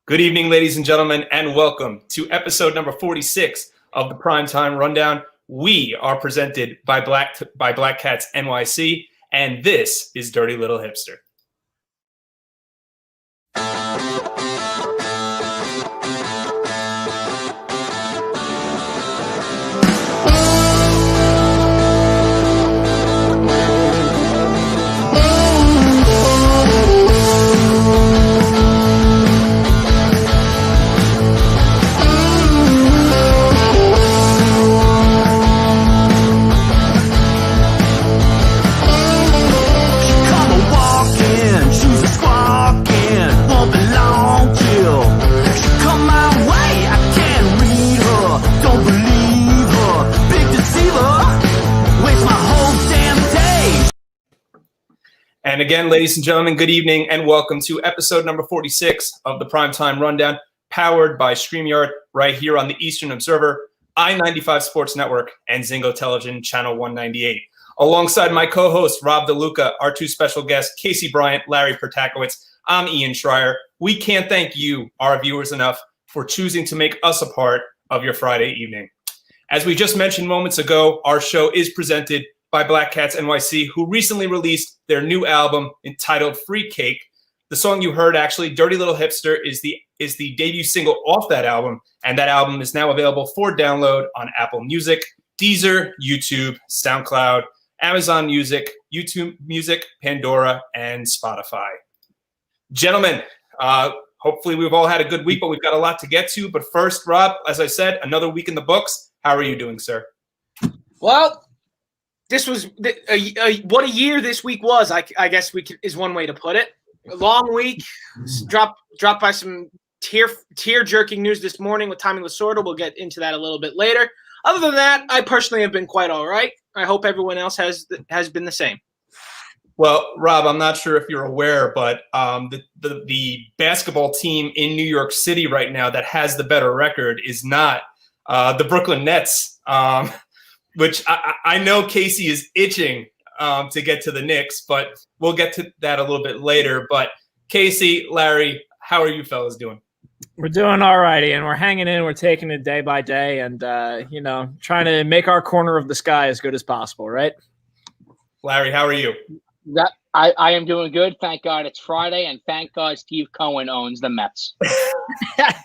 Good evening, ladies and gentlemen, and welcome to episode number 46 of the Primetime Rundown. We are presented by Black Cats NYC, and this is Dirty Little Hipster. And again, ladies and gentlemen, good evening and welcome to episode number 46 of the Primetime Rundown, powered by StreamYard, right here on the Eastern Observer, I-95 Sports Network, and Zingo Television, Channel 198. Alongside my co-host, Rob DeLuca, our two special guests, Casey Bryant, Larry Przetakiewicz, I'm Ian Schraier. We can't thank you, our viewers, enough for choosing to make us a part of your Friday evening. As we just mentioned moments ago, our show is presented by Black Cats NYC, who recently released their new album entitled Free Cake. The song you heard, actually, Dirty Little Hipster, is the debut single off that album, and that album is now available for download on Apple Music, Deezer, YouTube, SoundCloud, Amazon Music, YouTube Music, Pandora, and Spotify. Gentlemen, hopefully we've all had a good week, but we've got a lot to get to. But first, Rob, as I said, another week in the books. How are you doing, sir? Well, this was what a year this week was. I guess is one way to put it. A long week, dropped by some tear-jerking news this morning with Tommy Lasorda. We'll get into that a little bit later. Other than that, I personally have been quite all right. I hope everyone else has been the same. Well, Rob, I'm not sure if you're aware, but the basketball team in New York City right now that has the better record is not the Brooklyn Nets. Which I know Casey is itching to get to the Knicks, but we'll get to that a little bit later. But Casey, Larry, how are you fellas doing? We're doing all righty, and we're hanging in. We're taking it day by day and, trying to make our corner of the sky as good as possible, right? Larry, how are you? I am doing good. Thank God it's Friday, and thank God Steve Cohen owns the Mets.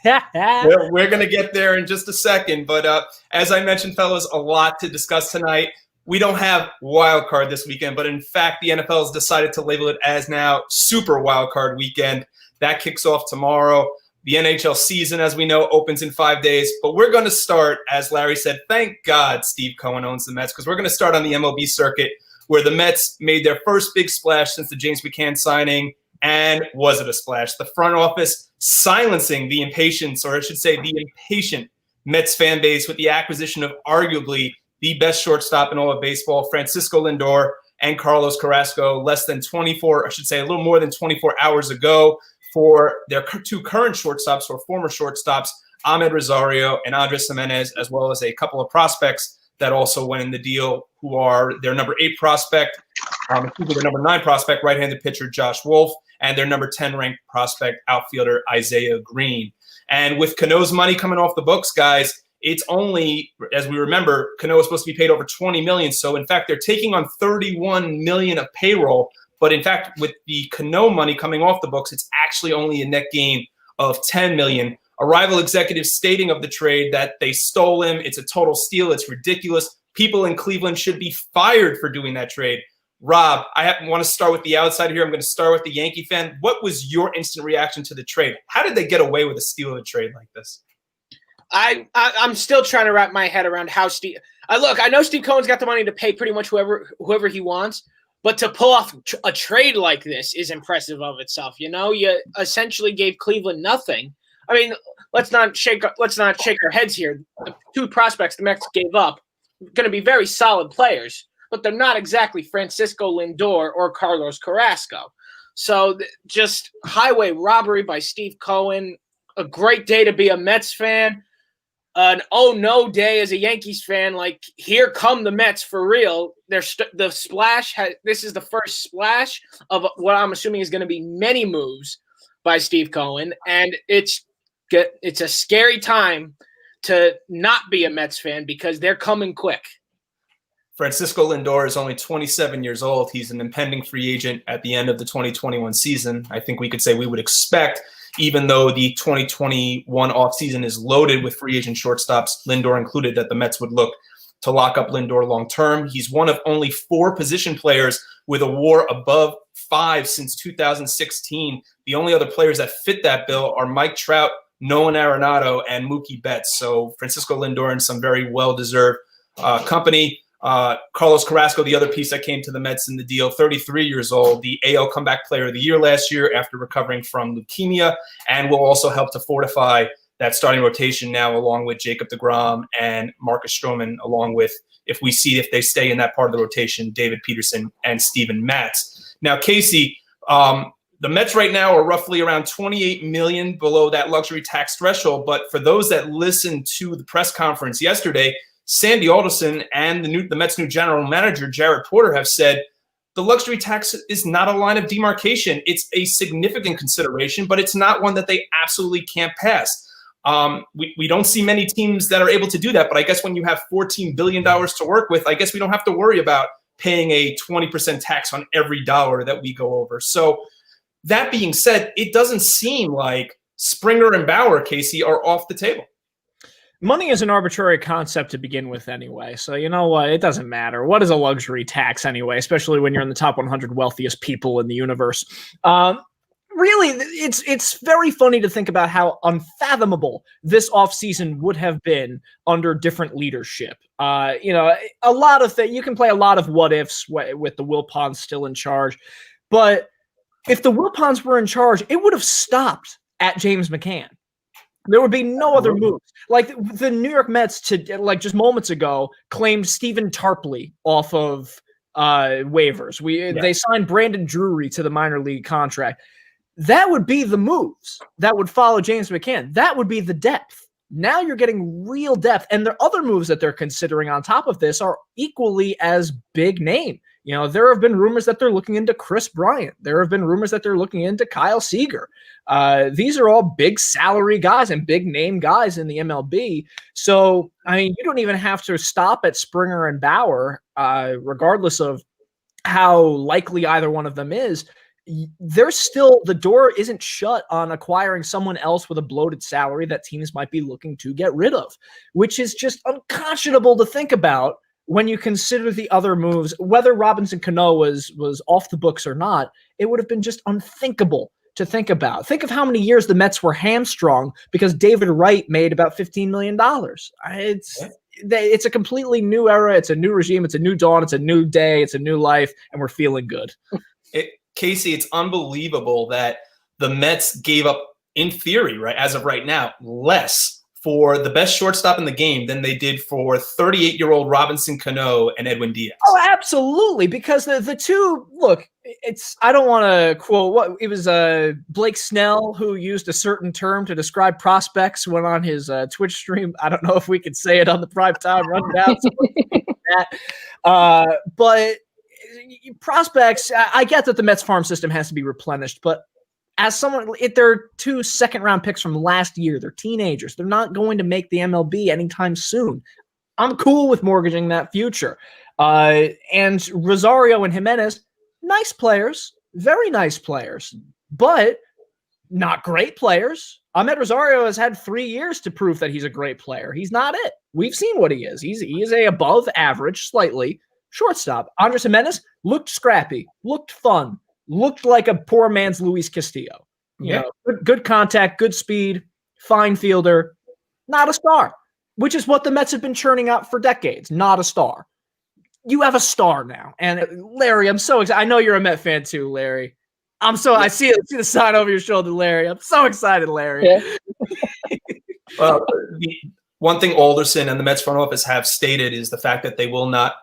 We're going to get there in just a second. But as I mentioned, fellas, a lot to discuss tonight. We don't have wild card this weekend, but in fact, the NFL has decided to label it as now Super Wild Card Weekend. That kicks off tomorrow. The NHL season, as we know, opens in 5 days. But we're going to start, as Larry said, thank God Steve Cohen owns the Mets, because we're going to start on the MLB circuit, where the Mets made their first big splash since the James McCann signing. And was it a splash? The front office silencing the impatience, or I should say the impatient Mets fan base, with the acquisition of arguably the best shortstop in all of baseball, Francisco Lindor and Carlos Carrasco, less than 24, I should say a little more than 24 hours ago, for their two current shortstops, or former shortstops, Ahmed Rosario and Andres Gimenez, as well as a couple of prospects that also went in the deal, who are their number 8 prospect, their number 9 prospect, right-handed pitcher Josh Wolf, and their number 10 ranked prospect outfielder Isaiah Green. And with Cano's money coming off the books, guys, it's only, as we remember, Cano is supposed to be paid over $20 million. So in fact, they're taking on $31 million of payroll. But in fact, with the Cano money coming off the books, it's actually only a net gain of $10 million. A rival executive stating of the trade that they stole him. It's a total steal. It's ridiculous. People in Cleveland should be fired for doing that trade. Rob, I want to start with the outside here. I'm going to start with the Yankee fan. What was your instant reaction to the trade? How did they get away with a steal of a trade like this? I'm still trying to wrap my head around how Steve. I know Steve Cohen's got the money to pay pretty much whoever he wants, but to pull off a trade like this is impressive of itself. You know, you essentially gave Cleveland nothing. I mean, let's not shake our heads here. The two prospects the Mets gave up going to be very solid players, but they're not exactly Francisco Lindor or Carlos Carrasco. So just highway robbery by Steve Cohen. A great day to be a Mets fan. An oh no day as a Yankees fan. Like, here come the Mets for real. The splash. This is the first splash of what I'm assuming is going to be many moves by Steve Cohen, and it's it's a scary time to not be a Mets fan because they're coming quick. Francisco Lindor is only 27 years old. He's an impending free agent at the end of the 2021 season. I think we could say we would expect, even though the 2021 offseason is loaded with free agent shortstops, Lindor included, that the Mets would look to lock up Lindor long term. He's one of only 4 position players with a WAR above 5 since 2016. The only other players that fit that bill are Mike Trout, Nolan Arenado, and Mookie Betts. So Francisco Lindor in some very well-deserved company. Carlos Carrasco, the other piece that came to the Mets in the deal, 33 years old, the AL Comeback Player of the Year last year after recovering from leukemia, and will also help to fortify that starting rotation now, along with Jacob deGrom and Marcus Stroman, along with, if they stay in that part of the rotation, David Peterson and Steven Matz. Now, Casey, the Mets right now are roughly around $28 million below that luxury tax threshold, but for those that listened to the press conference yesterday, Sandy Alderson and the Mets' new general manager, Jared Porter, have said the luxury tax is not a line of demarcation. It's a significant consideration, but it's not one that they absolutely can't pass. We don't see many teams that are able to do that, but I guess when you have $14 billion to work with, I guess we don't have to worry about paying a 20% tax on every dollar that we go over. So that being said, it doesn't seem like Springer and Bauer, Casey, are off the table. Money is an arbitrary concept to begin with anyway. So you know what? It doesn't matter. What is a luxury tax anyway, especially when you're in the top 100 wealthiest people in the universe? Really, it's very funny to think about how unfathomable this offseason would have been under different leadership. A lot of things, you can play a lot of what ifs with the Wilpons still in charge. But if the Wilpons were in charge, it would have stopped at James McCann. There would be no other moves. Like the New York Mets, just moments ago, claimed Stephen Tarpley off of waivers. They signed Brandon Drury to the minor league contract. That would be the moves that would follow James McCann. That would be the depth. Now you're getting real depth. And the other moves that they're considering on top of this are equally as big name. There have been rumors that they're looking into Chris Bryant. There have been rumors that they're looking into Kyle Seager. These are all big salary guys and big name guys in the MLB. So, you don't even have to stop at Springer and Bauer, regardless of how likely either one of them is. The door isn't shut on acquiring someone else with a bloated salary that teams might be looking to get rid of, which is just unconscionable to think about when you consider the other moves. Whether Robinson Cano was off the books or not, it would have been just unthinkable to think about. Think of how many years the Mets were hamstrung because David Wright made about $15 million. It's a completely new era. It's a new regime. It's a new dawn. It's a new day. It's a new life, and we're feeling good. Casey, it's unbelievable that the Mets gave up, in theory, right, as of right now, less for the best shortstop in the game than they did for 38-year-old Robinson Cano and Edwin Diaz. Oh, absolutely. Because the two, look, I don't want to quote it was Blake Snell who used a certain term to describe prospects when on his Twitch stream. I don't know if we could say it on the Primetime rundown. But prospects, I get that the Mets farm system has to be replenished, but as someone, if they're 2 second-round picks from last year, they're teenagers. They're not going to make the MLB anytime soon. I'm cool with mortgaging that future. And Rosario and Jimenez, nice players, very nice players, but not great players. Ahmed Rosario has had 3 years to prove that he's a great player. He's not it. We've seen what he is. He is a above average, slightly, shortstop. Andres Jimenez looked scrappy, looked fun. Looked like a poor man's Luis Castillo. Good contact, good speed, fine fielder, not a star, which is what the Mets have been churning out for decades. Not a star. You have a star now. And Larry, I'm so excited. I know you're a Met fan too, Larry. I see the sign over your shoulder, Larry. I'm so excited, Larry. Yeah. Well, one thing Alderson and the Mets front office have stated is the fact that they will not,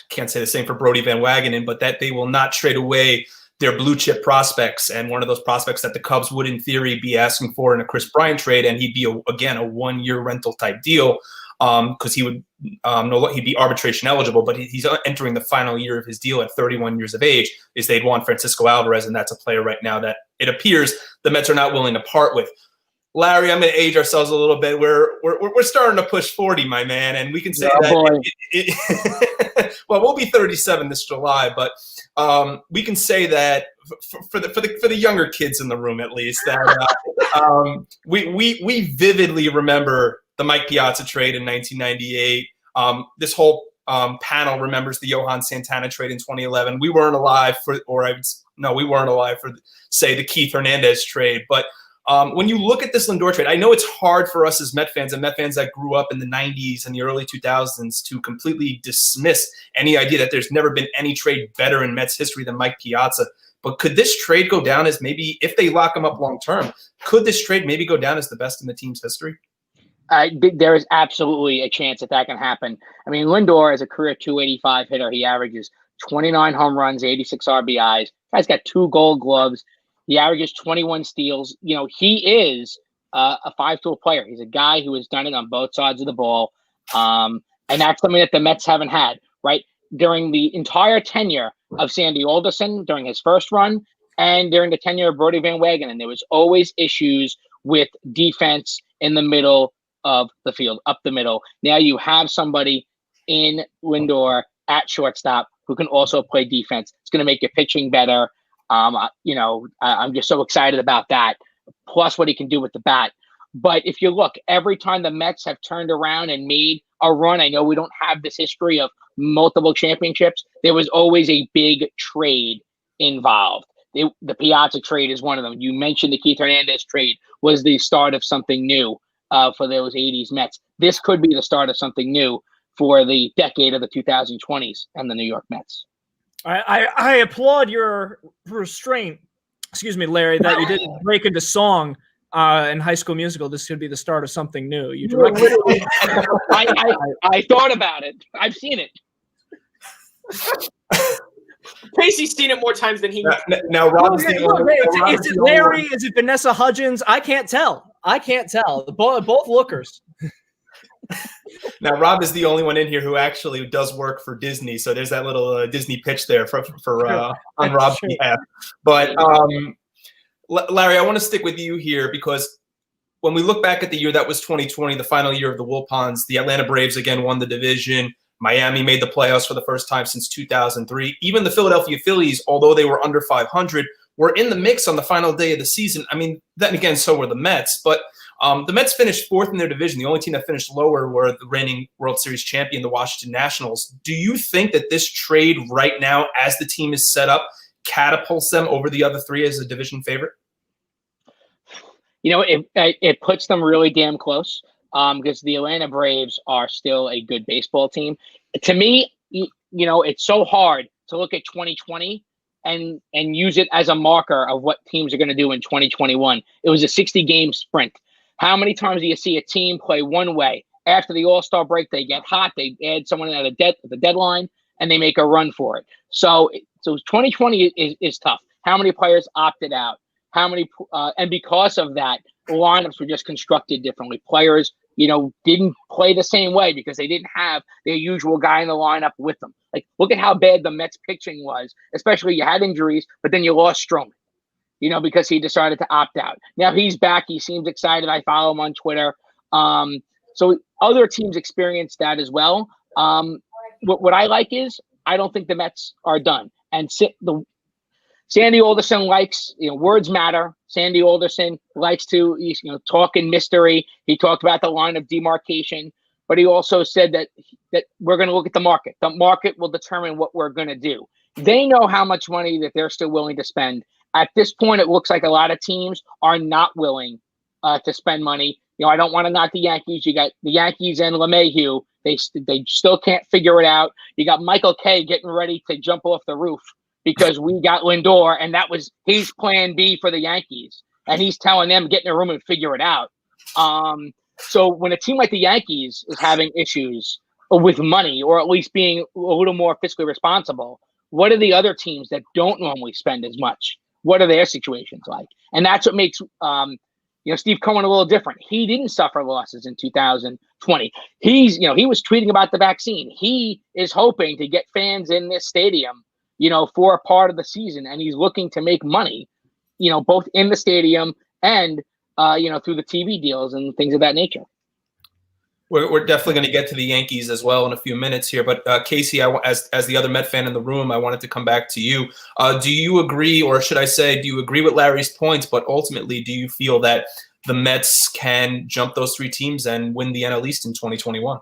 can't say the same for Brody Van Wagenen, but that they will not trade away their blue chip prospects. And one of those prospects that the Cubs would in theory be asking for in a Chris Bryant trade, and he'd be a 1-year rental type deal because he would he'd be arbitration eligible, but he's entering the final year of his deal at 31 years of age, is they'd want Francisco Alvarez, and that's a player right now that it appears the Mets are not willing to part with. Larry, I'm going to age ourselves a little bit. We're starting to push 40, my man, and we can say that. Well, we'll be 37 this July, but we can say that for the younger kids in the room, at least, that we vividly remember the Mike Piazza trade in 1998. This whole panel remembers the Johan Santana trade in 2011. We weren't alive for say the Keith Hernandez trade, but. When you look at this Lindor trade, I know it's hard for us as Met fans and Met fans that grew up in the 90s and the early 2000s to completely dismiss any idea that there's never been any trade better in Mets history than Mike Piazza. But could this trade go down as maybe, if they lock him up long term, could this trade maybe go down as the best in the team's history? There is absolutely a chance that can happen. I mean, Lindor is a career 285 hitter. He averages 29 home runs, 86 RBIs. Guy's got 2 Gold Gloves. He averages 21 steals. You know, he is a 5-tool player. He's a guy who has done it on both sides of the ball. And that's something that the Mets haven't had, right? During the entire tenure of Sandy Alderson, during his first run, and during the tenure of Brodie Van Wagenen, there was always issues with defense in the middle of the field, up the middle. Now you have somebody in Lindor at shortstop who can also play defense. It's going to make your pitching better. I'm just so excited about that, plus what he can do with the bat. But if you look, every time the Mets have turned around and made a run, I know we don't have this history of multiple championships. There was always a big trade involved. The Piazza trade is one of them. You mentioned the Keith Hernandez trade was the start of something new for those 80s Mets. This could be the start of something new for the decade of the 2020s and the New York Mets. I applaud your restraint, excuse me, Larry, that you didn't break into song in High School Musical. This could be the start of something new. You directed I thought about it. I've seen it. Casey's seen it more times than he. Now, Rob, is it Larry? Is it Vanessa Hudgens? I can't tell. Both lookers. Now, Rob is the only one in here who actually does work for Disney, so there's that little Disney pitch there for on Rob's behalf. But Larry, I want to stick with you here because when we look back at the year that was 2020, the final year of the Wilpons, the Atlanta Braves again won the division. Miami made the playoffs for the first time since 2003. Even the Philadelphia Phillies, although they were under 500, were in the mix on the final day of the season. I mean, then again, so were the Mets, but the Mets finished 4th in their division. The only team that finished lower were the reigning World Series champion, the Washington Nationals. Do you think that this trade right now, as the team is set up, catapults them over the other 3 as a division favorite? You know, it puts them really damn close because the Atlanta Braves are still a good baseball team. To me, it's so hard to look at 2020 and use it as a marker of what teams are going to do in 2021. It was a 60-game sprint. How many times do you see a team play one way? After the All-Star break, they get hot, they add someone at the deadline, and they make a run for it. So 2020 is tough. How many players opted out? How many? And because of that, lineups were just constructed differently. Players, didn't play the same way because they didn't have their usual guy in the lineup with them. Like, look at how bad the Mets pitching was, especially you had injuries, but then you lost Stroman. Because he decided to opt out. Now he's back. He seems excited. I follow him on Twitter. So other teams experienced that as well. What I like is I don't think the Mets are done. And Sandy Alderson likes, words matter. Sandy Alderson likes to, talk in mystery. He talked about the line of demarcation, but he also said that we're going to look at the market. The market will determine what we're going to do. They know how much money that they're still willing to spend. At this point, it looks like a lot of teams are not willing to spend money. I don't want to knock the Yankees. You got the Yankees and LeMahieu. They still can't figure it out. You got Michael Kay getting ready to jump off the roof because we got Lindor, and that was his plan B for the Yankees. And he's telling them, get in a room and figure it out. So when a team like the Yankees is having issues with money, or at least being a little more fiscally responsible, what are the other teams that don't normally spend as much? What are their situations like? And that's what makes Steve Cohen a little different. He didn't suffer losses in 2020. He was tweeting about the vaccine. He is hoping to get fans in this stadium, for a part of the season, and he's looking to make money, both in the stadium and through the TV deals and things of that nature. We're definitely going to get to the Yankees as well in a few minutes here. But Casey, as the other Met fan in the room, I wanted to come back to you. Do you agree, or should I say, do you agree with Larry's points? But ultimately, do you feel that the Mets can jump those three teams and win the NL East in 2021?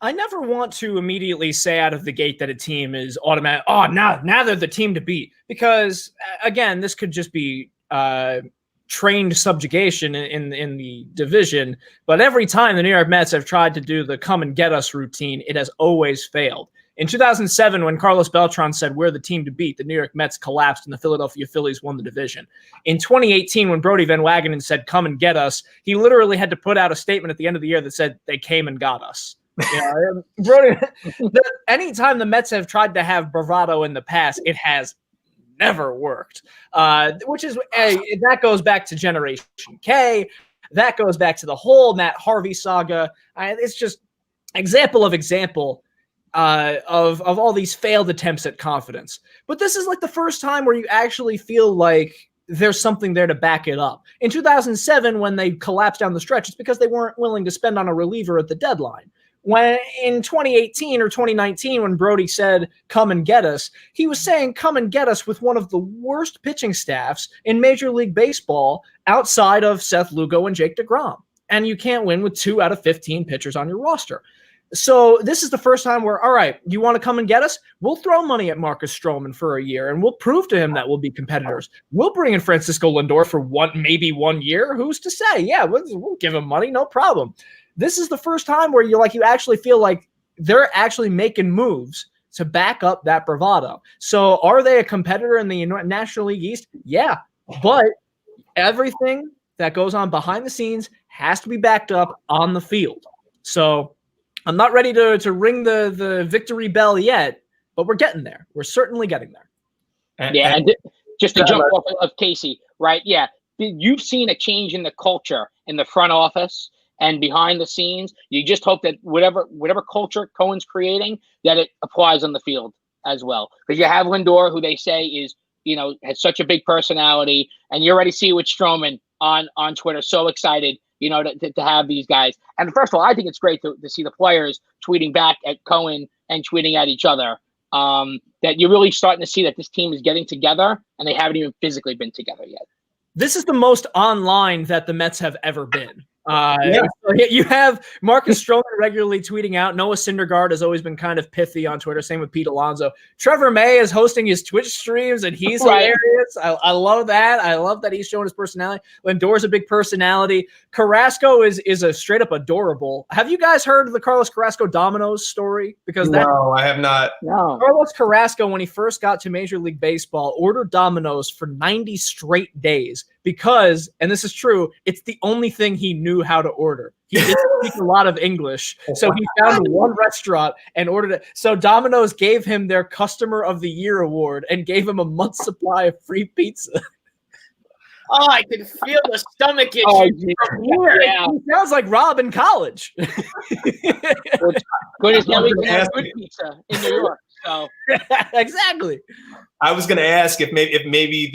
I never want to immediately say out of the gate that a team is automatic. Oh, now they're the team to beat. Because, again, this could just be trained subjugation in the division. But every time the New York Mets have tried to do the come and get us routine, it has always failed. In 2007, when Carlos Beltran said, we're the team to beat, the New York Mets collapsed and the Philadelphia Phillies won the division. In 2018, when Brody Van Wagenen said, come and get us, he literally had to put out a statement at the end of the year that said, they came and got us. Brody, anytime the Mets have tried to have bravado in the past, it has never worked, which is that goes back to Generation K. That goes back to the whole Matt Harvey saga. It's just example of all these failed attempts at confidence. But this is like the first time where you actually feel like there's something there to back it up. In 2007, when they collapsed down the stretch, it's because they weren't willing to spend on a reliever at the deadline. When in 2018 or 2019, when Brody said, come and get us, he was saying, come and get us with one of the worst pitching staffs in Major League Baseball outside of Seth Lugo and Jake DeGrom. And you can't win with 2 out of 15 pitchers on your roster. So this is the first time where, all right, you want to come and get us? We'll throw money at Marcus Stroman for a year, and we'll prove to him that we'll be competitors. We'll bring in Francisco Lindor for maybe 1 year. Who's to say? Yeah, we'll give him money, no problem. This is the first time where you actually feel like they're actually making moves to back up that bravado. So are they a competitor in the National League East? Yeah, but everything that goes on behind the scenes has to be backed up on the field. So I'm not ready to ring the victory bell yet, but we're getting there. We're certainly getting there. And just to jump off of Casey, right? Yeah, you've seen a change in the culture in the front office and behind the scenes. You just hope that whatever culture Cohen's creating, that it applies on the field as well. Because you have Lindor, who they say is, has such a big personality, and you already see with Stroman on Twitter, so excited, to have these guys. And first of all, I think it's great to see the players tweeting back at Cohen and tweeting at each other. That you're really starting to see that this team is getting together, and they haven't even physically been together yet. This is the most online that the Mets have ever been. You have Marcus Stroman regularly tweeting out. Noah Syndergaard has always been kind of pithy on Twitter. Same with Pete Alonso. Trevor May is hosting his Twitch streams, and he's hilarious. I love that. I love that he's showing his personality. Lindor's a big personality. Carrasco is a straight up adorable. Have you guys heard of the Carlos Carrasco Domino's story? Because no, I have not. No. Carlos Carrasco, when he first got to Major League Baseball, ordered Domino's for 90 straight days because, and this is true, it's the only thing he knew how to order. He didn't speak a lot of English, so he found one restaurant and ordered it. So Domino's gave him their Customer of the Year award and gave him a month's supply of free pizza. Oh, I can feel the stomach itch. Oh, Yeah. He sounds like Rob in college. Good as now we can have good pizza in New York. So Exactly. I was going to ask if maybe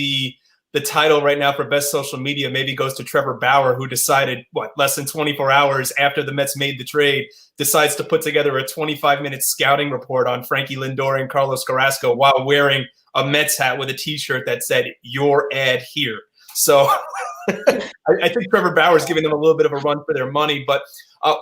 the title right now for best social media maybe goes to Trevor Bauer, who decided, less than 24 hours after the Mets made the trade, decides to put together a 25-minute scouting report on Frankie Lindor and Carlos Carrasco while wearing a Mets hat with a T-shirt that said, "Your ad here." So I think Trevor Bauer is giving them a little bit of a run for their money, but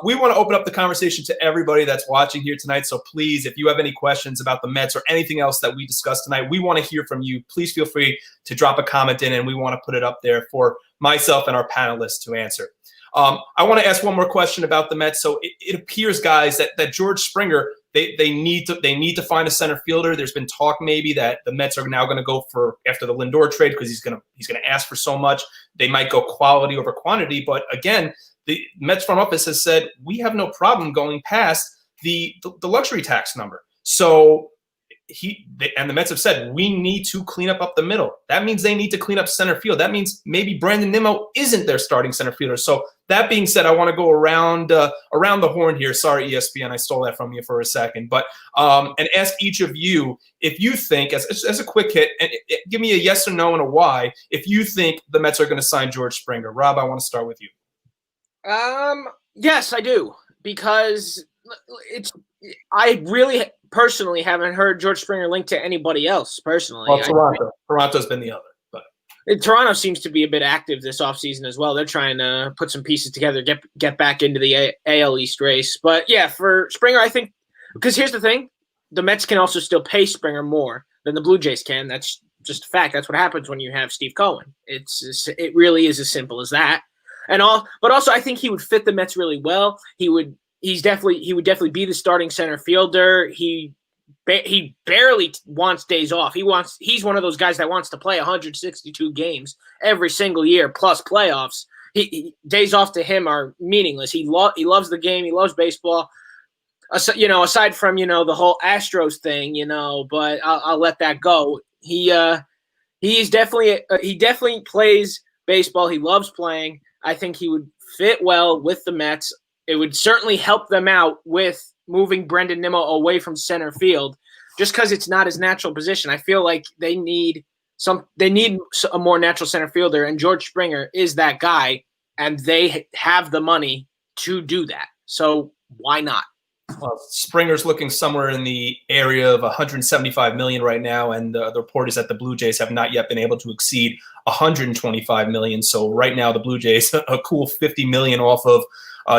we want to open up the conversation to everybody that's watching here tonight. So please, if you have any questions about the Mets or anything else that we discussed tonight, we want to hear from you. Please feel free to drop a comment in, and we want to put it up there for myself and our panelists to answer. I want to ask one more question about the Mets. So it appears, guys, that George Springer, they need to find a center fielder. There's been talk maybe that the Mets are now going to go for after the Lindor trade because he's going to ask for so much. They might go quality over quantity, but again, the Mets front office has said we have no problem going past the luxury tax number. So and the Mets have said, we need to clean up the middle. That means they need to clean up center field. That means maybe Brandon Nimmo isn't their starting center fielder. So that being said, I want to go around the horn here. Sorry, ESPN, I stole that from you for a second. But and ask each of you if you think, as a quick hit, and give me a yes or no and a why, if you think the Mets are going to sign George Springer. Rob, I want to start with you. Yes, I do, because I really personally haven't heard George Springer linked to anybody else personally. Well, Toronto's been the other. But Toronto seems to be a bit active this offseason as well. They're trying to put some pieces together, get back into the AL East race. But yeah, for Springer, I think, because here's the thing, the Mets can also still pay Springer more than the Blue Jays can. That's just a fact. That's what happens when you have Steve Cohen. It really is as simple as that. But also I think he would fit the Mets really well. He would definitely be the starting center fielder. He barely wants days off. He's one of those guys that wants to play 162 games every single year plus playoffs. Days off to him are meaningless. He loves the game. He loves baseball. Aside from the whole Astros thing, but I'll let that go. He definitely plays baseball. He loves playing. I think he would fit well with the Mets. It would certainly help them out with moving Brendan Nimmo away from center field, just because it's not his natural position. I feel like they need a more natural center fielder, and George Springer is that guy, and they have the money to do that. So why not? Well, Springer's looking somewhere in the area of $175 million right now, and the report is that the Blue Jays have not yet been able to exceed $125 million. So right now, the Blue Jays a cool $50 million off of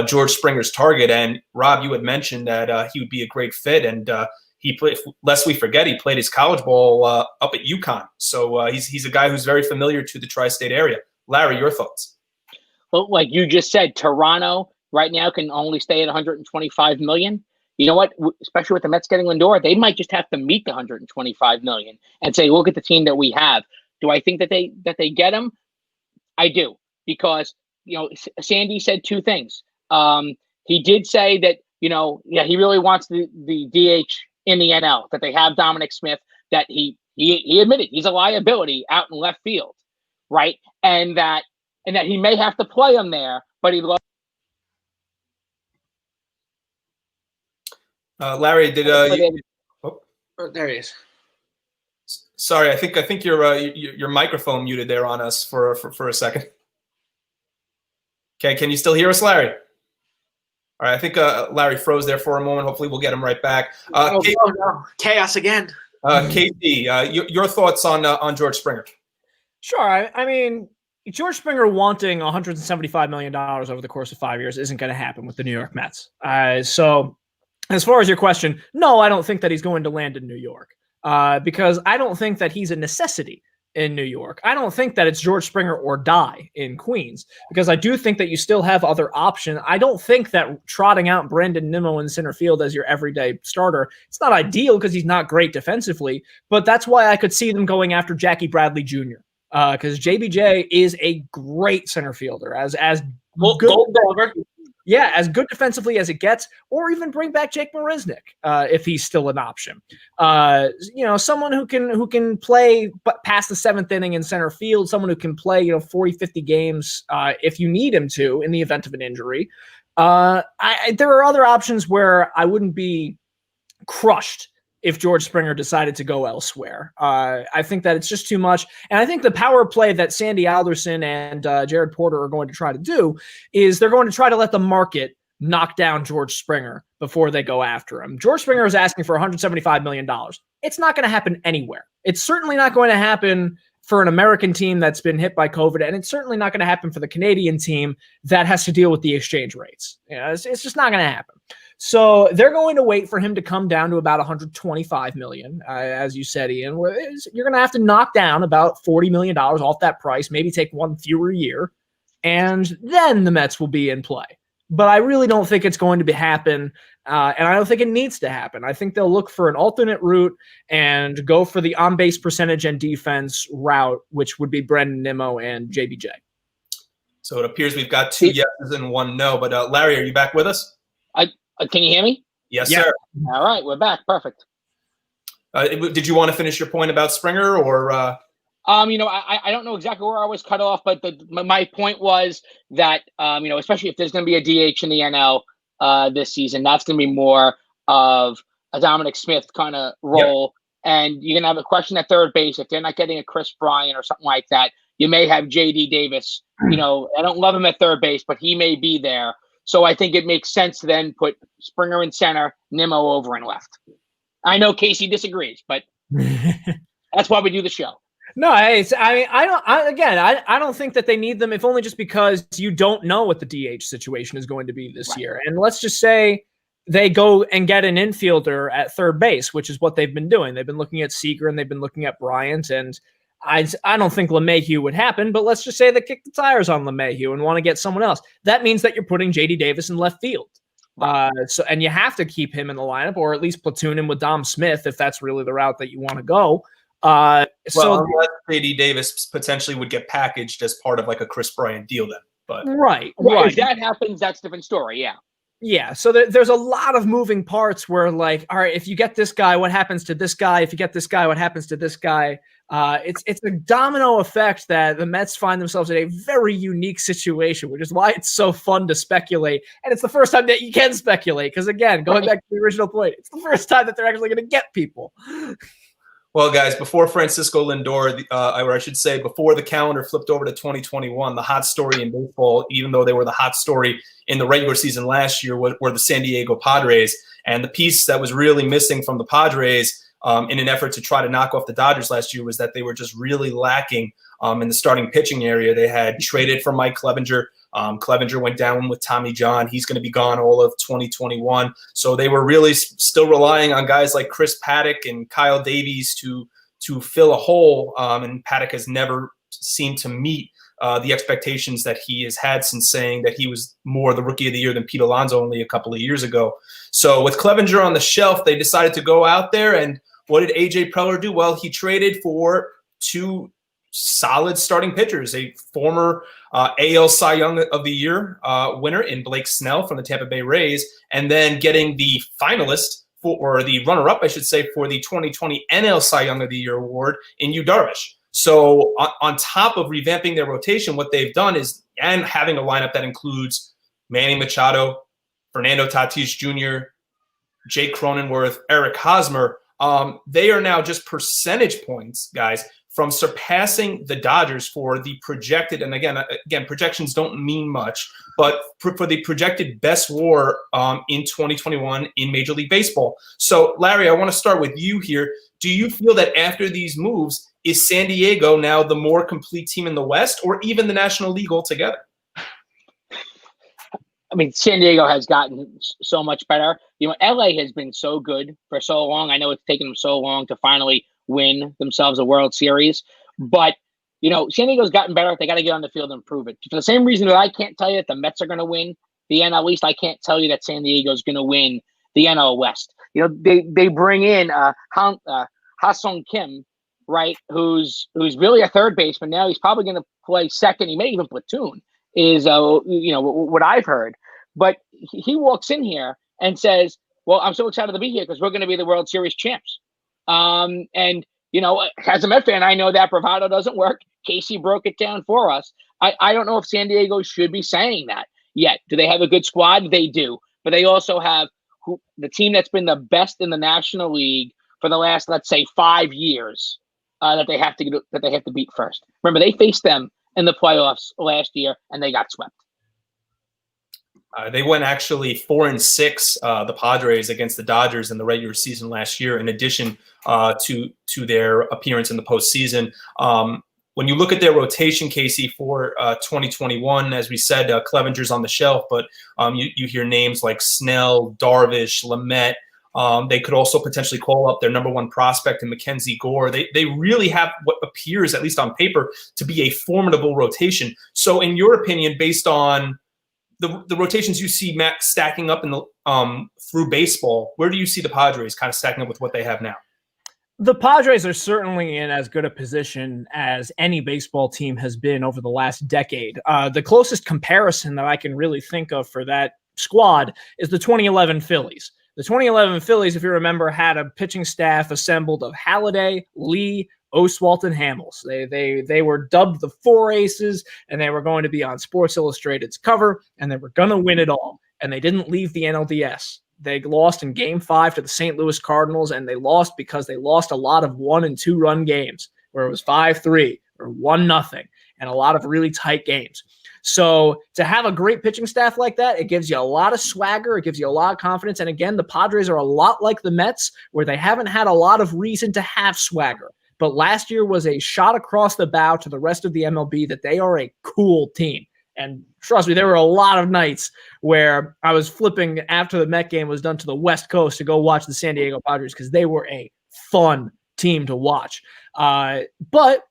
George Springer's target. And Rob, you had mentioned that he would be a great fit, and he played. Lest we forget, he played his college ball up at UConn. So he's a guy who's very familiar to the tri-state area. Larry, your thoughts? Well, like you just said, Toronto right now can only stay at $125 million. You know what? Especially with the Mets getting Lindor, they might just have to meet the $125 million and say, "Look at the team that we have." Do I think that they get him? I do, because Sandy said two things. He did say that he really wants the DH in the NL. That they have Dominic Smith. That he admitted he's a liability out in left field, right? And that he may have to play him there, but he loves. Larry, did there he is. Sorry, I think your microphone muted there on us for a second. Okay, can you still hear us, Larry? All right, I think Larry froze there for a moment. Hopefully, we'll get him right back. No. Chaos again. KD, your thoughts on George Springer? Sure. I mean, George Springer wanting $175 million over the course of 5 years isn't going to happen with the New York Mets. So as far as your question, no, I don't think that he's going to land in New York because I don't think that he's a necessity in New York. I don't think that it's George Springer or die in Queens, because I do think that you still have other options. I don't think that trotting out Brandon Nimmo in center field as your everyday starter, it's not ideal because he's not great defensively, but that's why I could see them going after Jackie Bradley Jr. Because JBJ is a great center fielder, as good. Yeah, as good defensively as it gets, or even bring back Jake Marisnick if he's still an option. Someone who can play past the seventh inning in center field, someone who can play 40, 50 games if you need him to in the event of an injury. There are other options where I wouldn't be crushed if George Springer decided to go elsewhere. I think that it's just too much. And I think the power play that Sandy Alderson and Jared Porter are going to try to do is they're going to try to let the market knock down George Springer before they go after him. George Springer is asking for $175 million. It's not going to happen anywhere. It's certainly not going to happen for an American team that's been hit by COVID, and it's certainly not going to happen for the Canadian team that has to deal with the exchange rates. It's just not going to happen. So they're going to wait for him to come down to about $125 million, as you said, Ian. You're going to have to knock down about $40 million off that price, maybe take one fewer year, and then the Mets will be in play. But I really don't think it's going to happen, and I don't think it needs to happen. I think they'll look for an alternate route and go for the on-base percentage and defense route, which would be Brendan Nimmo and JBJ. So it appears we've got two yeses and one no. But Larry, are you back with us? Can you hear me? Yes, sir. All right, we're back. Perfect. Did you want to finish your point about Springer or? I don't know exactly where I was cut off, but my point was that, especially if there's going to be a DH in the NL this season, that's going to be more of a Dominic Smith kind of role. Yep. And you're going to have a question at third base. If they're not getting a Chris Bryant or something like that, you may have J.D. Davis. I don't love him at third base, but he may be there. So I think it makes sense to then put Springer in center, Nimmo over in left. I know Casey disagrees, but that's why we do the show. No, I don't think that they need them, if only just because you don't know what the DH situation is going to be this year. And let's just say they go and get an infielder at third base, which is what they've been doing. They've been looking at Seager and they've been looking at Bryant, and I don't think LeMahieu would happen, but let's just say they kick the tires on LeMahieu and want to get someone else. That means that you're putting J.D. Davis in left field. And you have to keep him in the lineup, or at least platoon him with Dom Smith if that's really the route that you want to go. Unless J.D. Davis potentially would get packaged as part of like a Chris Bryant deal then. But right. If that happens, that's a different story, yeah. Yeah, so there's a lot of moving parts where, like, all right, if you get this guy, what happens to this guy? If you get this guy, what happens to this guy? It's a domino effect that the Mets find themselves in a very unique situation, which is why it's so fun to speculate. And it's the first time that you can speculate because, again, going back to the original point, it's the first time that they're actually going to get people. Well, guys, before Francisco Lindor, or I should say before the calendar flipped over to 2021, the hot story in baseball, even though they were the hot story in the regular season last year, were the San Diego Padres. And the piece that was really missing from the Padres in an effort to try to knock off the Dodgers last year was that they were just really lacking in the starting pitching area. They had traded for Mike Clevenger. Clevenger went down with Tommy John. He's going to be gone all of 2021. So they were really still relying on guys like Chris Paddock and Kyle Davies to fill a hole. And Paddock has never seemed to meet the expectations that he has had since saying that he was more the rookie of the year than Pete Alonso only a couple of years ago. So with Clevenger on the shelf, they decided to go out there. And what did A.J. Preller do? Well, he traded for two solid starting pitchers, a former AL Cy Young of the Year winner in Blake Snell from the Tampa Bay Rays, and then getting the finalist or the runner-up, I should say, for the 2020 NL Cy Young of the Year award in Yu Darvish. So on top of revamping their rotation, what they've done is, and having a lineup that includes Manny Machado, Fernando Tatis Jr., Jake Cronenworth, Eric Hosmer, they are now just percentage points, guys, from surpassing the Dodgers for the projected, and again, projections don't mean much, but for the projected best WAR in 2021 in Major League Baseball. So, Larry, I want to start with you here. Do you feel that after these moves, is San Diego now the more complete team in the West, or even the National League altogether? I mean, San Diego has gotten so much better. LA has been so good for so long. I know it's taken them so long to finally win themselves a World Series, but San Diego's gotten better. They got to get on the field and prove it. For the same reason that I can't tell you that the Mets are going to win the NL East, I can't tell you that San Diego's going to win the NL West. They bring in Ha-Sung Kim, right? Who's really a third baseman now. He's probably going to play second. He may even platoon. Is what I've heard. But he walks in here and says, "Well, I'm so excited to be here because we're going to be the World Series champs." And as a Met fan, I know that bravado doesn't work. Casey broke it down for us. I don't know if San Diego should be saying that yet. Do they have a good squad? They do, but they also have the team that's been the best in the National League for the last, let's say, 5 years that they have to beat first. Remember, they faced them in the playoffs last year, and they got swept. They went actually 4-6, the Padres, against the Dodgers in the regular season last year, in addition to their appearance in the postseason. When you look at their rotation, Casey, for 2021, as we said, Clevenger's on the shelf, but you hear names like Snell, Darvish, Lamet. They could also potentially call up their number one prospect in Mackenzie Gore. They really have what appears, at least on paper, to be a formidable rotation. So in your opinion, based on the rotations you see Matt stacking up in the through baseball, where do you see the Padres kind of stacking up with what they have now? The Padres are certainly in as good a position as any baseball team has been over the last decade. The closest comparison that I can really think of for that squad is the 2011 Phillies. The 2011 Phillies, if you remember, had a pitching staff assembled of Halladay, Lee, Oswalt, and Hamels. They were dubbed the Four Aces, and they were going to be on Sports Illustrated's cover, and they were going to win it all. And they didn't leave the NLDS. They lost in Game 5 to the St. Louis Cardinals, and they lost because they lost a lot of 1- and 2-run games where it was 5-3 or 1-0 and a lot of really tight games. So to have a great pitching staff like that, it gives you a lot of swagger. It gives you a lot of confidence. And again, the Padres are a lot like the Mets, where they haven't had a lot of reason to have swagger. But last year was a shot across the bow to the rest of the MLB that they are a cool team. And trust me, there were a lot of nights where I was flipping after the Met game was done to the West Coast to go watch the San Diego Padres because they were a fun team to watch. But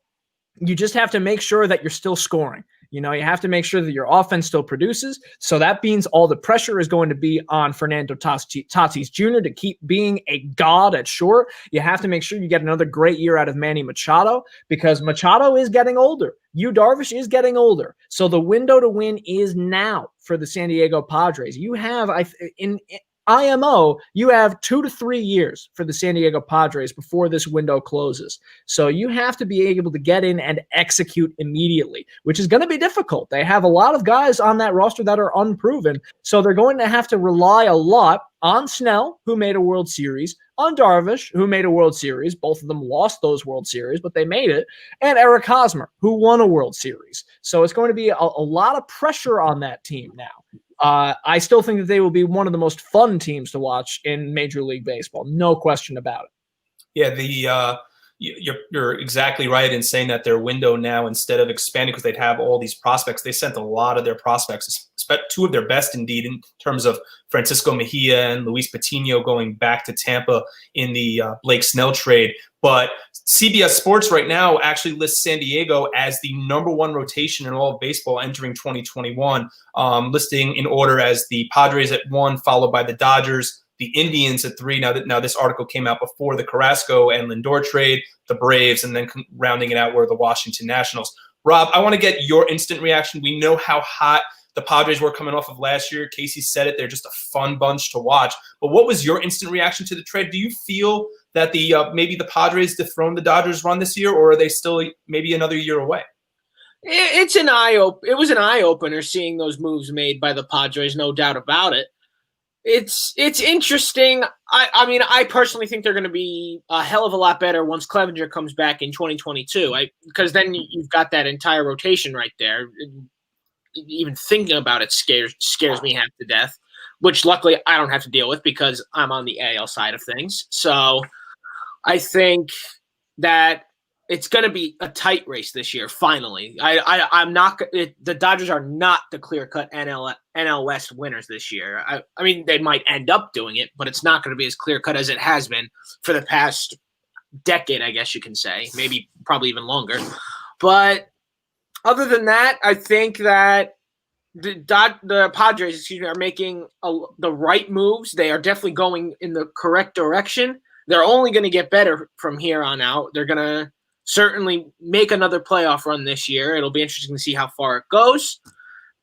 you just have to make sure that you're still scoring. You have to make sure that your offense still produces. So that means all the pressure is going to be on Fernando Tatis Jr. to keep being a god at short. You have to make sure you get another great year out of Manny Machado because Machado is getting older. Yu Darvish is getting older. So the window to win is now for the San Diego Padres. You have, in IMO, you have 2 to 3 years for the San Diego Padres before this window closes. So you have to be able to get in and execute immediately, which is going to be difficult. They have a lot of guys on that roster that are unproven. So they're going to have to rely a lot on Snell, who made a World Series, on Darvish, who made a World Series. Both of them lost those World Series, but they made it. And Eric Hosmer, who won a World Series. So it's going to be a lot of pressure on that team now. I still think that they will be one of the most fun teams to watch in Major League Baseball. No question about it. Yeah, you're exactly right in saying that their window now, instead of expanding because they'd have all these prospects, they sent a lot of their prospects, 2 of their best indeed, in terms of Francisco Mejia and Luis Patino going back to Tampa in the Blake Snell trade. But CBS Sports right now actually lists San Diego as the #1 rotation in all of baseball entering 2021, listing in order as the Padres at 1, followed by the Dodgers, the Indians at 3. Now this article came out before the Carrasco and Lindor trade, the Braves, and then rounding it out were the Washington Nationals. Rob, I want to get your instant reaction. We know how hot the Padres were coming off of last year. Casey said it. They're just a fun bunch to watch. But what was your instant reaction to the trade? Do you feel that maybe the Padres dethroned the Dodgers run this year, or are they still maybe another year away? It was an eye opener seeing those moves made by the Padres, no doubt about it. It's interesting. I mean, I personally think they're going to be a hell of a lot better once Clevenger comes back in 2022. Because then you've got that entire rotation right there. Even thinking about it scares me half to death, which luckily I don't have to deal with because I'm on the AL side of things. So I think that it's going to be a tight race this year. Finally, I'm not. The Dodgers are not the clear-cut NL West winners this year. I mean, they might end up doing it, but it's not going to be as clear-cut as it has been for the past decade, I guess you can say, maybe probably even longer. But other than that, I think that the Padres, are making the right moves. They are definitely going in the correct direction. They're only going to get better from here on out. They're going to certainly make another playoff run this year. It'll be interesting to see how far it goes.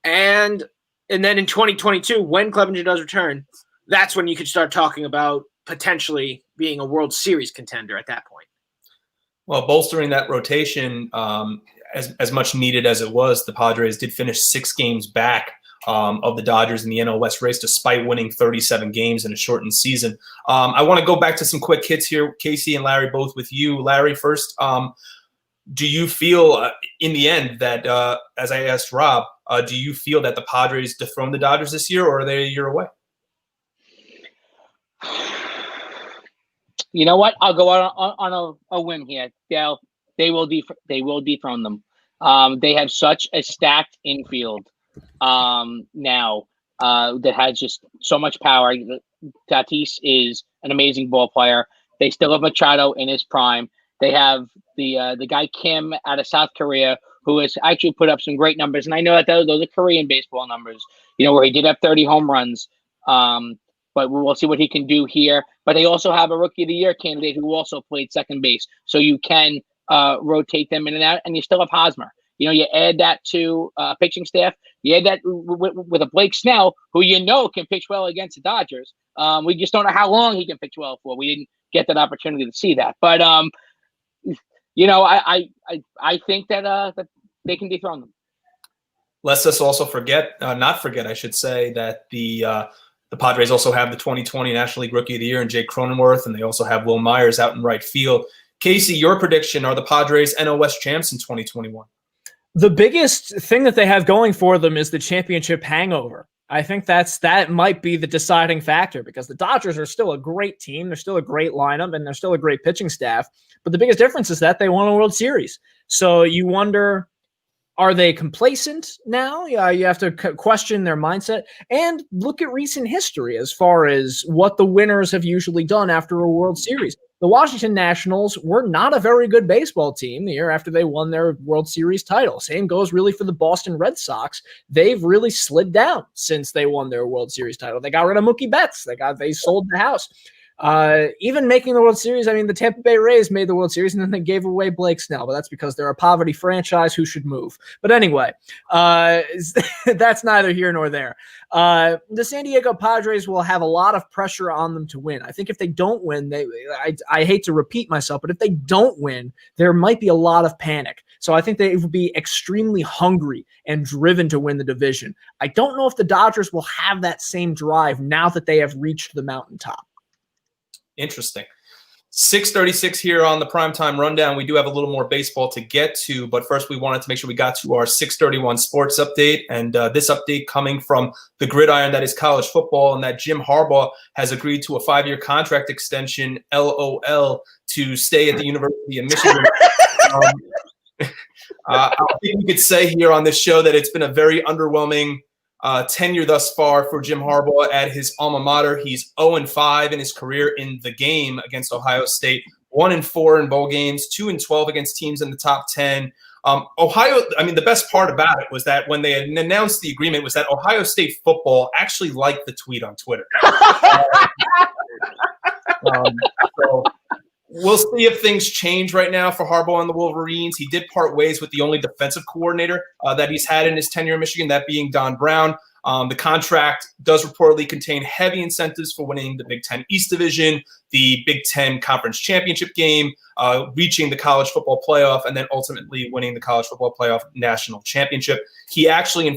And then in 2022, when Clevenger does return, that's when you could start talking about potentially being a World Series contender at that point. Well, bolstering that rotation, as much needed as it was, the Padres did finish 6 games back of the Dodgers in the NL West race, despite winning 37 games in a shortened season. I want to go back to some quick hits here, Casey and Larry, both with you. Larry, first, do you feel in the end that, as I asked Rob, do you feel that the Padres dethrone the Dodgers this year, or are they a year away? You know what? I'll go on a whim here. They will dethrone them. They have such a stacked infield now that has just so much power. Tatis is an amazing ball player. They still have Machado in his prime. They have the guy Kim out of South Korea, who has actually put up some great numbers. And I know that those are Korean baseball numbers, where he did have 30 home runs. But we'll see what he can do here. But they also have a Rookie of the Year candidate who also played second base. So you can rotate them in and out, and you still have Hosmer. You add that to pitching staff. You add that with a Blake Snell, who can pitch well against the Dodgers. We just don't know how long he can pitch well for. We didn't get that opportunity to see that. But I think that they can dethrone them. Let's us also not forget, I should say, that the Padres also have the 2020 National League Rookie of the Year in Jake Cronenworth, and they also have Will Myers out in right field. Casey, your prediction, are the Padres NL West champs in 2021? The biggest thing that they have going for them is the championship hangover. I think that might be the deciding factor, because the Dodgers are still a great team. They're still a great lineup, and they're still a great pitching staff. But the biggest difference is that they won a World Series. So you wonder, are they complacent now? Yeah, you have to question their mindset and look at recent history as far as what the winners have usually done after a World Series. The Washington Nationals were not a very good baseball team the year after they won their World Series title. Same goes really for the Boston Red Sox. They've really slid down since they won their World Series title. They got rid of Mookie Betts. They sold the house. Even making the World Series, I mean, the Tampa Bay Rays made the World Series and then they gave away Blake Snell, but that's because they're a poverty franchise who should move. But anyway, that's neither here nor there. The San Diego Padres will have a lot of pressure on them to win. I think if they don't win, I hate to repeat myself, but if they don't win, there might be a lot of panic. So I think they will be extremely hungry and driven to win the division. I don't know if the Dodgers will have that same drive now that they have reached the mountaintop. Interesting. 6:36 here on the Primetime Rundown. We do have a little more baseball to get to, but first we wanted to make sure we got to our 6:31 sports update, and this update coming from the gridiron that is college football, and that Jim Harbaugh has agreed to a 5-year contract extension, LOL, to stay at the University of Michigan. I think we could say here on this show that it's been a very underwhelming tenure thus far for Jim Harbaugh at his alma mater. He's 0-5 in his career in the game against Ohio State, 1-4 in bowl games, 2-12 against teams in the top 10. The best part about it was that when they had announced the agreement was that Ohio State football actually liked the tweet on Twitter. So we'll see if things change right now for Harbaugh and the Wolverines. He did part ways with the only defensive coordinator that he's had in his tenure in Michigan, that being Don Brown. The contract does reportedly contain heavy incentives for winning the Big Ten East Division, the Big Ten Conference Championship game, reaching the college football playoff, and then ultimately winning the college football playoff national championship. He actually, in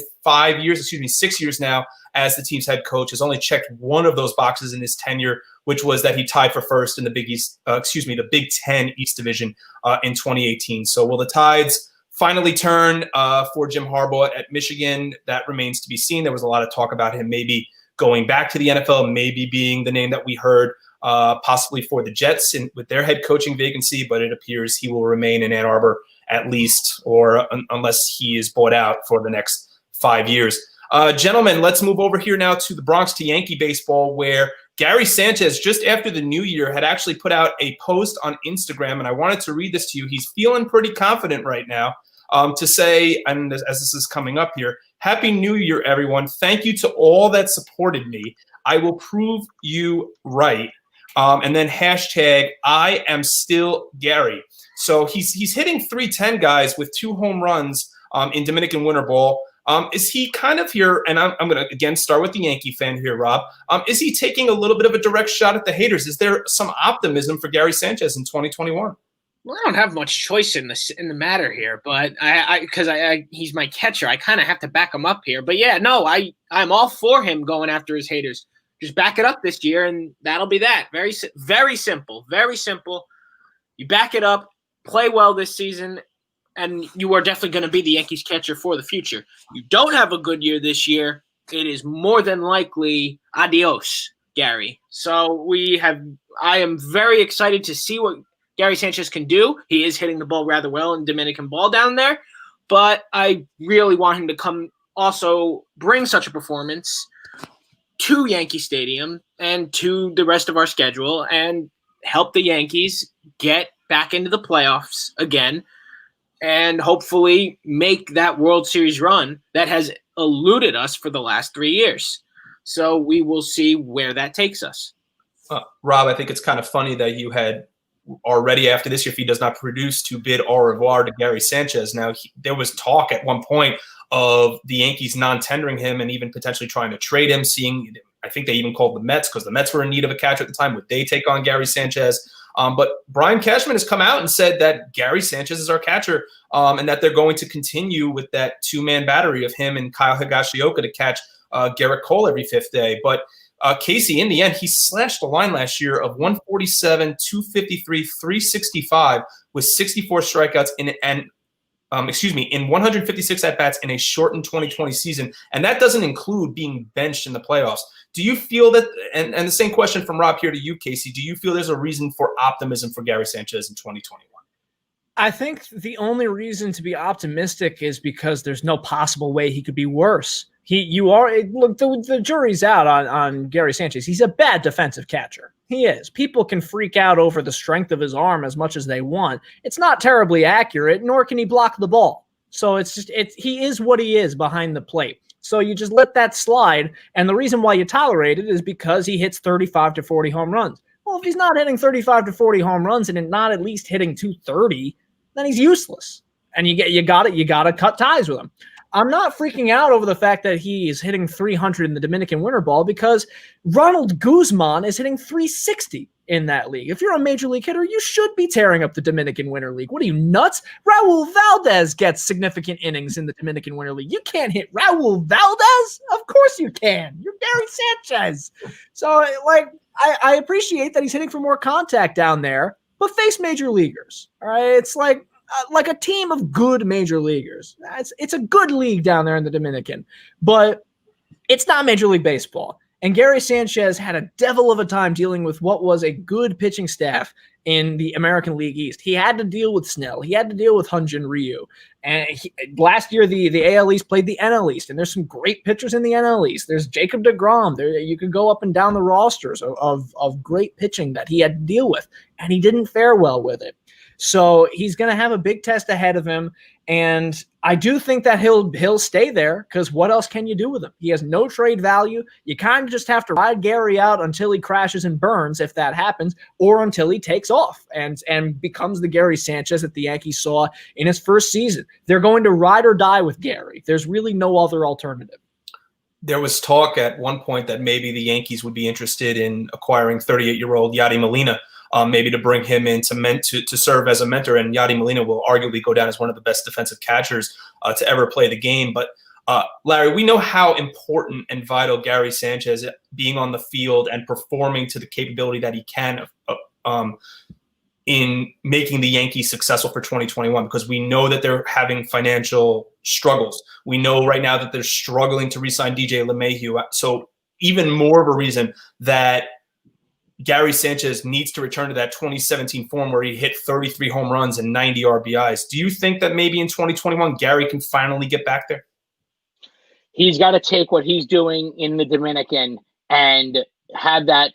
6 years now, as the team's head coach, has only checked one of those boxes in his tenure, which was that he tied for first in the the Big Ten East Division in 2018. So will the tides finally turn for Jim Harbaugh at Michigan? That remains to be seen. There was a lot of talk about him maybe going back to the NFL, maybe being the name that we heard possibly for the Jets with their head coaching vacancy, but it appears he will remain in Ann Arbor at least, or unless he is bought out for the next 5 years. Gentlemen, let's move over here now to the Bronx, to Yankee baseball, where Gary Sanchez, just after the new year, had actually put out a post on Instagram, and I wanted to read this to you. He's feeling pretty confident right now to say, and as this is coming up here, Happy New Year, everyone. Thank you to all that supported me. I will prove you right. And then hashtag, I am still Gary. So he's hitting .310, guys, with 2 home runs in Dominican Winter Ball. Is he kind of here, and I'm going to, again, start with the Yankee fan here, Rob. Is he taking a little bit of a direct shot at the haters? Is there some optimism for Gary Sanchez in 2021? Well, I don't have much choice in the matter here, but because he's my catcher, I kind of have to back him up here. But yeah, no, I'm all for him going after his haters. Just back it up this year, and that'll be that. Very, very simple. Very simple. You back it up, play well this season, and you are definitely going to be the Yankees catcher for the future. You don't have a good year this year, it is more than likely adios, Gary. So I am very excited to see what Gary Sanchez can do. He is hitting the ball rather well in Dominican ball down there, but I really want him to come also bring such a performance to Yankee Stadium and to the rest of our schedule and help the Yankees get back into the playoffs again, and hopefully make that World Series run that has eluded us for the last 3 years. So we will see where that takes us. Rob, I think it's kind of funny that you had are ready after this year, if he does not produce, to bid au revoir to Gary Sanchez. Now, there was talk at one point of the Yankees non-tendering him and even potentially trying to trade him, I think they even called the Mets because the Mets were in need of a catcher at the time. Would they take on Gary Sanchez? But Brian Cashman has come out and said that Gary Sanchez is our catcher, and that they're going to continue with that two-man battery of him and Kyle Higashioka to catch Garrett Cole every fifth day. But Casey, in the end, he slashed the line last year of 147, 253, 365 with 64 strikeouts in 156 at-bats in a shortened 2020 season. And that doesn't include being benched in the playoffs. Do you feel that, and the same question from Rob here to you, Casey, do you feel there's a reason for optimism for Gary Sanchez in 2021? I think the only reason to be optimistic is because there's no possible way he could be worse. Look, the jury's out on Gary Sanchez. He's a bad defensive catcher. He is. People can freak out over the strength of his arm as much as they want. It's not terribly accurate, nor can he block the ball. So he is what he is behind the plate. So you just let that slide. And the reason why you tolerate it is because he hits 35 to 40 home runs. Well, if he's not hitting 35 to 40 home runs and not at least hitting 230, then he's useless. And you got to cut ties with him. I'm not freaking out over the fact that he is hitting 300 in the Dominican Winter Ball because Ronald Guzman is hitting 360 in that league. If you're a major league hitter, you should be tearing up the Dominican Winter League. What are you, nuts? Raul Valdez gets significant innings in the Dominican Winter League. You can't hit Raul Valdez? Of course you can. You're Gary Sanchez. So, I appreciate that he's hitting for more contact down there, but face major leaguers. All right, it's like a team of good major leaguers. It's a good league down there in the Dominican, but it's not Major League Baseball. And Gary Sanchez had a devil of a time dealing with what was a good pitching staff in the American League East. He had to deal with Snell. He had to deal with Hyun-Jin Ryu. And last year, the AL East played the NL East, and there's some great pitchers in the NL East. There's Jacob deGrom. You could go up and down the rosters of great pitching that he had to deal with, and he didn't fare well with it. So he's going to have a big test ahead of him, and I do think that he'll stay there because what else can you do with him? He has no trade value. You kind of just have to ride Gary out until he crashes and burns, if that happens, or until he takes off and becomes the Gary Sanchez that the Yankees saw in his first season. They're going to ride or die with Gary. There's really no other alternative. There was talk at one point that maybe the Yankees would be interested in acquiring 38-year-old Yadi Molina, maybe to bring him in to serve as a mentor. And Yadi Molina will arguably go down as one of the best defensive catchers to ever play the game. But Larry, we know how important and vital Gary Sanchez being on the field and performing to the capability that he can in making the Yankees successful for 2021, because we know that they're having financial struggles. We know right now that they're struggling to re-sign DJ LeMahieu. So even more of a reason that Gary Sanchez needs to return to that 2017 form where he hit 33 home runs and 90 RBIs. Do you think that maybe in 2021, Gary can finally get back there? He's got to take what he's doing in the Dominican and have that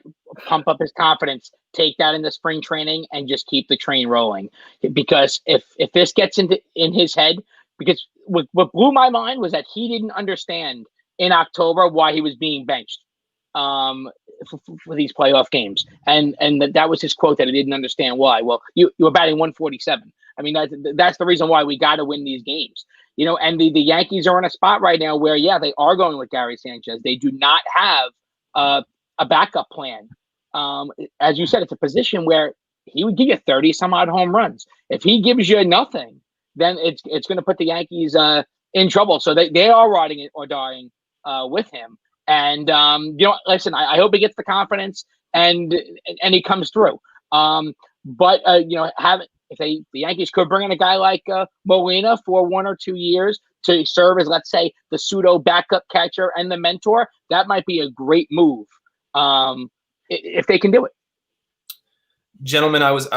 pump up his confidence, take that into spring training and just keep the train rolling. Because if this gets in his head, because what blew my mind was that he didn't understand in October why he was being benched for these playoff games. And that was his quote, that he didn't understand why. Well, you were batting 147. I mean, that's the reason why we got to win these games. You know, and the Yankees are in a spot right now where, yeah, they are going with Gary Sanchez. They do not have a backup plan. As you said, it's a position where he would give you 30 some odd home runs. If he gives you nothing, then it's going to put the Yankees in trouble. So they are riding it or dying with him. And listen, I hope he gets the confidence and he comes through. But if the Yankees could bring in a guy like Molina for 1 or 2 years to serve as, let's say, the pseudo backup catcher and the mentor, that might be a great move if they can do it. Gentlemen, I was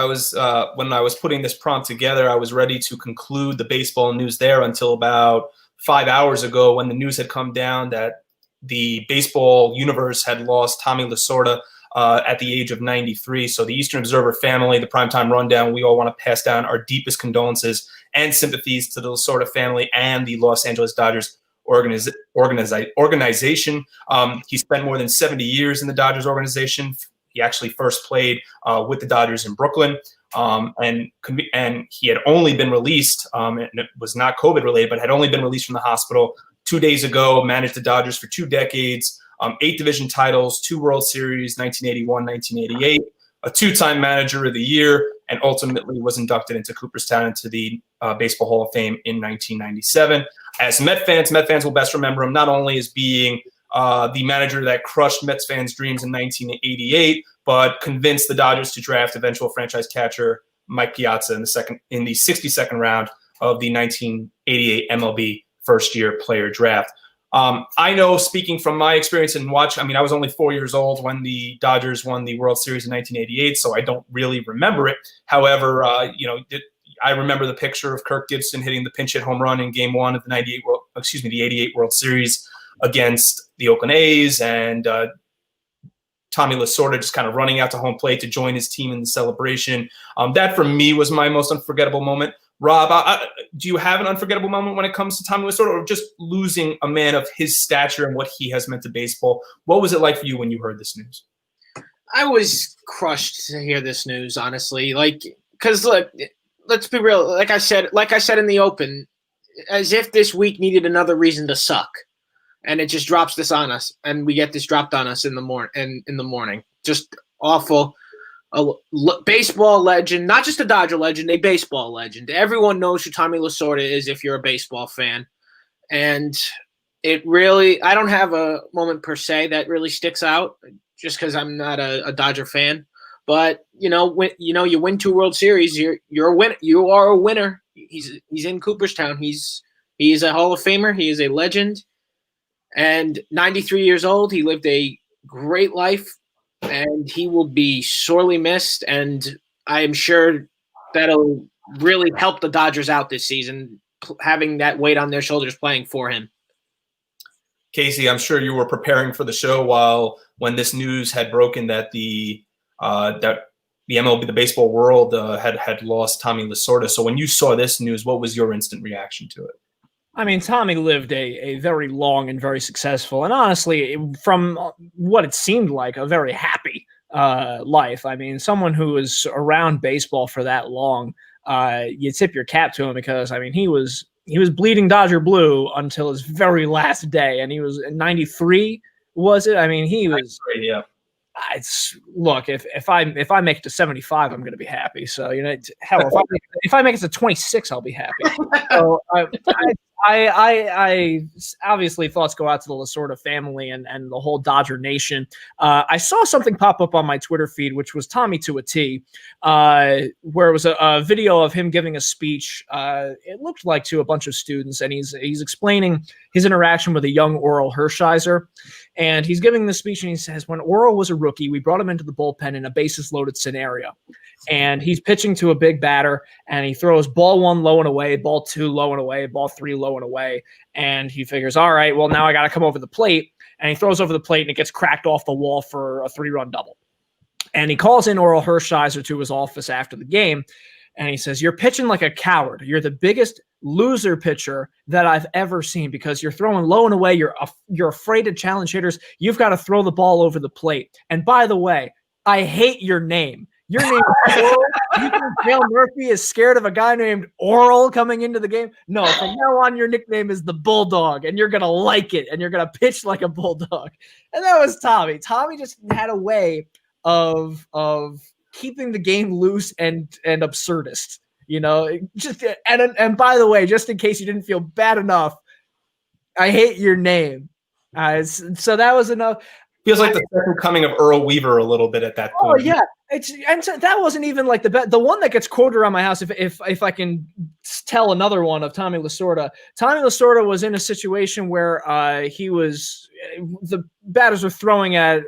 when I was putting this prompt together, I was ready to conclude the baseball news there until about 5 hours ago, when the news had come down that the baseball universe had lost Tommy Lasorda at the age of 93. So the Eastern Observer family, the Primetime Rundown, we all want to pass down our deepest condolences and sympathies to the Lasorda family and the Los Angeles Dodgers organization. He spent more than 70 years in the Dodgers organization. He actually first played with the Dodgers in Brooklyn. and he had only been released, and it was not COVID related, but had only been released from the hospital 2 days ago. Managed the Dodgers for 2 decades, 8 division titles, 2 World Series, 1981, 1988, a 2-time Manager of the Year, and ultimately was inducted into Cooperstown into the Baseball Hall of Fame in 1997. As Met fans will best remember him not only as being the manager that crushed Mets fans' dreams in 1988, but convinced the Dodgers to draft eventual franchise catcher Mike Piazza in the 62nd round of the 1988 MLB first-year player draft. I know, speaking from my experience and I was only 4 years old when the Dodgers won the World Series in 1988, so I don't really remember it. However, I remember the picture of Kirk Gibson hitting the pinch hit home run in Game 1 of the 88 World Series against the Oakland A's, and Tommy Lasorda just kind of running out to home plate to join his team in the celebration. That, for me, was my most unforgettable moment. Rob, do you have an unforgettable moment when it comes to Tommy Lasorda, or just losing a man of his stature and what he has meant to baseball? What was it like for you when you heard this news? I was crushed to hear this news, honestly. Because look, let's be real. Like I said in the open, as if this week needed another reason to suck, and it just drops this on us, and we get this dropped on us in the morning. Just awful. A baseball legend, not just a Dodger legend, a baseball legend. Everyone knows who Tommy Lasorda is if you're a baseball fan. And it really, I don't have a moment per se that really sticks out just because I'm not a Dodger fan. But, when you win 2 World Series, you're a winner. You are a winner. He's in Cooperstown. He's a Hall of Famer. He is a legend. And 93 years old, he lived a great life. And he will be sorely missed, and I am sure that'll really help the Dodgers out this season, having that weight on their shoulders playing for him. Casey, I'm sure you were preparing for the show when this news had broken that the MLB, the baseball world, had lost Tommy Lasorda. So when you saw this news, what was your instant reaction to it? I mean, Tommy lived a very long and very successful, and honestly, from what it seemed like, a very happy life. I mean, someone who was around baseball for that long, you tip your cap to him, because I mean, he was bleeding Dodger blue until his very last day, and he was in 93. Was it? I mean, he was. Yeah. Look, if I make it to 75, I'm going to be happy. So hell, if I make it to 26, I'll be happy. So I obviously thoughts go out to the Lasorda family and the whole Dodger nation. I saw something pop up on my Twitter feed, which was Tommy to a T, where it was a video of him giving a speech. It looked like to a bunch of students, and he's explaining his interaction with a young Oral Hershiser. And he's giving the speech, and he says, when Oral was a rookie, we brought him into the bullpen in a bases-loaded scenario. And he's pitching to a big batter, and he throws ball 1 low and away, ball 2 low and away, ball 3 low and away. And he figures, all right, well, now I got to come over the plate. And he throws over the plate, and it gets cracked off the wall for a 3-run double. And he calls in Oral Hershiser to his office after the game, and he says, you're pitching like a coward. You're the biggest loser pitcher that I've ever seen, because you're throwing low and away. You're afraid to challenge hitters. You've got to throw the ball over the plate. And by the way, I hate your name. Your name is Oral. You think Dale Murphy is scared of a guy named Oral coming into the game? No, from now on, your nickname is the Bulldog, and you're going to like it, and you're going to pitch like a Bulldog. And that was Tommy. Tommy just had a way of keeping the game loose and absurdist. And by the way, just in case you didn't feel bad enough, I hate your name. So that was enough. Feels like the second coming of Earl Weaver a little bit at that point. Oh yeah, so that wasn't even like the one that gets quoted around my house. If I can tell another one of Tommy Lasorda. Tommy Lasorda was in a situation where the batters were throwing at.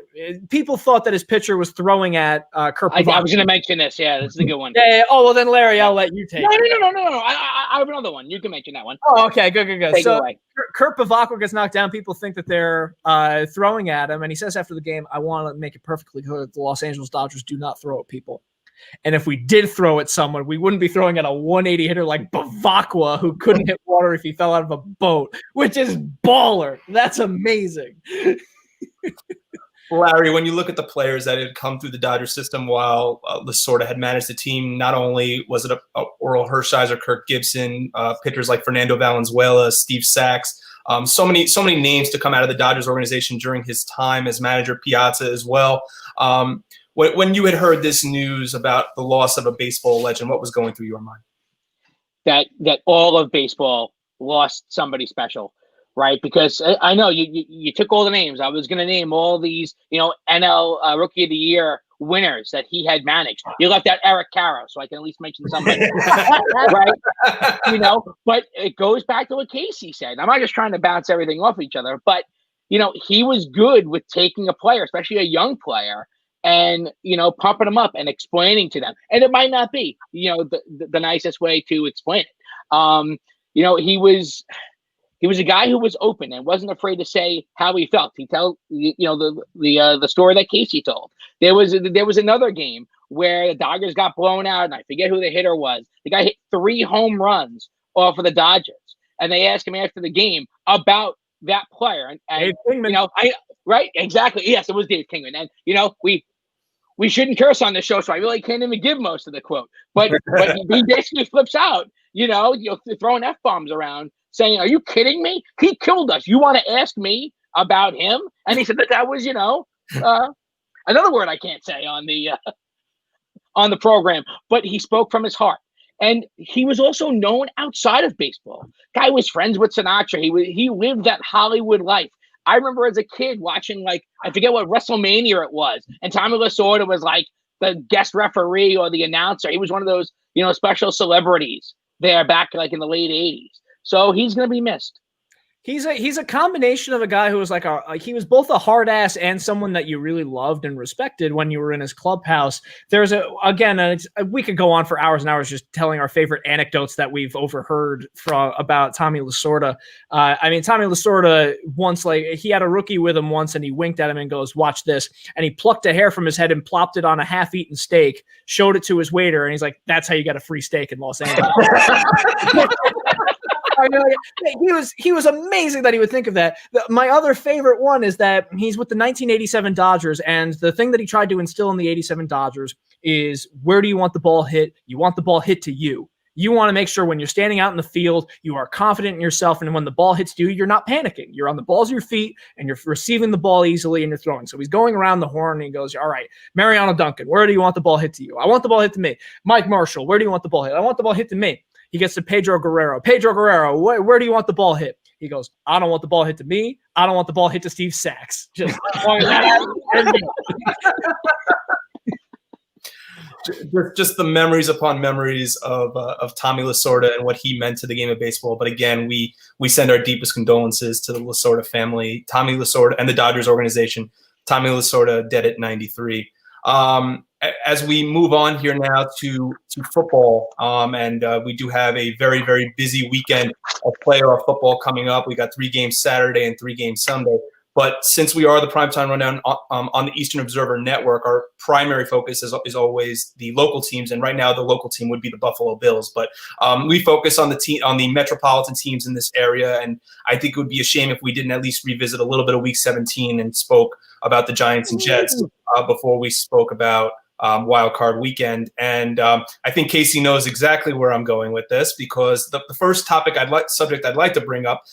People thought that his pitcher was throwing at Kurt. I was going to mention this. Yeah, this is a good one. Yeah. Oh well, then Larry, I'll let you take it. No. I have another one. You can mention that one. Oh, okay, good. Take so it away. Kurt Bavacqua gets knocked down. People think that they're throwing at him, and he says after the game, "I want to make it perfectly clear that the Los Angeles Dodgers do not throw at people. And if we did throw at someone, we wouldn't be throwing at a 180 hitter like Bavacqua, who couldn't hit water if he fell out of a boat, which is baller. That's amazing." Larry, when you look at the players that had come through the Dodgers system while Lasorda had managed the team, not only was it Orel Hershiser, Kirk Gibson, pitchers like Fernando Valenzuela, Steve Sachs, so many names to come out of the Dodgers organization during his time as manager, Piazza as well. When you had heard this news about the loss of a baseball legend, what was going through your mind? That all of baseball lost somebody special. Right, because I know you took all the names. I was going to name all these, NL Rookie of the Year winners that he had managed. You left out Eric Caro, so I can at least mention somebody, right? But it goes back to what Casey said. I'm not just trying to bounce everything off each other, but he was good with taking a player, especially a young player, and pumping them up and explaining to them. And it might not be, the nicest way to explain it. He was a guy who was open and wasn't afraid to say how he felt. He told the story that Casey told. There was another game where the Dodgers got blown out, and I forget who the hitter was. The guy hit 3 home runs off of the Dodgers, and they asked him after the game about that player. And Dave Kingman. Right, exactly. Yes, it was Dave Kingman. And we shouldn't curse on the show, so I really can't even give most of the quote. But he basically flips out. Throwing F-bombs around, saying, "Are you kidding me? He killed us. You want to ask me about him?" And he said that was, another word I can't say on the program. But he spoke from his heart, and he was also known outside of baseball. Guy was friends with Sinatra. He lived that Hollywood life. I remember as a kid watching, I forget what WrestleMania it was, and Tommy Lasorda was like the guest referee or the announcer. He was one of those, special celebrities there back in the late 80s. So he's going to be missed. He's a combination of a guy who was he was both a hard ass and someone that you really loved and respected when you were in his clubhouse. There's we could go on for hours and hours just telling our favorite anecdotes that we've overheard about Tommy Lasorda. Tommy Lasorda once, he had a rookie with him once, and he winked at him and goes, "Watch this." And he plucked a hair from his head and plopped it on a half-eaten steak, showed it to his waiter, and he's like, "That's how you get a free steak in Los Angeles." He was amazing that he would think of that. My other favorite one is that he's with the 1987 Dodgers, and the thing that he tried to instill in the 87 Dodgers is, where do you want the ball hit? You want the ball hit to you. You want to make sure when you're standing out in the field, you are confident in yourself, and when the ball hits you, you're not panicking. You're on the balls of your feet, and you're receiving the ball easily, and you're throwing. So he's going around the horn, and he goes, "All right, Mariano Duncan, where do you want the ball hit to you? I want the ball hit to me. Mike Marshall, where do you want the ball hit? I want the ball hit to me." He gets to Pedro Guerrero. "Pedro Guerrero, where do you want the ball hit?" He goes, "I don't want the ball hit to me. I don't want the ball hit to Steve Sachs." Just the memories upon memories of Tommy Lasorda and what he meant to the game of baseball. But again, we send our deepest condolences to the Lasorda family, Tommy Lasorda, and the Dodgers organization. Tommy Lasorda dead at 93. As we move on here now to football, and we do have a very, very busy weekend of playoff football coming up. We got 3 games Saturday and 3 games Sunday. But since we are the Primetime Rundown on the Eastern Observer Network, our primary focus is always the local teams. And right now, the local team would be the Buffalo Bills. But we focus on the metropolitan teams in this area. And I think it would be a shame if we didn't at least revisit a little bit of Week 17 and spoke about the Giants and Jets before we spoke about wild card weekend. And I think Casey knows exactly where I'm going with this, because the first subject I'd like to bring up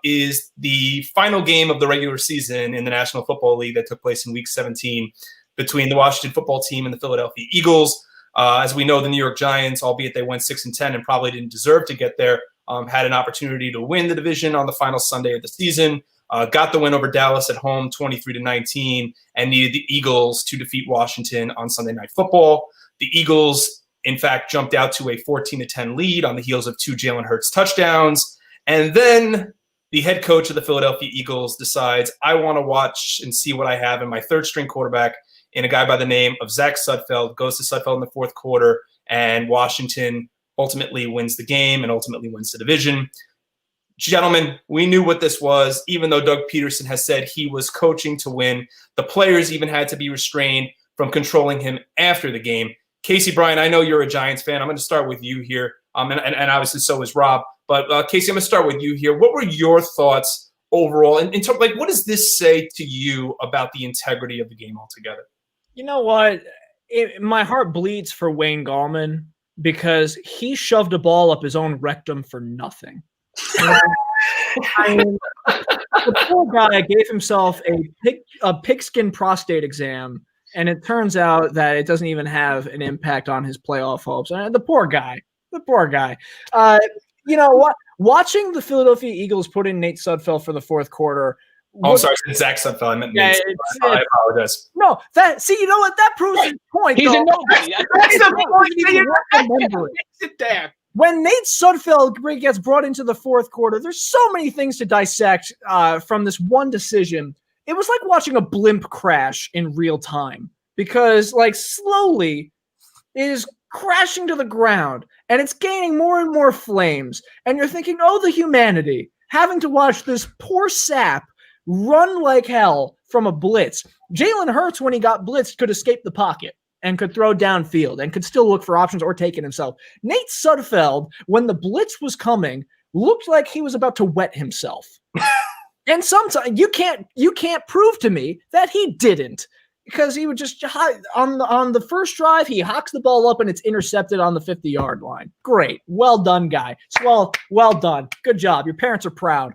is the final game of the regular season in the National Football League that took place in Week 17 between the Washington Football Team and the Philadelphia Eagles. As we know, the New York Giants, albeit they went 6-10 and probably didn't deserve to get there, had an opportunity to win the division on the final Sunday of the season. Got the win over Dallas at home, 23-19, and needed the Eagles to defeat Washington on Sunday Night Football. The Eagles, in fact, jumped out to a 14-10 lead on the heels of 2 Jalen Hurts touchdowns. And then the head coach of the Philadelphia Eagles decides, I want to watch and see what I have in my third-string quarterback in a guy by the name of Zach Sudfeld. Goes to Sudfeld in the fourth quarter, and Washington ultimately wins the game and ultimately wins the division. Gentlemen, we knew what this was, even though Doug Peterson has said he was coaching to win. The players even had to be restrained from controlling him after the game. Casey, Bryant, I know you're a Giants fan. I'm going to start with you here, and obviously so is Rob. But Casey, I'm going to start with you here. What were your thoughts overall? And like, what does this say to you about the integrity of the game altogether? You know what? My heart bleeds for Wayne Gallman because he shoved a ball up his own rectum for nothing. I mean, the poor guy gave himself a pigskin prostate exam, and it turns out that it doesn't even have an impact on his playoff hopes. The poor guy. You know what? Watching the Philadelphia Eagles put in Nate Sudfeld for the fourth quarter. Oh, I'm sorry, it's Zach Sudfeld. I meant Nate. I apologize. No, you know what? That proves his point. He's a nobody. That's the point. Sit there. When Nate Sudfeld gets brought into the fourth quarter, there's so many things to dissect from this one decision. It was like watching a blimp crash in real time because, like, slowly it is crashing to the ground and it's gaining more and more flames. And you're thinking, oh, the humanity, having to watch this poor sap run like hell from a blitz. Jalen Hurts, when he got blitzed, could escape the pocket and could throw downfield and could still look for options or take it himself. Nate Sudfeld, when the blitz was coming, looked like he was about to wet himself. And sometimes you can't prove to me that he didn't, because he would just on the first drive, he hawks the ball up and it's intercepted on the 50-yard line. Great. Well done, guy. Well done. Good job. Your parents are proud.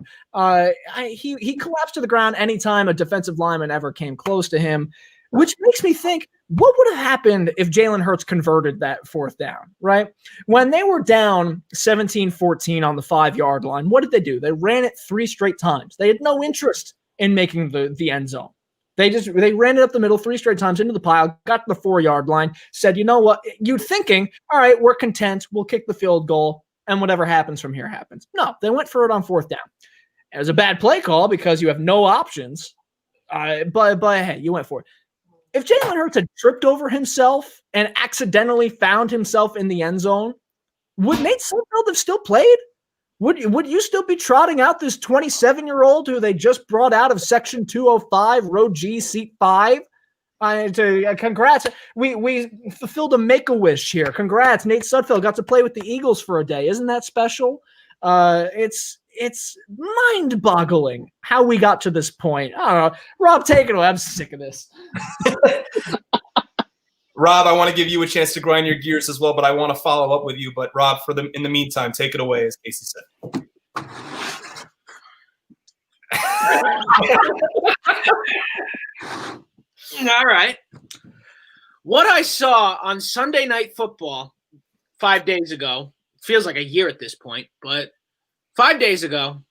He collapsed to the ground anytime a defensive lineman ever came close to him, which makes me think, what would have happened if Jalen Hurts converted that fourth down, right? When they were down 17-14 on the 5-yard line, what did they do? They ran it 3 straight times. They had no interest in making the end zone. They ran it up the middle 3 straight times into the pile, got to the 4-yard line, said, you know what? You're thinking, all right, we're content. We'll kick the field goal, and whatever happens from here happens. No, they went for it on fourth down. It was a bad play call because you have no options, but hey, you went for it. If Jalen Hurts had tripped over himself and accidentally found himself in the end zone, would Nate Sudfeld have still played? Would you still be trotting out this 27-year-old who they just brought out of Section 205, Row G, Seat 5? Congrats. We fulfilled a make-a-wish here. Congrats. Nate Sudfeld got to play with the Eagles for a day. Isn't that special? It's mind-boggling how we got to this point. I don't know. Rob, take it away. I'm sick of this. Rob, I want to give you a chance to grind your gears as well, but I want to follow up with you. But Rob, in the meantime, take it away, as Casey said. All right. What I saw on Sunday Night Football 5 days ago, feels like a year at this point, but 5 days ago,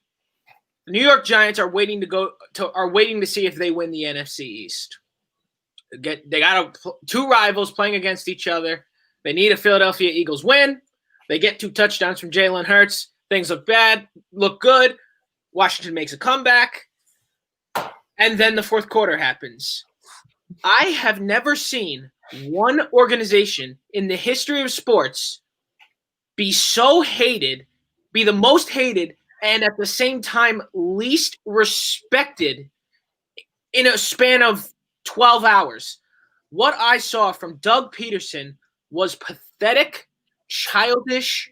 the New York Giants are waiting to see if they win the NFC East. They got 2 rivals playing against each other. They need a Philadelphia Eagles win. They get 2 touchdowns from Jalen Hurts. Things look good. Washington makes a comeback. And then the fourth quarter happens. I have never seen one organization in the history of sports be so hated, be the most hated, and at the same time least respected in a span of 12 hours. What I saw from Doug Peterson was pathetic, childish,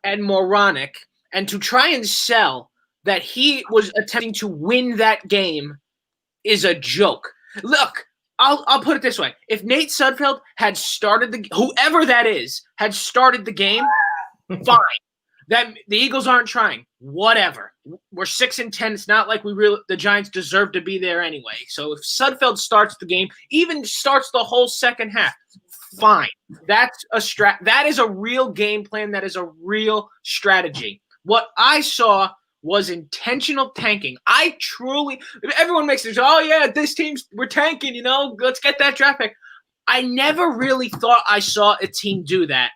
and moronic. And to try and sell that he was attempting to win that game is a joke. Look, I'll put it this way. If Nate Sudfeld had started whoever that is, had started the game, fine. That the Eagles aren't trying. Whatever. We're 6-10. It's not like the Giants deserve to be there anyway. So if Sudfeld starts the game, even starts the whole second half, fine. That is a real game plan. That is a real strategy. What I saw was intentional tanking. Everyone makes this, oh yeah, we're tanking, let's get that draft pick. I never really thought I saw a team do that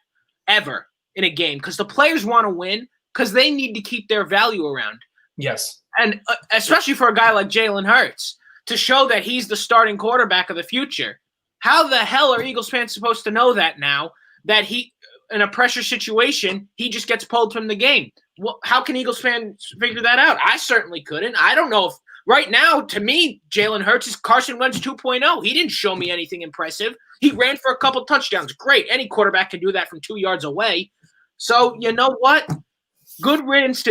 ever in a game, because the players want to win because they need to keep their value around. Yes. And especially for a guy like Jalen Hurts, to show that he's the starting quarterback of the future. How the hell are Eagles fans supposed to know that now, that in a pressure situation, he just gets pulled from the game? Well, how can Eagles fans figure that out? I certainly couldn't. I don't know if right now, to me, Jalen Hurts is Carson Wentz 2.0. He didn't show me anything impressive. He ran for a couple touchdowns. Great. Any quarterback can do that from 2 yards away. So you know what? Good riddance.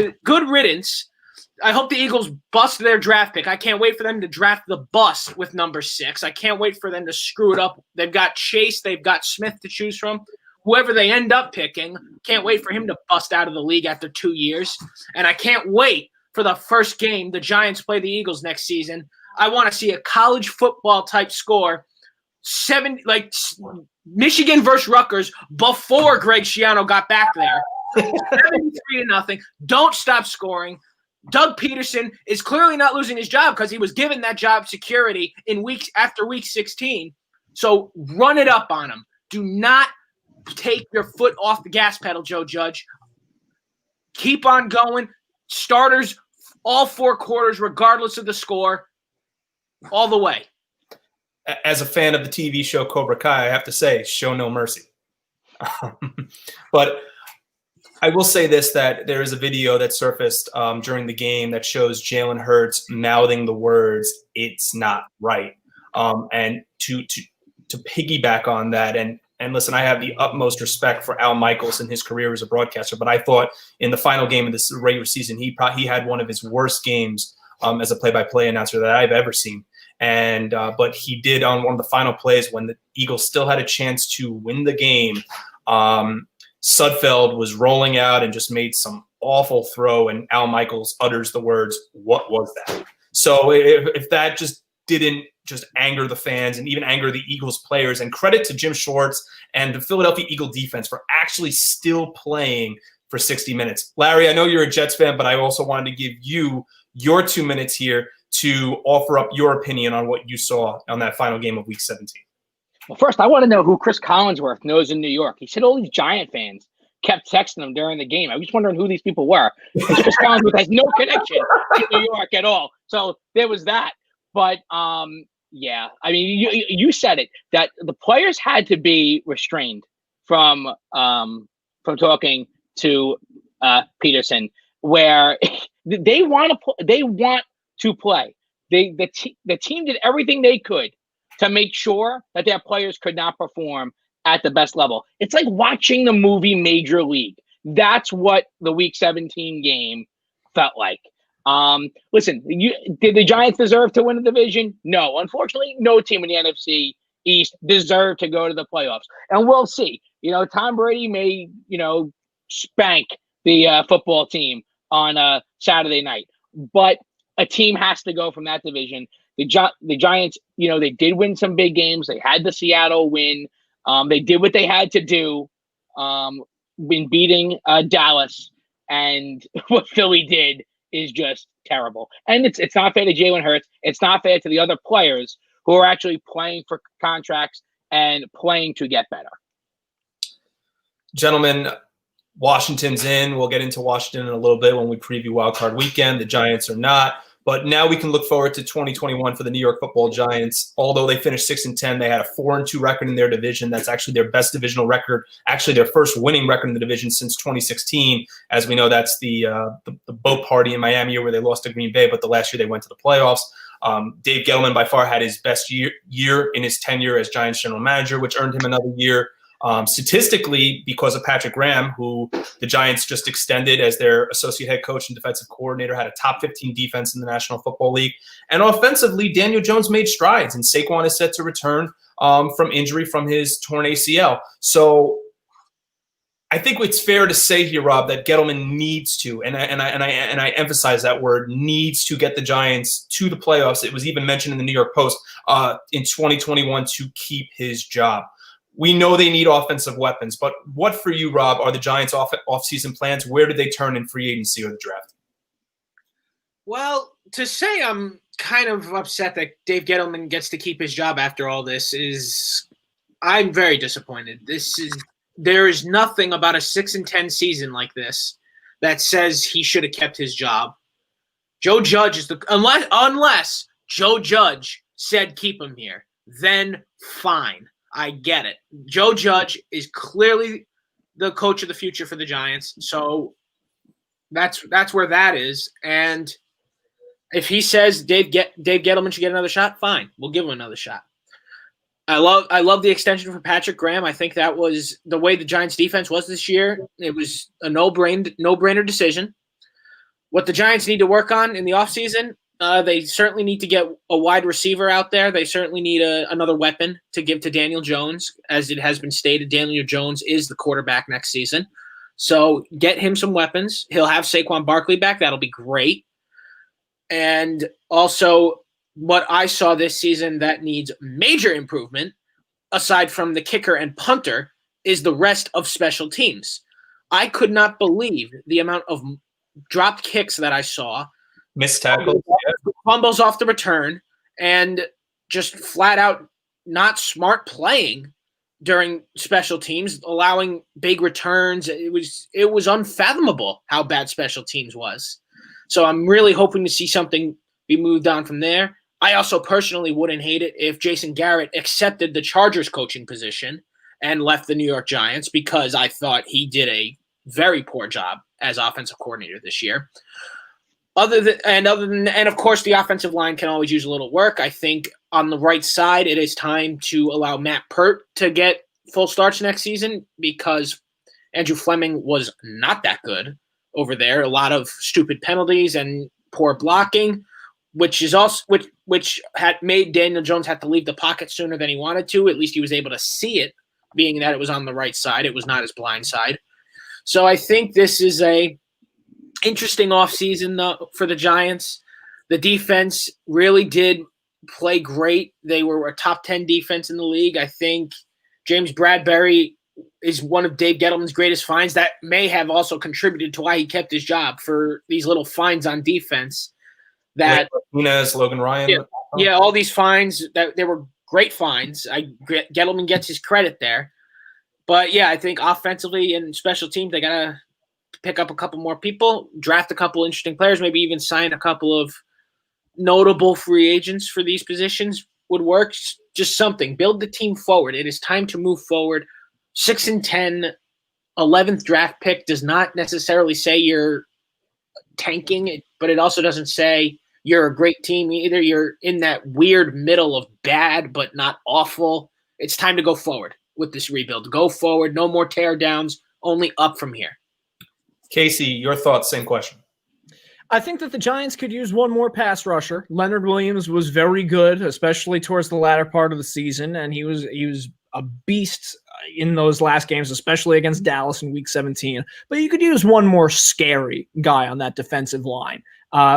I hope the Eagles bust their draft pick. I can't wait for them to draft the bus with number 6. I can't wait for them to screw it up. They've got Chase. They've got Smith to choose from. Whoever they end up picking, can't wait for him to bust out of the league after 2 years. And I can't wait for the first game the Giants play the Eagles next season. I want to see a college football type score, Michigan versus Rutgers before Greg Schiano got back there. 73-0. Don't stop scoring. Doug Peterson is clearly not losing his job because he was given that job security in weeks after week 16. So run it up on him. Do not take your foot off the gas pedal, Joe Judge. Keep on going. Starters all 4 quarters, regardless of the score, all the way. As a fan of the TV show Cobra Kai, I have to say, show no mercy. But I will say this, that there is a video that surfaced during the game that shows Jalen Hurts mouthing the words, "It's not right." And to piggyback on that, and listen, I have the utmost respect for Al Michaels and his career as a broadcaster, but I thought in the final game of this regular season, he had one of his worst games as a play-by-play announcer that I've ever seen. And but he did on one of the final plays when the Eagles still had a chance to win the game. Sudfeld was rolling out and just made some awful throw, and Al Michaels utters the words, "What was that?" So if that just didn't just anger the fans and even anger the Eagles players, and credit to Jim Schwartz and the Philadelphia Eagle defense for actually still playing for 60 minutes. Larry, I know you're a Jets fan, but I also wanted to give you your 2 minutes here to offer up your opinion on what you saw on that final game of Week 17. Well, first, I want to know who Chris Collinsworth knows in New York. He said all these Giant fans kept texting him during the game. I was just wondering who these people were. Chris Collinsworth has no connection to New York at all. So there was that. But, yeah, I mean, you said it, that the players had to be restrained from talking to Peterson, where they want to play. The team did everything they could to make sure that their players could not perform at the best level. It's like watching the movie Major League. That's what the Week 17 game felt like. Listen, did the Giants deserve to win the division? No. Unfortunately, no team in the NFC East deserved to go to the playoffs. And we'll see. Tom Brady may, spank the football team on Saturday night. But a team has to go from that division. The Giants, they did win some big games. They had the Seattle win. They did what they had to do in beating Dallas. And what Philly did is just terrible. And it's not fair to Jalen Hurts. It's not fair to the other players who are actually playing for contracts and playing to get better. Gentlemen, Washington's in. We'll get into Washington in a little bit when we preview Wild Card Weekend. The Giants are not. But now we can look forward to 2021 for the New York Football Giants. Although they finished 6-10, they had a 4-2 record in their division. That's actually their best divisional record, actually their first winning record in the division since 2016. As we know, that's the boat party in Miami where they lost to Green Bay, but the last year they went to the playoffs. Dave Gettleman by far had his best year in his tenure as Giants general manager, which earned him another year. Statistically, because of Patrick Graham, who the Giants just extended as their associate head coach and defensive coordinator, had a top 15 defense in the National Football League. And offensively, Daniel Jones made strides, and Saquon is set to return from injury from his torn ACL. So I think it's fair to say here, Rob, that Gettleman needs to, and I emphasize that word, needs to get the Giants to the playoffs. It was even mentioned in the New York Post in 2021 to keep his job. We know they need offensive weapons, but what for you, Rob, are the Giants' off-season plans? Where do they turn in free agency or the draft? Well, to say I'm kind of upset that Dave Gettleman gets to keep his job after all this I'm very disappointed. There is nothing about a 6-10 season like this that says he should have kept his job. Joe Judge is unless Joe Judge said keep him here, then fine. I get it. Joe Judge is clearly the coach of the future for the Giants, so that's where that is. And if he says Dave Gettleman should get another shot, fine, we'll give him another shot. I love the extension for Patrick Graham. I think that was the way the Giants defense was this year. It was a no-brainer decision. What the Giants need to work on in the offseason, they certainly need to get a wide receiver out there. They certainly need another weapon to give to Daniel Jones. As it has been stated, Daniel Jones is the quarterback next season. So get him some weapons. He'll have Saquon Barkley back. That'll be great. And also, what I saw this season that needs major improvement, aside from the kicker and punter, is the rest of special teams. I could not believe the amount of dropped kicks that I saw, missed tackles, fumbles off the return, and just flat out not smart playing during special teams, allowing big returns. It was unfathomable how bad special teams was. So I'm really hoping to see something be moved on from there. I also personally wouldn't hate it if Jason Garrett accepted the Chargers coaching position and left the New York Giants, because I thought he did a very poor job as offensive coordinator this year. And of course, the offensive line can always use a little work. I think on the right side, it is time to allow Matt Pert to get full starts next season, because Andrew Fleming was not that good over there. A lot of stupid penalties and poor blocking, which had made Daniel Jones have to leave the pocket sooner than he wanted to. At least he was able to see it, being that it was on the right side. It was not his blind side. So I think this is a interesting offseason for the Giants. The defense really did play great. They were a top 10 defense in the league. I think James Bradbury is one of Dave Gettleman's greatest finds. That may have also contributed to why he kept his job, for these little finds on defense. That Martinez, Logan Ryan. Yeah, all these finds, that they were great finds. Gettleman gets his credit there. But, yeah, I think offensively and special teams, they got to pick up a couple more people, draft a couple interesting players, maybe even sign a couple of notable free agents for these positions would work. Just something. Build the team forward. It is time to move forward. 6-10, 11th draft pick does not necessarily say you're tanking, but it also doesn't say you're a great team either. You're in that weird middle of bad but not awful. It's time to go forward with this rebuild. Go forward. No more tear downs. Only up from here. Casey, your thoughts, same question. I think that the Giants could use one more pass rusher. Leonard Williams was very good, especially towards the latter part of the season, and he was a beast in those last games, especially against Dallas in Week 17. But you could use one more scary guy on that defensive line,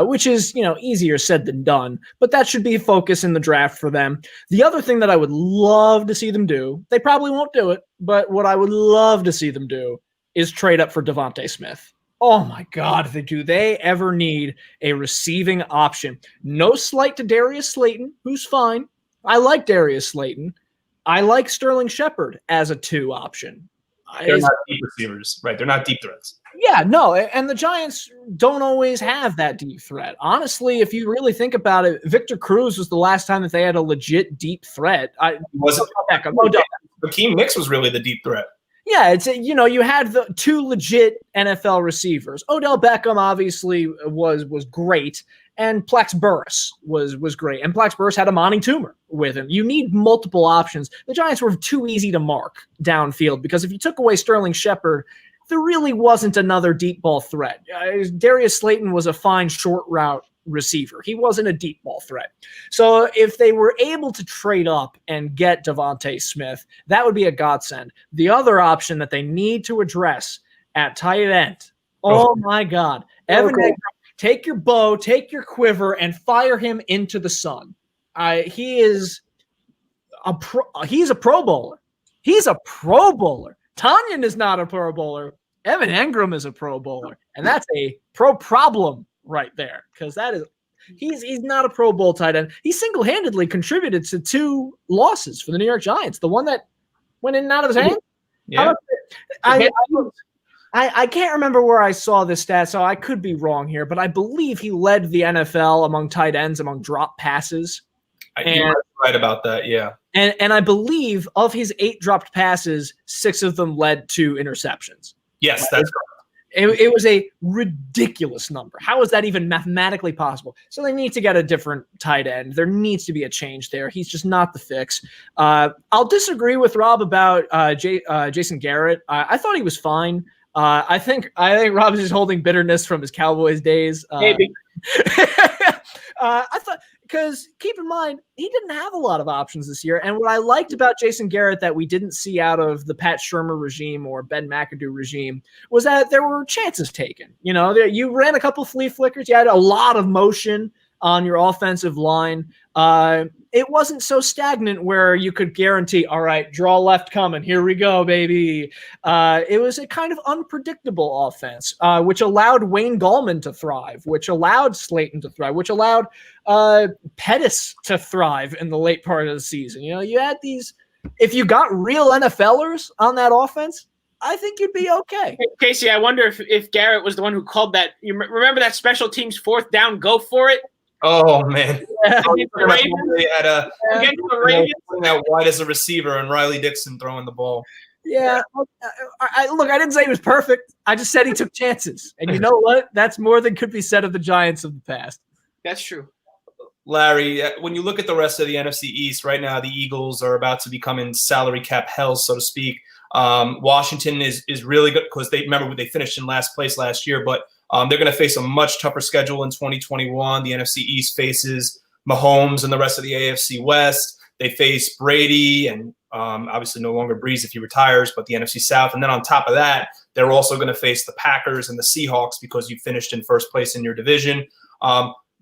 which is, easier said than done. But that should be a focus in the draft for them. The other thing that I would love to see them do, they probably won't do it, but what I would love to see them do is trade up for Devontae Smith. Oh my God, do they ever need a receiving option? No slight to Darius Slayton, who's fine. I like Darius Slayton. I like Sterling Shepard as a 2 option. They're not deep receivers, right? They're not deep threats. Yeah, no, and the Giants don't always have that deep threat. Honestly, if you really think about it, Victor Cruz was the last time that they had a legit deep threat. Hakeem Nicks was really the deep threat. Yeah, it's you had the 2 legit NFL receivers. Odell Beckham obviously was great, and Plex Burress was great. And Plex Burress had Amani Toomer with him. You need multiple options. The Giants were too easy to mark downfield, because if you took away Sterling Shepard, there really wasn't another deep ball threat. Darius Slayton was a fine short route receiver. He wasn't a deep ball threat. So if they were able to trade up and get Devontae Smith, that would be a godsend. The other option that they need to address at tight end, oh my God, Evan Engram, take your bow, take your quiver, and fire him into the sun. He's a Pro Bowler. He's a Pro Bowler. Tanyan is not a Pro Bowler. Evan Engram is a Pro Bowler, and that's a pro problem right there, because he's not a Pro Bowl tight end. He single-handedly contributed to 2 losses for the New York Giants. The one that went in and out of his hand. Yeah. I can't remember where I saw this stat, so I could be wrong here, but I believe he led the NFL among tight ends among drop passes. You're right about that, yeah. And I believe of his 8 dropped passes, 6 of them led to interceptions. Yes, that's correct. It was a ridiculous number. How is that even mathematically possible? So they need to get a different tight end. There needs to be a change there. He's just not the fix. I'll disagree with Rob about Jason Garrett. I thought he was fine. I think Rob's just holding bitterness from his Cowboys days. Maybe. I thought, because keep in mind, he didn't have a lot of options this year. And what I liked about Jason Garrett that we didn't see out of the Pat Shurmur regime or Ben McAdoo regime was that there were chances taken. You know, you ran a couple flea flickers. You had a lot of motion on your offensive line. It wasn't so stagnant where you could guarantee, all right, draw left coming. Here we go, baby. It was a kind of unpredictable offense, which allowed Wayne Gallman to thrive, which allowed Slayton to thrive, which allowed Pettis to thrive in the late part of the season. You know, you had these, if you got real NFLers on that offense, I think you'd be okay. Casey, I wonder if Garrett was the one who called that. You remember that special teams 4th down, go for it? Oh, man. Yeah. They had out wide as a receiver and Riley Dixon throwing the ball. Yeah. Look, I didn't say he was perfect. I just said he took chances. And you know what? That's more than could be said of the Giants of the past. That's true. Larry, when you look at the rest of the NFC East right now, the Eagles are about to become in salary cap hell, so to speak. Washington is really good because they finished in last place last year, but they're going to face a much tougher schedule in 2021. The NFC East faces Mahomes and the rest of the AFC West. They face Brady and obviously no longer Breeze if he retires, but the NFC South. And then on top of that, they're also going to face the Packers and the Seahawks because you finished in first place in your division.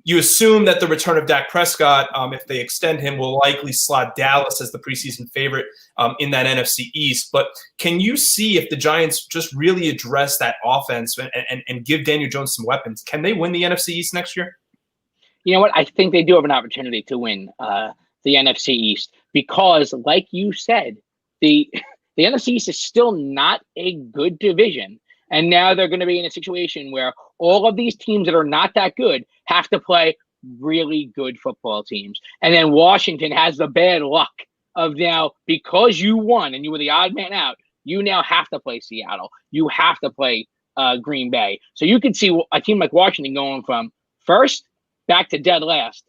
You assume that the return of Dak Prescott, if they extend him, will likely slot Dallas as the preseason favorite in that NFC East. But can you see if the Giants just really address that offense and give Daniel Jones some weapons? Can they win the NFC East next year? You know what? I think they do have an opportunity to win the NFC East because, like you said, the NFC East is still not a good division. And now they're going to be in a situation where all of these teams that are not that good have to play really good football teams. And then Washington has the bad luck of now, because you won and you were the odd man out, you now have to play Seattle. You have to play Green Bay. So you could see a team like Washington going from first back to dead last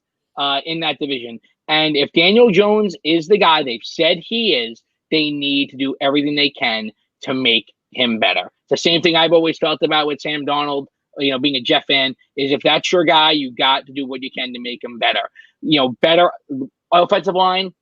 in that division. And if Daniel Jones is the guy they've said he is, they need to do everything they can to make him better. It's the same thing I've always felt about with Sam Darnold, you know, being a Jet fan, is if that's your guy, you got to do what you can to make him better. You know, better offensive line,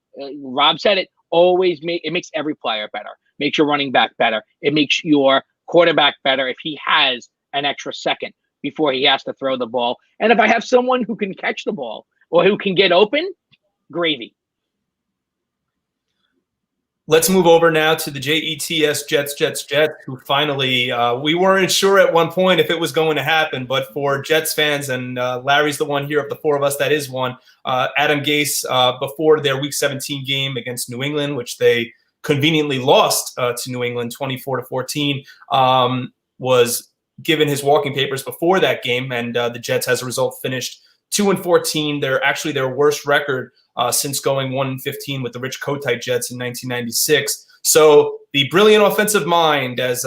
Rob said it, it makes every player better. Makes your running back better. It makes your quarterback better if he has an extra second before he has to throw the ball. And if I have someone who can catch the ball or who can get open, gravy. Let's move over now to the Jets, who finally, we weren't sure at one point if it was going to happen, but for Jets fans, and Larry's the one here of the four of us that is one, Adam Gase, before their Week 17 game against New England, which they conveniently lost to New England 24-14, was given his walking papers before that game, and the Jets, as a result, finished 2-14. They're actually their worst record since going 1-15 with the Rich Kotite Jets in 1996. So the brilliant offensive mind, as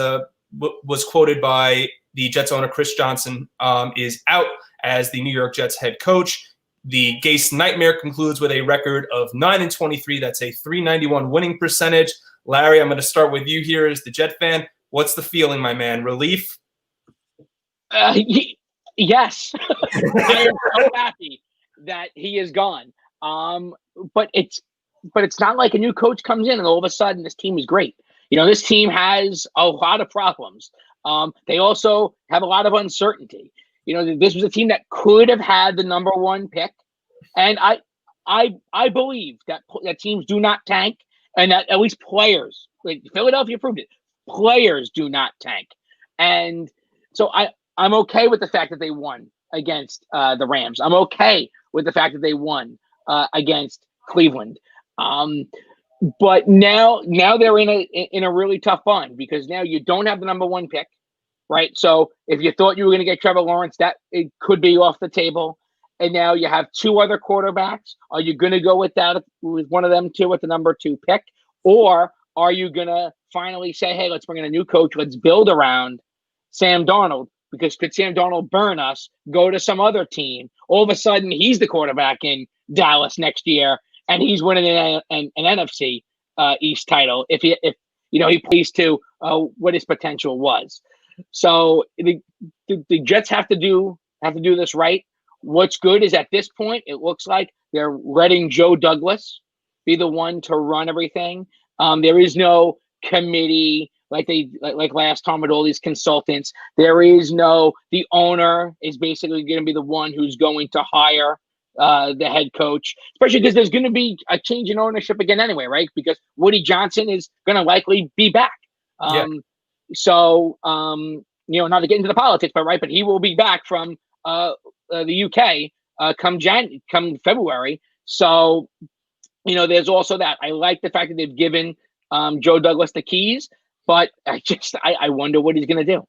was quoted by the Jets owner Chris Johnson, is out as the New York Jets head coach. The Gase nightmare concludes with a record of 9-23. That's a .391 winning percentage. Larry, I'm going to start with you here as the Jet fan. What's the feeling, my man? Relief? Yes. I am so happy that he is gone. But it's not like a new coach comes in and all of a sudden this team is great. You know, this team has a lot of problems. They also have a lot of uncertainty. You know, this was a team that could have had the number one pick. And I believe that teams do not tank, and that at least players, like Philadelphia proved it, players do not tank. And so I'm okay with the fact that they won against the Rams. I'm okay with the fact that they won against Cleveland. But now they're in a really tough bind because now you don't have the number one pick, right? So if you thought you were going to get Trevor Lawrence, that it could be off the table. And now you have two other quarterbacks. Are you going to go with one of them two with the number 2 pick? Or are you going to finally say, hey, let's bring in a new coach. Let's build around Sam Darnold, because could Sam Darnold burn us, go to some other team? All of a sudden, he's the quarterback in Dallas next year, and he's winning an NFC East title if he plays to what his potential was. So the Jets have to do this right. What's good is at this point, it looks like they're letting Joe Douglas be the one to run everything. There is no committee like last time with all these consultants. There is no, the owner is basically going to be the one who's going to hire the head coach, especially because there's going to be a change in ownership again anyway, right? Because Woody Johnson is going to likely be back. So, not to get into the politics, but he will be back from the UK come February. So, there's also that. I like the fact that they've given Joe Douglas the keys, but I wonder what he's going to do.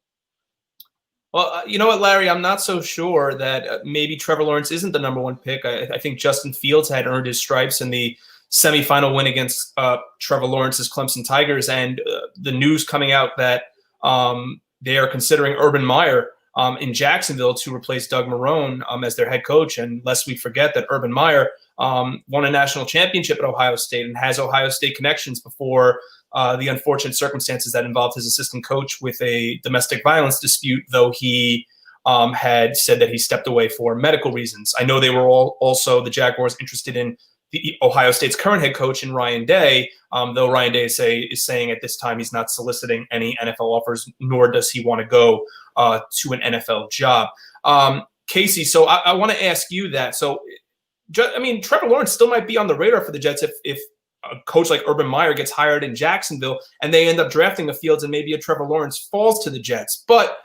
Well, you know what, Larry? I'm not so sure that maybe Trevor Lawrence isn't the number one pick. I think Justin Fields had earned his stripes in the semifinal win against Trevor Lawrence's Clemson Tigers, and the news coming out that they are considering Urban Meyer in Jacksonville to replace Doug Marrone as their head coach. And lest we forget that Urban Meyer won a national championship at Ohio State and has Ohio State connections before the unfortunate circumstances that involved his assistant coach with a domestic violence dispute, though he had said that he stepped away for medical reasons. I know they were also the Jaguars interested in the Ohio State's current head coach in Ryan Day, though Ryan Day is saying at this time he's not soliciting any NFL offers, nor does he want to go to an NFL job. Casey, so I want to ask you that. So, Trevor Lawrence still might be on the radar for the Jets if a coach like Urban Meyer gets hired in Jacksonville and they end up drafting a Fields and maybe a Trevor Lawrence falls to the Jets. But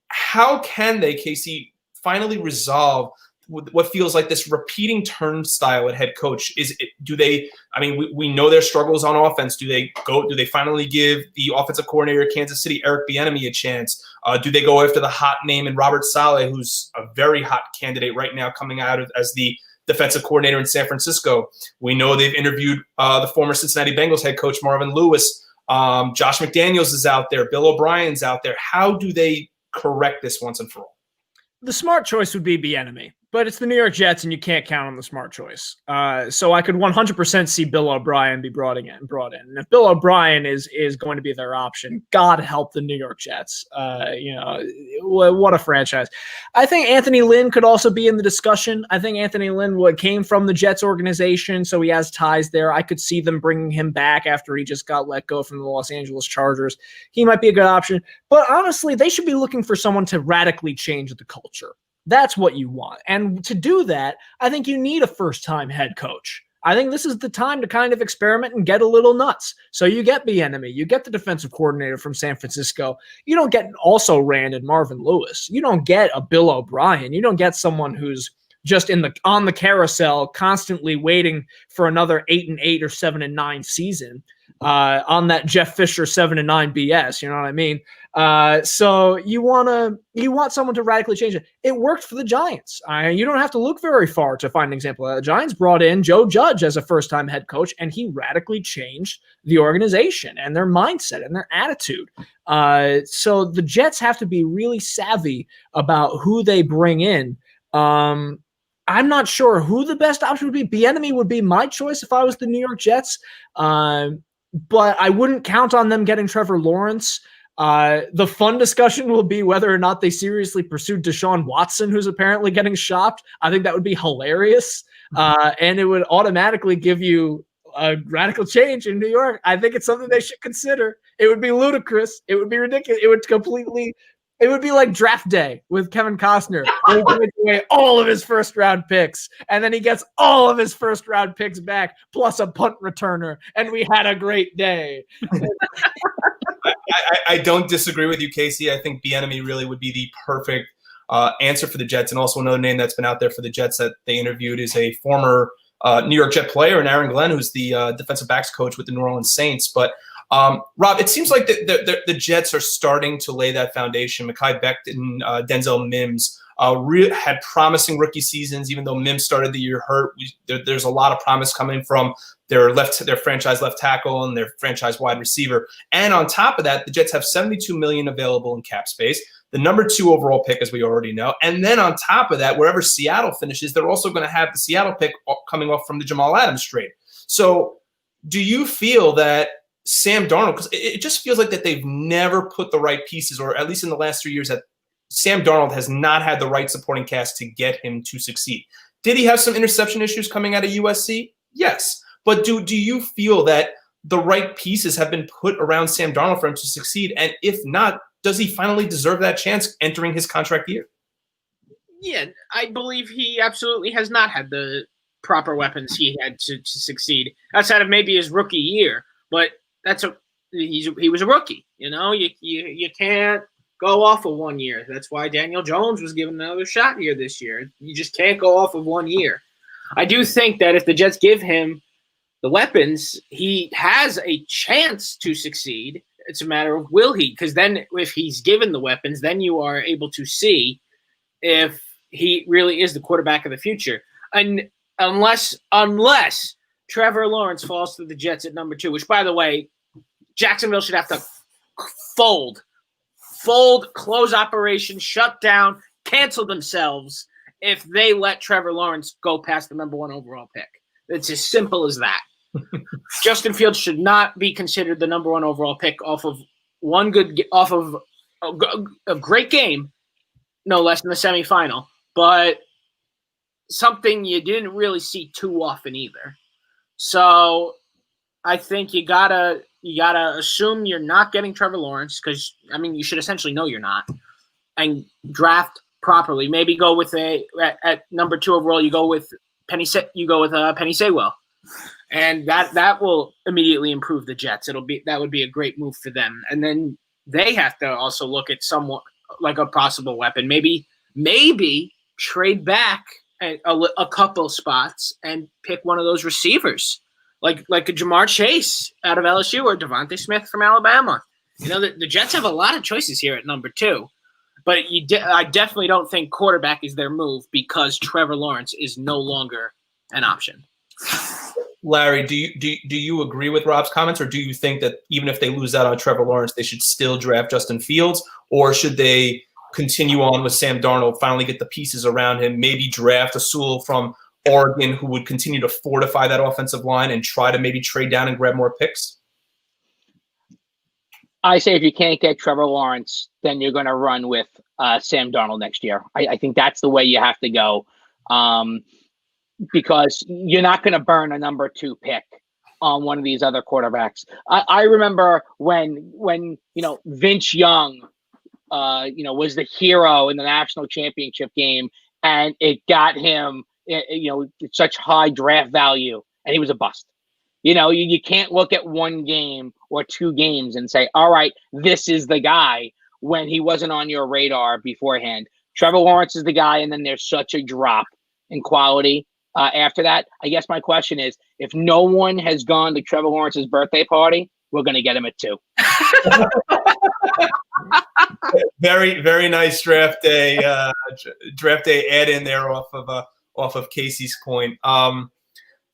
how can they, Casey, finally resolve what feels like this repeating turnstile at head coach? We know their struggles on offense. Do they finally give the offensive coordinator of Kansas City, Eric Bieniemy, a chance? Do they go after the hot name in Robert Saleh, who's a very hot candidate right now coming out as the defensive coordinator in San Francisco? We know they've interviewed the former Cincinnati Bengals head coach, Marvin Lewis. Josh McDaniels is out there. Bill O'Brien's out there. How do they correct this once and for all? The smart choice would be Bieniemy, but it's the New York Jets, and you can't count on the smart choice. So I could 100% see Bill O'Brien be brought in. And if Bill O'Brien is going to be their option, God help the New York Jets. What a franchise. I think Anthony Lynn could also be in the discussion. I think Anthony Lynn came from the Jets organization, so he has ties there. I could see them bringing him back after he just got let go from the Los Angeles Chargers. He might be a good option. But honestly, they should be looking for someone to radically change the culture. That's what you want. And to do that, I think you need a first-time head coach. I think this is the time to kind of experiment and get a little nuts. So you get Bieniemy, you get the defensive coordinator from San Francisco. You don't get also Rand and Marvin Lewis. You don't get a Bill O'Brien. You don't get someone who's just on the carousel, constantly waiting for another 8-8 or 7-9 season on that Jeff Fisher 7-9 BS. You know what I mean? So you want someone to radically change it. It worked for the Giants. You don't have to look very far to find an example. The Giants brought in Joe Judge as a first-time head coach, and he radically changed the organization and their mindset and their attitude. So the Jets have to be really savvy about who they bring in. I'm not sure who the best option would be. Bieniemy would be my choice if I was the New York Jets, but I wouldn't count on them getting Trevor Lawrence. The fun discussion will be whether or not they seriously pursued Deshaun Watson, who's apparently getting shopped. I think that would be hilarious, and it would automatically give you a radical change in New York. I think it's something they should consider. It would be ludicrous. It would be ridiculous. It would be like draft day with Kevin Costner. He gives away all of his first-round picks, and then he gets all of his first-round picks back, plus a punt returner, and we had a great day. I don't disagree with you, Casey. I think Bieniemy really would be the perfect answer for the Jets. And also another name that's been out there for the Jets that they interviewed is a former New York Jet player, and Aaron Glenn, who's the defensive backs coach with the New Orleans Saints. But Rob, it seems like the Jets are starting to lay that foundation. Mekhi Becton and Denzel Mims had promising rookie seasons, even though Mims started the year hurt. There's a lot of promise coming from their franchise left tackle and their franchise wide receiver. And on top of that, the Jets have $72 million available in cap space, the number 2 overall pick, as we already know. And then on top of that, wherever Seattle finishes, they're also going to have the Seattle pick coming off from the Jamal Adams trade. So do you feel that Sam Darnold, because it just feels like that they've never put the right pieces, or at least in the last 3 years, that Sam Darnold has not had the right supporting cast to get him to succeed. Did he have some interception issues coming out of USC? Yes. But do you feel that the right pieces have been put around Sam Darnold for him to succeed? And if not, does he finally deserve that chance entering his contract year? Yeah, I believe he absolutely has not had the proper weapons he had to succeed outside of maybe his rookie year. But he was a rookie. You can't go off of 1 year. That's why Daniel Jones was given another shot here this year. You just can't go off of 1 year. I do think that if the Jets give him the weapons, he has a chance to succeed. It's a matter of will he? Because then if he's given the weapons, then you are able to see if he really is the quarterback of the future. And unless Trevor Lawrence falls to the Jets at number 2, which, by the way, Jacksonville should have to fold, close operations, shut down, cancel themselves if they let Trevor Lawrence go past the number 1 overall pick. It's as simple as that. Justin Fields should not be considered the number 1 overall pick off of a great game, no less than the semifinal, but something you didn't really see too often either. So I think you gotta assume you're not getting Trevor Lawrence, because you should essentially know you're not, and draft properly. Maybe go with at number 2 overall. You go with Penny Sewell, and that will immediately improve the Jets. That would be a great move for them, and then they have to also look at somewhat like a possible weapon. Maybe trade back a couple spots and pick one of those receivers, like a Jamar Chase out of LSU or Devontae Smith from Alabama. The Jets have a lot of choices here at number 2, but I definitely don't think quarterback is their move, because Trevor Lawrence is no longer an option. Larry, do you agree with Rob's comments, or do you think that even if they lose out on Trevor Lawrence, they should still draft Justin Fields, or should they continue on with Sam Darnold, finally get the pieces around him, maybe draft a Sewell from Oregon who would continue to fortify that offensive line, and try to maybe trade down and grab more picks? I say if you can't get Trevor Lawrence, then you're going to run with Sam Darnold next year. I think that's the way you have to go, because you're not going to burn a number 2 pick on one of these other quarterbacks. I remember when Vince Young was the hero in the national championship game, and it got him such high draft value, and he was a bust. You can't look at one game or 2 games and say, all right, this is the guy, when he wasn't on your radar beforehand. Trevor Lawrence is the guy, and then there's such a drop in quality after that. I guess my question is, if no one has gone to Trevor Lawrence's birthday party, we're going to get him at 2. Very, very nice draft day add in there off of Casey's point.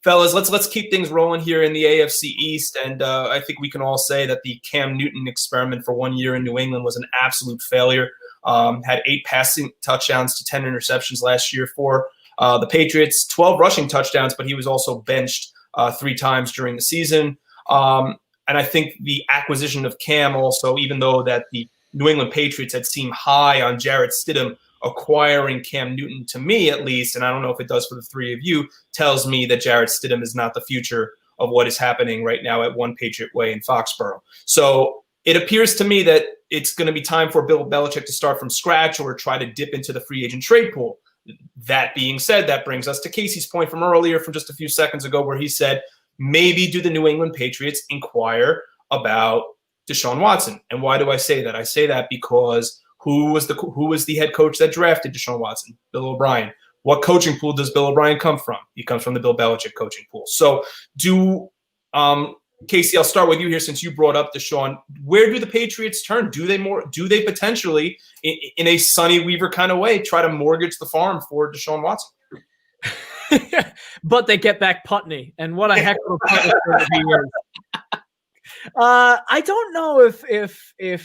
Fellas, let's keep things rolling here in the AFC East, and I think we can all say that the Cam Newton experiment for 1 year in New England was an absolute failure. Had 8 passing touchdowns to 10 interceptions last year for the Patriots, 12 rushing touchdowns, but he was also benched 3 times during the season. And I think the acquisition of Cam also, even though that the New England Patriots had seemed high on Jarrett Stidham, acquiring Cam Newton, to me at least, and I don't know if it does for the 3 of you, tells me that Jarrett Stidham is not the future of what is happening right now at One Patriot Way in Foxborough. So it appears to me that it's going to be time for Bill Belichick to start from scratch or try to dip into the free agent trade pool. That being said, that brings us to Casey's point from earlier, from just a few seconds ago, where he said, maybe do the New England Patriots inquire about Deshaun Watson? And why do I say that? I say that because who was the head coach that drafted Deshaun Watson? Bill O'Brien. What coaching pool does Bill O'Brien come from? He comes from the Bill Belichick coaching pool. So Casey, I'll start with you here since you brought up Deshaun. Where do the Patriots turn? Do they potentially, in a Sonny Weaver kind of way, try to mortgage the farm for Deshaun Watson? But they get back Putney, and what a heck of a Putney he is. I don't know if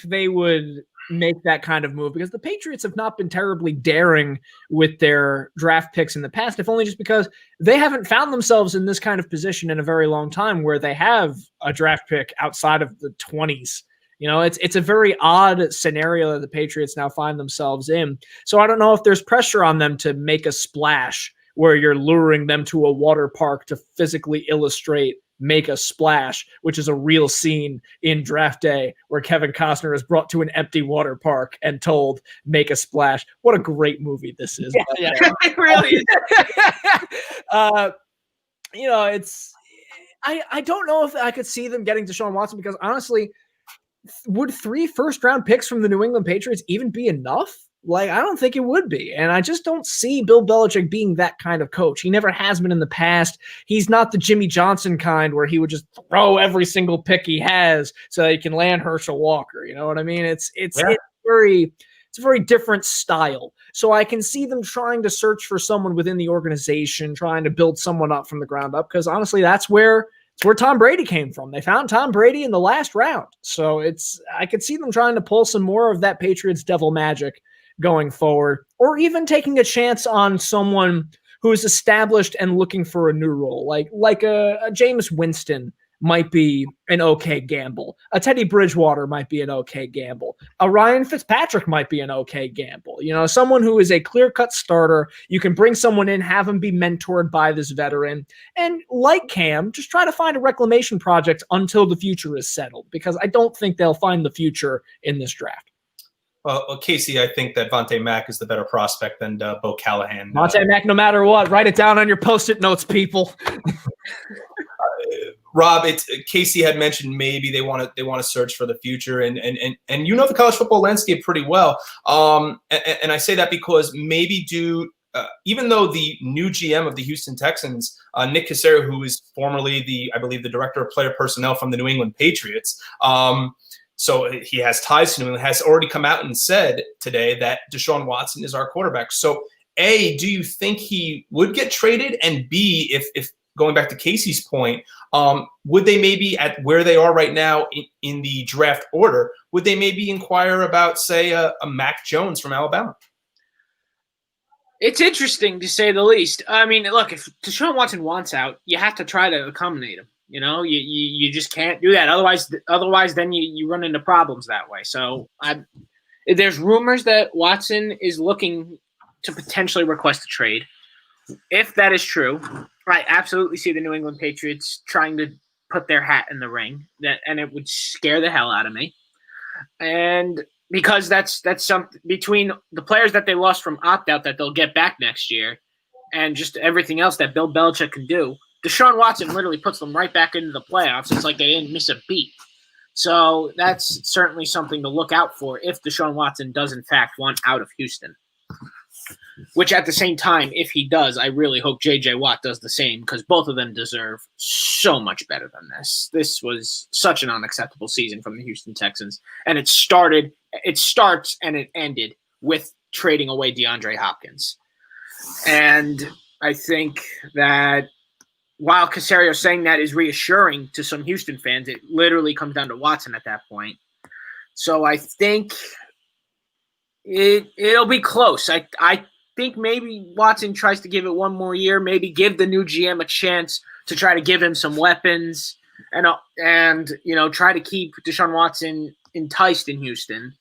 they would make that kind of move, because the Patriots have not been terribly daring with their draft picks in the past, if only just because they haven't found themselves in this kind of position in a very long time where they have a draft pick outside of the 20s. It's a very odd scenario that the Patriots now find themselves in. So I don't know if there's pressure on them to make a splash where you're luring them to a water park to physically illustrate Make a Splash, which is a real scene in Draft Day where Kevin Costner is brought to an empty water park and told, make a splash. What a great movie this is. Yeah. It really is. I don't know if I could see them getting Deshaun Watson, because honestly, would 3 first-round picks from the New England Patriots even be enough? I don't think it would be. And I just don't see Bill Belichick being that kind of coach. He never has been in the past. He's not the Jimmy Johnson kind where he would just throw every single pick he has so that he can land Herschel Walker. You know what I mean? It's a very different style. So I can see them trying to search for someone within the organization, trying to build someone up from the ground up, because honestly, that's where Tom Brady came from. They found Tom Brady in the last round. So I could see them trying to pull some more of that Patriots devil magic going forward, or even taking a chance on someone who is established and looking for a new role, like a Jameis Winston might be an okay gamble. A Teddy Bridgewater might be an okay gamble. A Ryan Fitzpatrick might be an okay gamble. Someone who is a clear-cut starter. You can bring someone in, have him be mentored by this veteran, and like Cam, just try to find a reclamation project until the future is settled, because I don't think they'll find the future in this draft. Well, Casey, I think that Vontae Mack is the better prospect than Bo Callahan. Vontae Mack, no matter what. Write it down on your Post-it notes, people. Rob, Casey had mentioned maybe they want to search for the future, and the college football landscape pretty well. And I say that because maybe even though the new GM of the Houston Texans, Nick Caserio, who is formerly the director of player personnel from the New England Patriots, so he has ties to New England, has already come out and said today that Deshaun Watson is our quarterback. So A, do you think he would get traded? And B, if going back to Casey's point, would they maybe, at where they are right now in the draft order, would they maybe inquire about, say, a Mac Jones from Alabama? It's interesting, to say the least. I mean, look, if Deshaun Watson wants out, you have to try to accommodate him. You just can't do that. Otherwise, then you run into problems that way. So there's rumors that Watson is looking to potentially request a trade. If that is true, I absolutely see the New England Patriots trying to put their hat in the ring, and it would scare the hell out of me. And because that's something between the players that they lost from opt-out that they'll get back next year, and just everything else that Bill Belichick can do, Deshaun Watson literally puts them right back into the playoffs. It's like they didn't miss a beat. So that's certainly something to look out for if Deshaun Watson does, in fact, want out of Houston. Which, at the same time, if he does, I really hope J.J. Watt does the same, because both of them deserve so much better than this. This was such an unacceptable season from the Houston Texans. And it starts and it ended with trading away DeAndre Hopkins. And I think that while Caserio saying that is reassuring to some Houston fans, it literally comes down to Watson at that point. So I think it'll be close. I think maybe Watson tries to give it one more year, maybe give the new GM a chance to try to give him some weapons and try to keep Deshaun Watson enticed in Houston.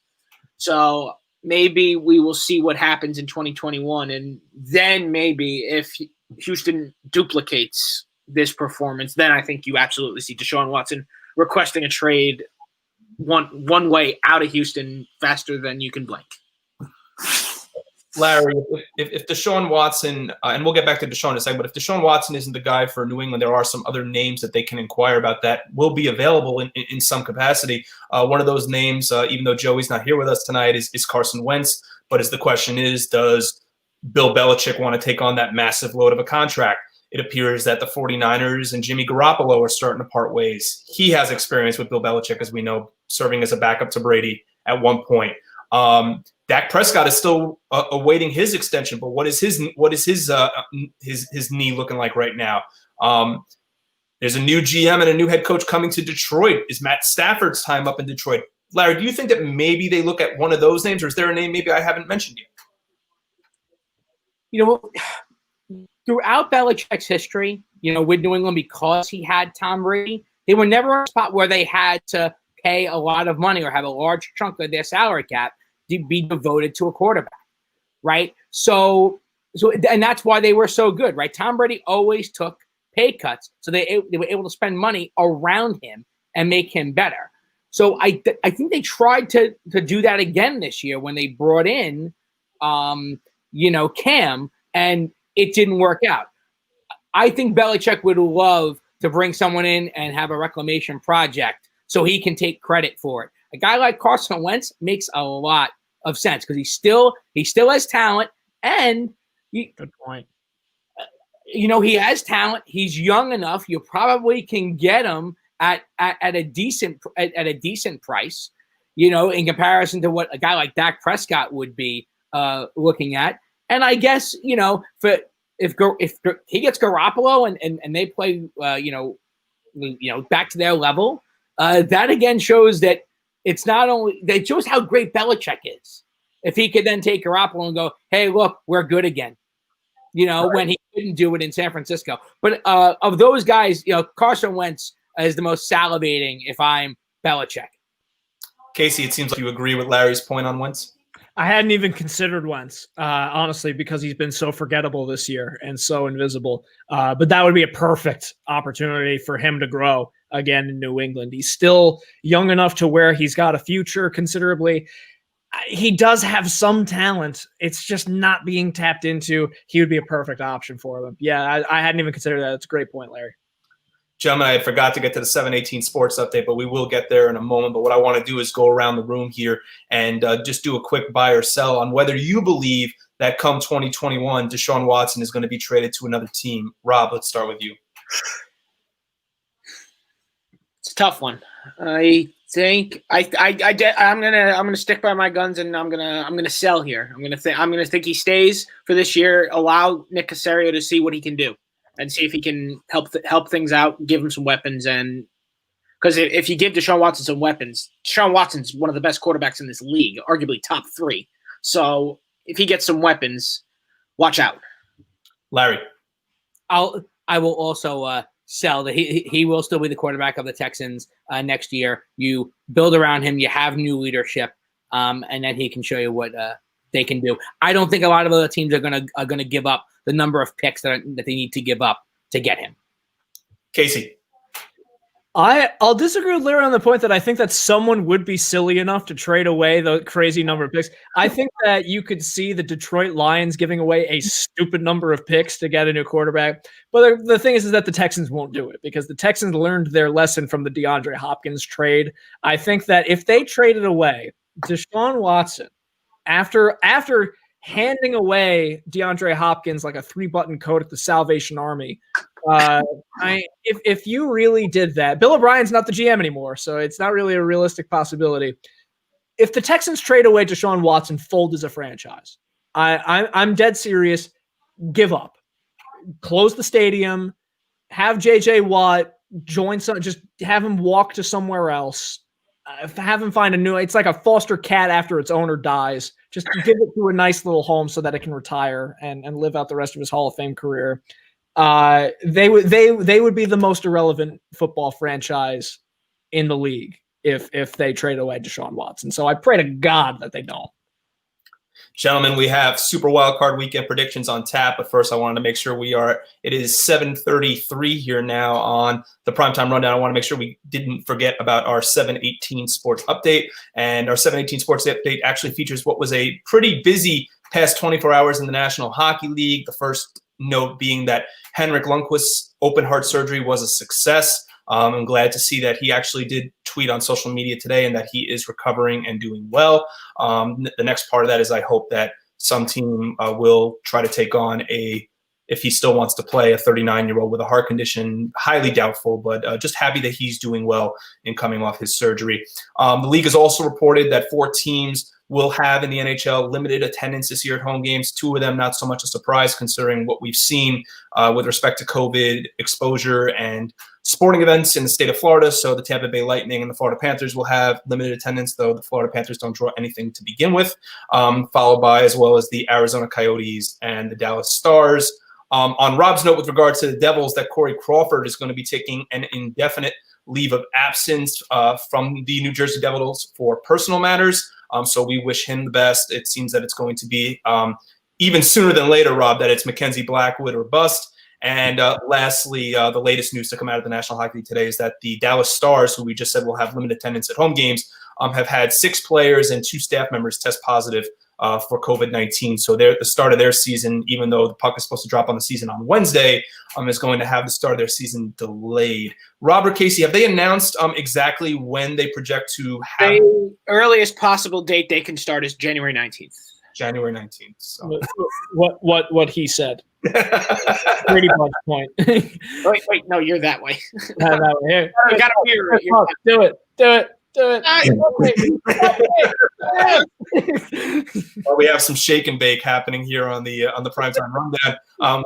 So maybe we will see what happens in 2021, and then maybe if Houston duplicates this performance, then I think you absolutely see Deshaun Watson requesting a trade one way out of Houston faster than you can blink. Larry, if Deshaun Watson, and we'll get back to Deshaun in a second, but if Deshaun Watson isn't the guy for New England, there are some other names that they can inquire about that will be available in some capacity. One of those names, even though Joey's not here with us tonight, is Carson Wentz. But as the question is, does Bill Belichick want to take on that massive load of a contract? It appears that the 49ers and Jimmy Garoppolo are starting to part ways. He has experience with Bill Belichick, as we know, serving as a backup to Brady at one point. Dak Prescott is still awaiting his extension, but what is his knee looking like right now? There's a new GM and a new head coach coming to Detroit. Is Matt Stafford's time up in Detroit? Larry, do you think that maybe they look at one of those names, or is there a name maybe I haven't mentioned yet? Throughout Belichick's history, with New England, because he had Tom Brady, they were never in a spot where they had to pay a lot of money or have a large chunk of their salary cap to be devoted to a quarterback, right? So and that's why they were so good, right? Tom Brady always took pay cuts, so they were able to spend money around him and make him better. So I think they tried to do that again this year when they brought in, Cam, and it didn't work out. I think Belichick would love to bring someone in and have a reclamation project so he can take credit for it. A guy like Carson Wentz makes a lot of sense because he still has talent, and good point. He has talent. He's young enough. You probably can get him at a decent price, in comparison to what a guy like Dak Prescott would be looking at. And I guess if he gets Garoppolo and they play back to their level, that again shows that it's not only that shows how great Belichick is. If he could then take Garoppolo and go, hey, look, we're good again. Right. When he couldn't do it in San Francisco. But of those guys, Carson Wentz is the most salivating if I'm Belichick. Casey, it seems like you agree with Larry's point on Wentz. I hadn't even considered Wentz, honestly, because he's been so forgettable this year and so invisible. But that would be a perfect opportunity for him to grow again in New England. He's still young enough to where he's got a future considerably. He does have some talent. It's just not being tapped into. He would be a perfect option for them. Yeah, I hadn't even considered that. It's a great point, Larry. Gentlemen, I forgot to get to the 718 sports update, but we will get there in a moment. But what I want to do is go around the room here and just do a quick buy or sell on whether you believe that come 2021, Deshaun Watson is going to be traded to another team. Rob, let's start with you. It's a tough one. I think I'm gonna stick by my guns, and I'm gonna sell here. I'm gonna think he stays for this year. Allow Nick Caserio to see what he can do and see if he can help things out, give him some weapons. And because if you give Deshaun Watson some weapons, Deshaun Watson's one of the best quarterbacks in this league, arguably top 3. So if he gets some weapons, watch out. Larry, I will also sell that he will still be the quarterback of the Texans next year. You build around him, you have new leadership, and then he can show you what they can do. I don't think a lot of other teams are gonna give up the number of picks that they need to give up to get him. Casey. I'll disagree with Larry on the point that I think that someone would be silly enough to trade away the crazy number of picks. I think that you could see the Detroit Lions giving away a stupid number of picks to get a new quarterback. But the thing is that the Texans won't do it because the Texans learned their lesson from the DeAndre Hopkins trade. I think that if they traded away Deshaun Watson after handing away DeAndre Hopkins like a 3-button coat at the Salvation Army, if you really did that, Bill O'Brien's not the GM anymore, so it's not really a realistic possibility. If the Texans trade away Deshaun Watson, fold as a franchise. I'm dead serious. Give up. Close the stadium. Have J.J. Watt just have him walk to somewhere else. Have him find a new. It's like a foster cat after its owner dies. Just give it to a nice little home so that it can retire and live out the rest of his Hall of Fame career. They would be the most irrelevant football franchise in the league if they trade away Deshaun Watson. So I pray to God that they don't. Gentlemen, we have Super Wildcard Weekend predictions on tap, but first I wanted to make sure it is 7:33 here now on the Primetime Rundown. I want to make sure we didn't forget about our 718 Sports Update, and our 718 Sports Update actually features what was a pretty busy past 24 hours in the National Hockey League. The first note being that Henrik Lundqvist's open heart surgery was a success. I'm glad to see that he actually did tweet on social media today and that he is recovering and doing well. The next part of that is I hope that some team will try to take on if he still wants to play, a 39-year-old with a heart condition. Highly doubtful, but just happy that he's doing well and coming off his surgery. The league has also reported that 4 teams will have in the NHL limited attendance this year at home games. 2 of them not so much a surprise considering what we've seen with respect to COVID exposure and sporting events in the state of Florida. So the Tampa Bay Lightning and the Florida Panthers will have limited attendance, though the Florida Panthers don't draw anything to begin with, followed by as well as the Arizona Coyotes and the Dallas Stars. On Rob's note with regards to the Devils, that Corey Crawford is going to be taking an indefinite leave of absence from the New Jersey Devils for personal matters. So we wish him the best. It seems that it's going to be even sooner than later, Rob, that it's Mackenzie Blackwood or bust. And lastly, the latest news to come out of the National Hockey League today is that the Dallas Stars, who we just said will have limited attendance at home games, have had 6 players and 2 staff members test positive for COVID-19. So they're at the start of their season, even though the puck is supposed to drop on the season on Wednesday, is going to have the start of their season delayed. Robert, Casey, have they announced exactly when they project to have The earliest possible date they can start is January 19th. January 19th? So. What he said. Pretty much point. Wait, no, you're that way. That way. Here. You got a mirror. Do it. Well, we have some shake and bake happening here on the Primetime Rundown.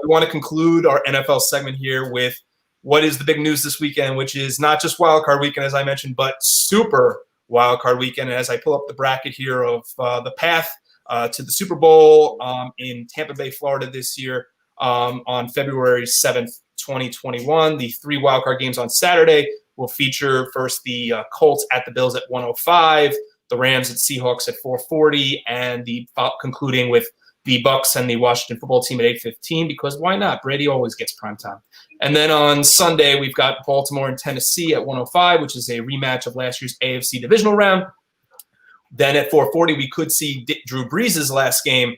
We want to conclude our NFL segment here with what is the big news this weekend, which is not just Wild Card Weekend, as I mentioned, but Super Wild Card Weekend. And as I pull up the bracket here of the path to the Super Bowl in Tampa Bay, Florida this year on February 7th, 2021, the 3 Wild Card games on Saturday will feature first the Colts at the Bills at 105, the Rams at Seahawks at 440, and the concluding with the Bucs and the Washington football team at 8:15, because why not? Brady always gets prime time. And then on Sunday, we've got Baltimore and Tennessee at 105, which is a rematch of last year's AFC divisional round. Then at 440, we could see Drew Brees' last game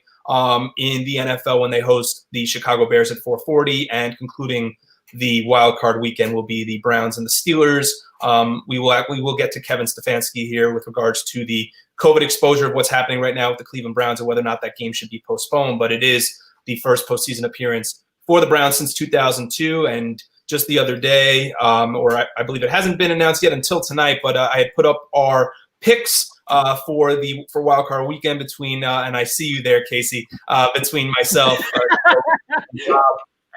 in the NFL when they host the Chicago Bears at 440, and concluding the wild card weekend will be the Browns and the Steelers. We will get to Kevin Stefanski here with regards to the COVID exposure of what's happening right now with the Cleveland Browns and whether or not that game should be postponed. But it is the first postseason appearance for the Browns since 2002. And just the other day, I believe it hasn't been announced yet until tonight, but I had put up our picks for wild card weekend between and I see you there, Casey, between myself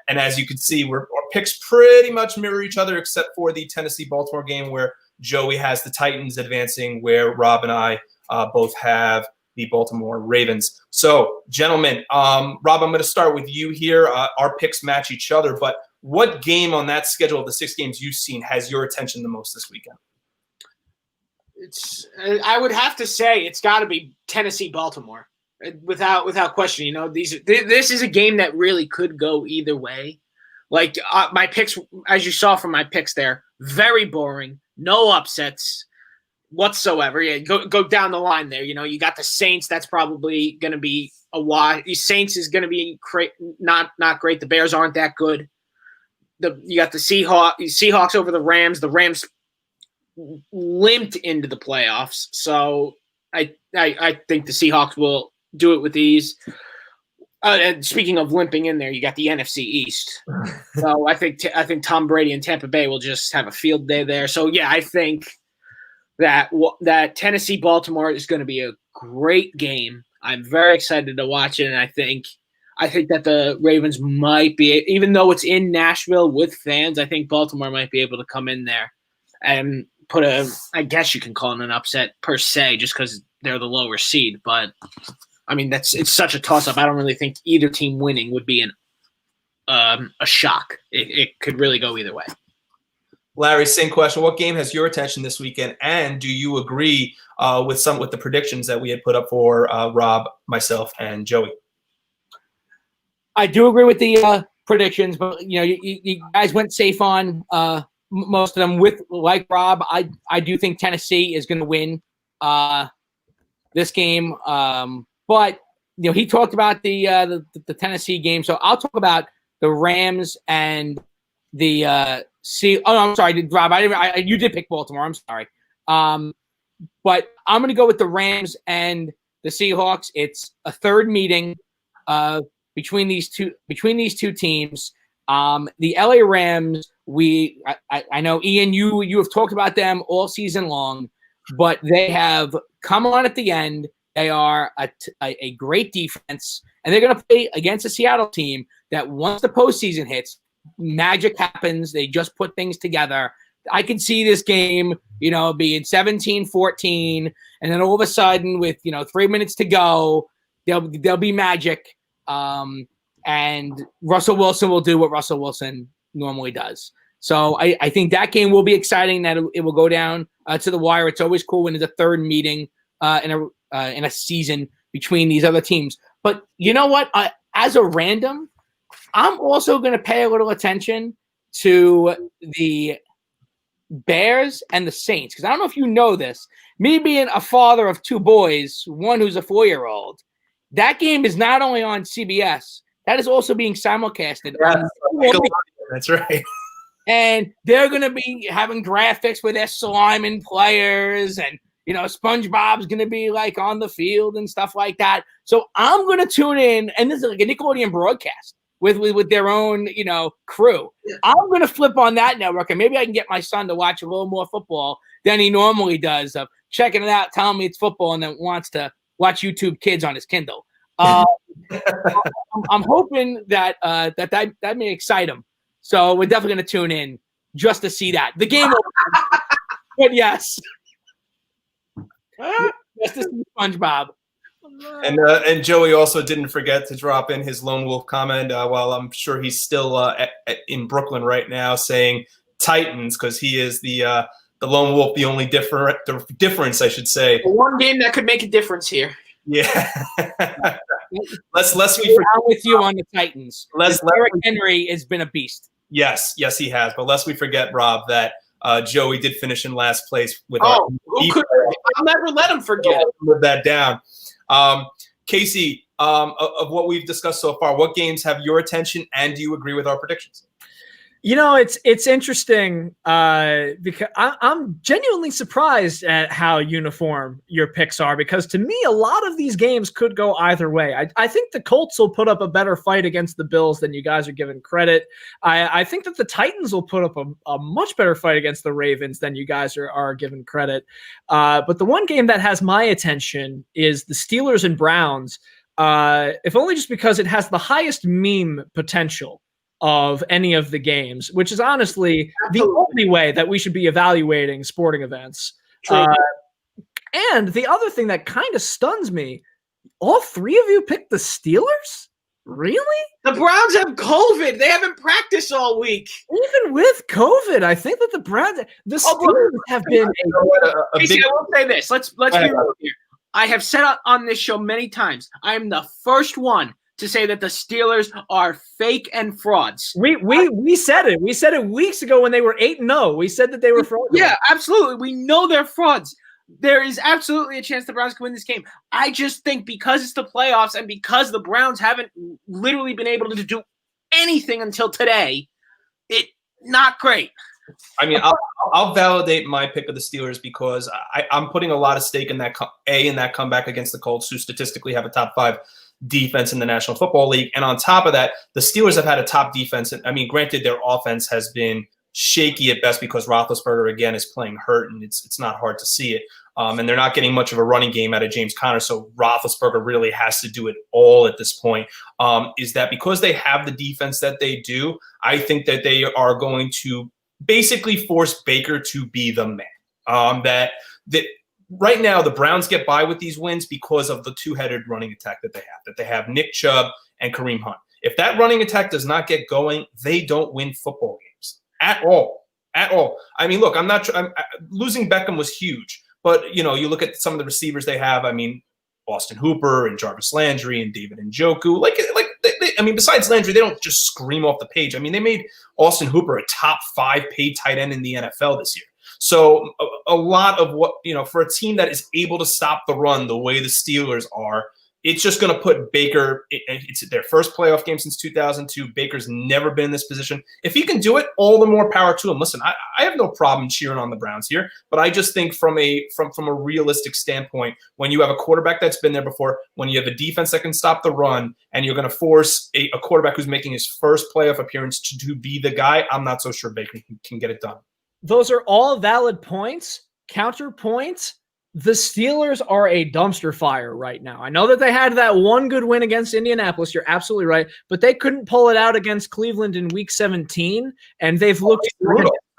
and as you can see, our picks pretty much mirror each other, except for the Tennessee-Baltimore game where Joey has the Titans advancing, where Rob and I both have the Baltimore Ravens. So, gentlemen, Rob, I'm going to start with you here. Our picks match each other, but what game on that schedule of the 6 games you've seen has your attention the most this weekend? I would have to say it's got to be Tennessee-Baltimore. Without question, you know, this is a game that really could go either way. Like my picks, as you saw from my picks there, very boring, no upsets whatsoever. Yeah, go down the line there. You know, you got the Saints. That's probably going to be a wash. The Saints is going to be not great. The Bears aren't that good. You got the Seahawks over the Rams. The Rams limped into the playoffs, so I think the Seahawks will do it with ease. And speaking of limping in there, you got the NFC East. So I think Tom Brady and Tampa Bay will just have a field day there. So yeah, I think that Tennessee Baltimore is going to be a great game. I'm very excited to watch it, and I think that the Ravens might be, even though it's in Nashville with fans, I think Baltimore might be able to come in there and put I guess you can call it an upset per se, just because they're the lower seed, but I mean, it's such a toss-up. I don't really think either team winning would be a shock. It could really go either way. Larry, same question. What game has your attention this weekend? And do you agree with the predictions that we had put up for Rob, myself, and Joey? I do agree with the predictions, but you know, you guys went safe on most of them. With like Rob, I do think Tennessee is going to win this game. But you know, he talked about the Tennessee game, so I'll talk about the Rams and the Oh, no, I'm sorry, Rob. You did pick Baltimore. I'm sorry. But I'm going to go with the Rams and the Seahawks. It's a third meeting between these two teams. The LA Rams. I know, Ian. You have talked about them all season long, but they have come on at the end. They are a great defense, and they're going to play against a Seattle team that once the postseason hits, magic happens. They just put things together. I can see this game, being 17-14, and then all of a sudden with, 3 minutes to go, there'll be magic. And Russell Wilson will do what Russell Wilson normally does. So I think that game will be exciting, that it will go down to the wire. It's always cool when there's a third meeting in a season between these other teams. But you know what? As a random, I'm also going to pay a little attention to the Bears and the Saints, because I don't know if you know this. Me being a father of two boys, one who's a 4-year-old, that game is not only on CBS, that is also being simulcasted. That's right. And they're going to be having graphics with their Simon players, and SpongeBob's going to be like on the field and stuff like that. So I'm going to tune in, and this is like a Nickelodeon broadcast with their own, crew. I'm going to flip on that network, and maybe I can get my son to watch a little more football than he normally does, of checking it out, telling me it's football, and then wants to watch YouTube Kids on his Kindle. I'm hoping that may excite him. So we're definitely going to tune in just to see that. The game but yes. Just to see SpongeBob. And Joey also didn't forget to drop in his lone wolf comment, while I'm sure he's still in Brooklyn right now, saying Titans, because he is the lone wolf, the only difference, I should say. The one game that could make a difference here. Yeah. Lest we forget. I'm with you on the Titans. Derrick Henry has been a beast. Yes, he has. But lest we forget, Rob, that Joey did finish in last place with. I'll never let him forget. Put that down. Casey, of what we've discussed so far, what games have your attention, and do you agree with our predictions? It's interesting because I'm genuinely surprised at how uniform your picks are, because to me, a lot of these games could go either way. I think the Colts will put up a better fight against the Bills than you guys are giving credit. I think that the Titans will put up a much better fight against the Ravens than you guys are giving credit. But the one game that has my attention is the Steelers and Browns, if only just because it has the highest meme potential of any of the games, which is honestly the only way that we should be evaluating sporting events. And the other thing that kind of stuns me, all three of you picked the Steelers? Really? The Browns have COVID. They haven't practiced all week. Even with COVID, I think that the Steelers have been Casey, I will say this. Let's be real here. I have said on this show many times, I am the first one to say that the Steelers are fake and frauds. We said it. We said it weeks ago when they were 8-0. We said that they were frauds. Yeah, absolutely. We know they're frauds. There is absolutely a chance the Browns can win this game. I just think because it's the playoffs and because the Browns haven't literally been able to do anything until today, not great. I mean, I'll validate my pick of the Steelers because I'm putting a lot of stake in that comeback against the Colts, who statistically have a top 5 defense in the National Football League. And on top of that, the Steelers have had a top defense. I mean, granted, their offense has been shaky at best because Roethlisberger, again, is playing hurt, and it's not hard to see it. And they're not getting much of a running game out of James Conner, so Roethlisberger really has to do it all at this point. Is that because they have the defense that they do, I think that they are going to basically force Baker to be the man. That right now, the Browns get by with these wins because of the two-headed running attack that they have Nick Chubb and Kareem Hunt. If that running attack does not get going, they don't win football games at all. I mean, look, losing Beckham was huge, but you look at some of the receivers they have. I mean, Austin Hooper and Jarvis Landry and David Njoku. I mean, besides Landry, they don't just scream off the page. I mean, they made Austin Hooper a top 5 paid tight end in the NFL this year. So a lot of what, for a team that is able to stop the run the way the Steelers are, it's just going to put Baker – it's their first playoff game since 2002. Baker's never been in this position. If he can do it, all the more power to him. Listen, I have no problem cheering on the Browns here, but I just think from a realistic standpoint, when you have a quarterback that's been there before, when you have a defense that can stop the run, and you're going to force a quarterback who's making his first playoff appearance to be the guy, I'm not so sure Baker can get it done. Those are all valid points. Counterpoint. The Steelers are a dumpster fire right now. I know that they had that one good win against Indianapolis. You're absolutely right. But they couldn't pull it out against Cleveland in week 17, and they've looked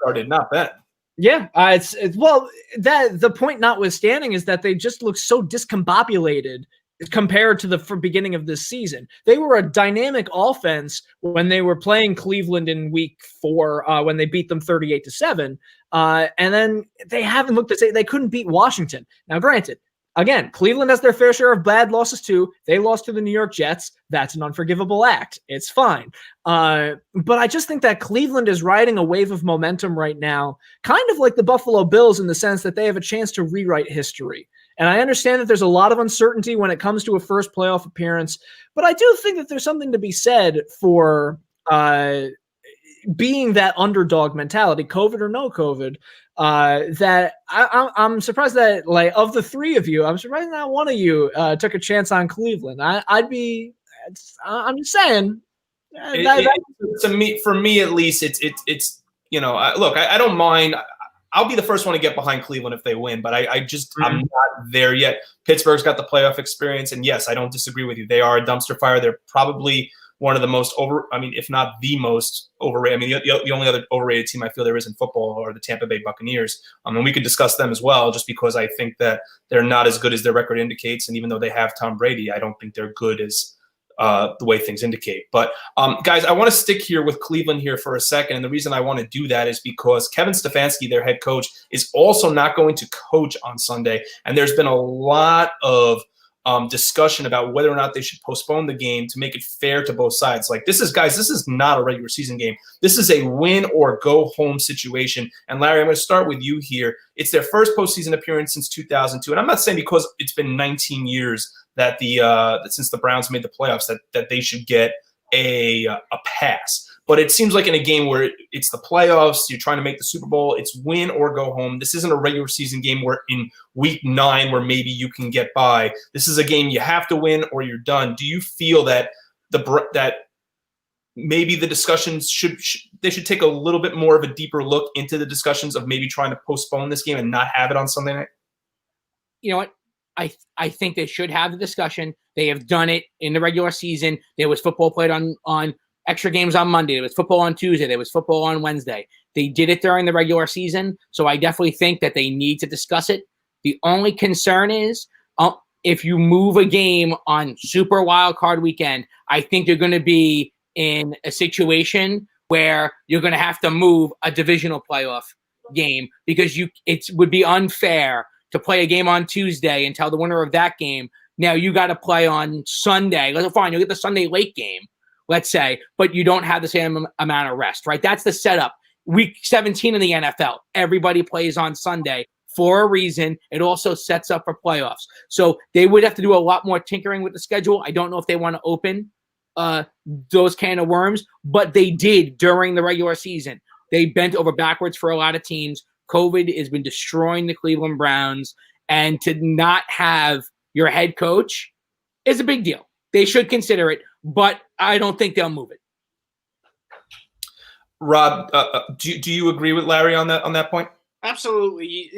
started, not bad. Yeah, the point notwithstanding is that they just look so discombobulated compared to the beginning of this season. They were a dynamic offense when they were playing Cleveland in week 4, when they beat them 38-7. And then they haven't looked the same. They couldn't beat Washington. Now, granted, again, Cleveland has their fair share of bad losses too. They lost to the New York Jets. That's an unforgivable act. It's fine. But I just think that Cleveland is riding a wave of momentum right now, kind of like the Buffalo Bills in the sense that they have a chance to rewrite history. And I understand that there's a lot of uncertainty when it comes to a first playoff appearance, but I do think that there's something to be said for being that underdog mentality, COVID or no COVID, that I'm surprised that, like, of the three of you, I'm surprised not one of you took a chance on Cleveland. I'm just saying. For me at least, it's look, I don't mind. I'll be the first one to get behind Cleveland if they win, but I'm not there yet. Pittsburgh's got the playoff experience, and yes, I don't disagree with you. They are a dumpster fire. They're probably one of the most if not the most overrated. I mean, the only other overrated team I feel there is in football are the Tampa Bay Buccaneers. And we could discuss them as well, just because I think that they're not as good as their record indicates. And even though they have Tom Brady, I don't think they're good as the way things indicate. But guys, I want to stick here with Cleveland here for a second. And the reason I want to do that is because Kevin Stefanski, their head coach, is also not going to coach on Sunday. And there's been a lot of discussion about whether or not they should postpone the game to make it fair to both sides. Like, this is not a regular season game. This is a win or go home situation. And Larry, I'm going to start with you here. It's their first postseason appearance since 2002. And I'm not saying because it's been 19 years that since the Browns made the playoffs that they should get a pass. But it seems like in a game where it's the playoffs, you're trying to make the Super Bowl, it's win or go home. This isn't a regular season game where in week 9 where maybe you can get by. This is a game you have to win or you're done. Do you feel that that maybe the discussions should take a little bit more of a deeper look into the discussions of maybe trying to postpone this game and not have it on Sunday night? You know what? I think they should have the discussion. They have done it in the regular season. There was football played on extra games on Monday. There was football on Tuesday. There was football on Wednesday. They did it during the regular season, so I definitely think that they need to discuss it. The only concern is if you move a game on Super Wild Card Weekend, I think you're going to be in a situation where you're going to have to move a divisional playoff game because it would be unfair to play a game on Tuesday and tell the winner of that game, now you got to play on Sunday. Fine, you'll get the Sunday late game, let's say, but you don't have the same amount of rest, right? That's the setup. Week 17 in the NFL, everybody plays on Sunday for a reason. It also sets up for playoffs. So they would have to do a lot more tinkering with the schedule. I don't know if they want to open those can of worms, but they did during the regular season. They bent over backwards for a lot of teams. COVID has been destroying the Cleveland Browns, and to not have your head coach is a big deal. They should consider it, but I don't think they'll move it. Rob, do you agree with Larry on that point? Absolutely.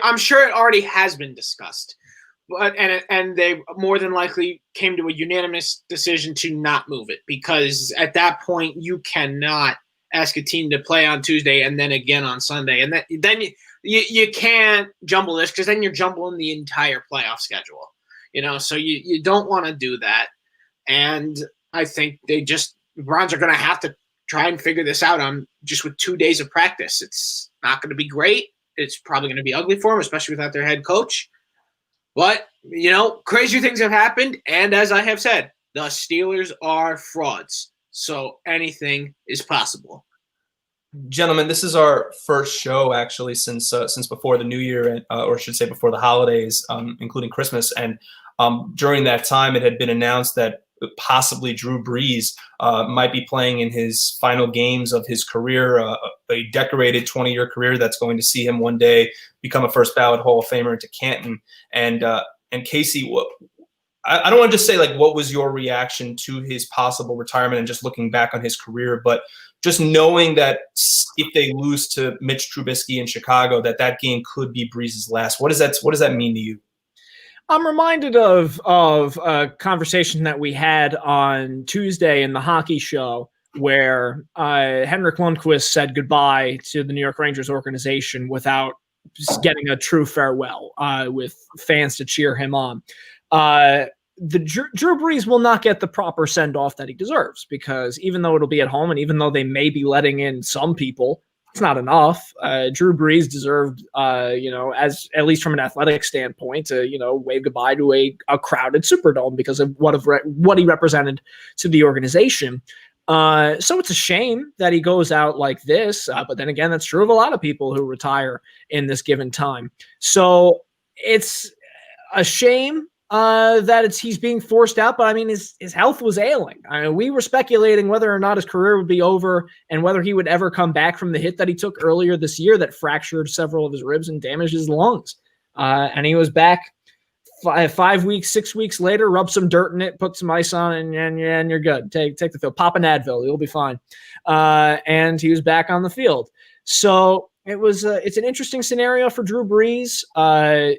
I'm sure it already has been discussed, but and they more than likely came to a unanimous decision to not move it, because at that point you cannot ask a team to play on Tuesday and then again on Sunday, and then you can't jumble this, because then you're jumbling the entire playoff schedule. So you don't want to do that, and I think the Browns are going to have to try and figure this out on just with 2 days of practice. It's not going to be great. It's probably going to be ugly for them, especially without their head coach. But, crazy things have happened. And as I have said, the Steelers are frauds. So anything is possible. Gentlemen, this is our first show actually since before the new year, or I should say before the holidays, including Christmas. And during that time, it had been announced that possibly Drew Brees might be playing in his final games of his career, a decorated 20-year career that's going to see him one day become a first ballot Hall of Famer into Canton. And Casey, I don't want to just say like what was your reaction to his possible retirement and just looking back on his career, but just knowing that if they lose to Mitch Trubisky in Chicago, that game could be Breeze's last. What does that mean to you? I'm reminded of a conversation that we had on Tuesday in the hockey show where Henrik Lundqvist said goodbye to the New York Rangers organization without getting a true farewell with fans to cheer him on. Drew Brees will not get the proper send-off that he deserves, because even though it'll be at home and even though they may be letting in some people, it's not enough. Drew Brees deserved, as at least from an athletic standpoint, to wave goodbye to a crowded Superdome because of what he represented to the organization. So it's a shame that he goes out like this, but then again, that's true of a lot of people who retire in this given time. So it's a shame that he's being forced out, but I mean, his health was ailing. We were speculating whether or not his career would be over and whether he would ever come back from the hit that he took earlier this year that fractured several of his ribs and damaged his lungs. And he was back 5 weeks, 6 weeks later, rub some dirt in it, put some ice on it, and you're good. Take the field, pop an Advil, you'll be fine. And he was back on the field. So it's an interesting scenario for Drew Brees.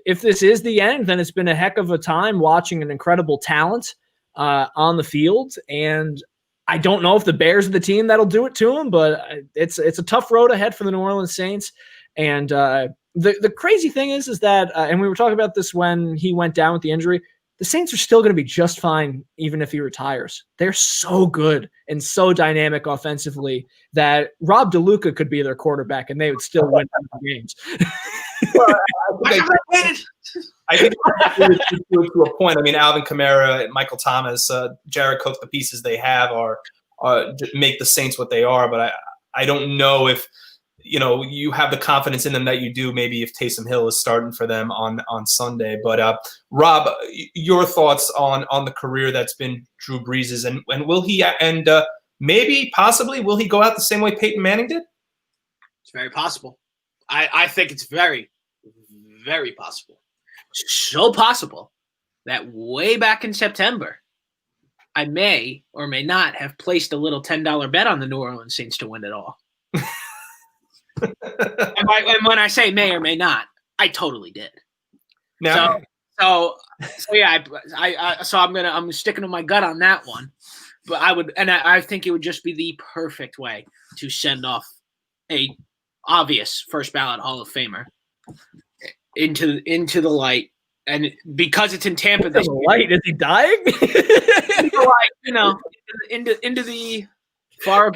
If this is the end, then it's been a heck of a time watching an incredible talent on the field. And I don't know if the Bears are the team that'll do it to him, but it's a tough road ahead for the New Orleans Saints. And the crazy thing is that, and we were talking about this when he went down with the injury, the Saints are still going to be just fine even if he retires. They're so good and so dynamic offensively that Rob DeLuca could be their quarterback and they would still win games. I think to a point. I mean, Alvin Kamara, Michael Thomas, Jared Cook, the pieces they have are make the Saints what they are. But I don't know if you have the confidence in them that you do. Maybe if Taysom Hill is starting for them on Sunday. But Rob, your thoughts on the career that's been Drew Brees's, and will he maybe possibly will he go out the same way Peyton Manning did? It's very possible. I think it's very, very possible. So possible that way back in September, I may or may not have placed a little $10 bet on the New Orleans Saints to win it all. And when I say may or may not, I totally did. Now, so yeah, I'm sticking to my gut on that one. But I think it would just be the perfect way to send off a obvious first ballot Hall of Famer into the light. And because it's in Tampa, this light, is he dying? into the far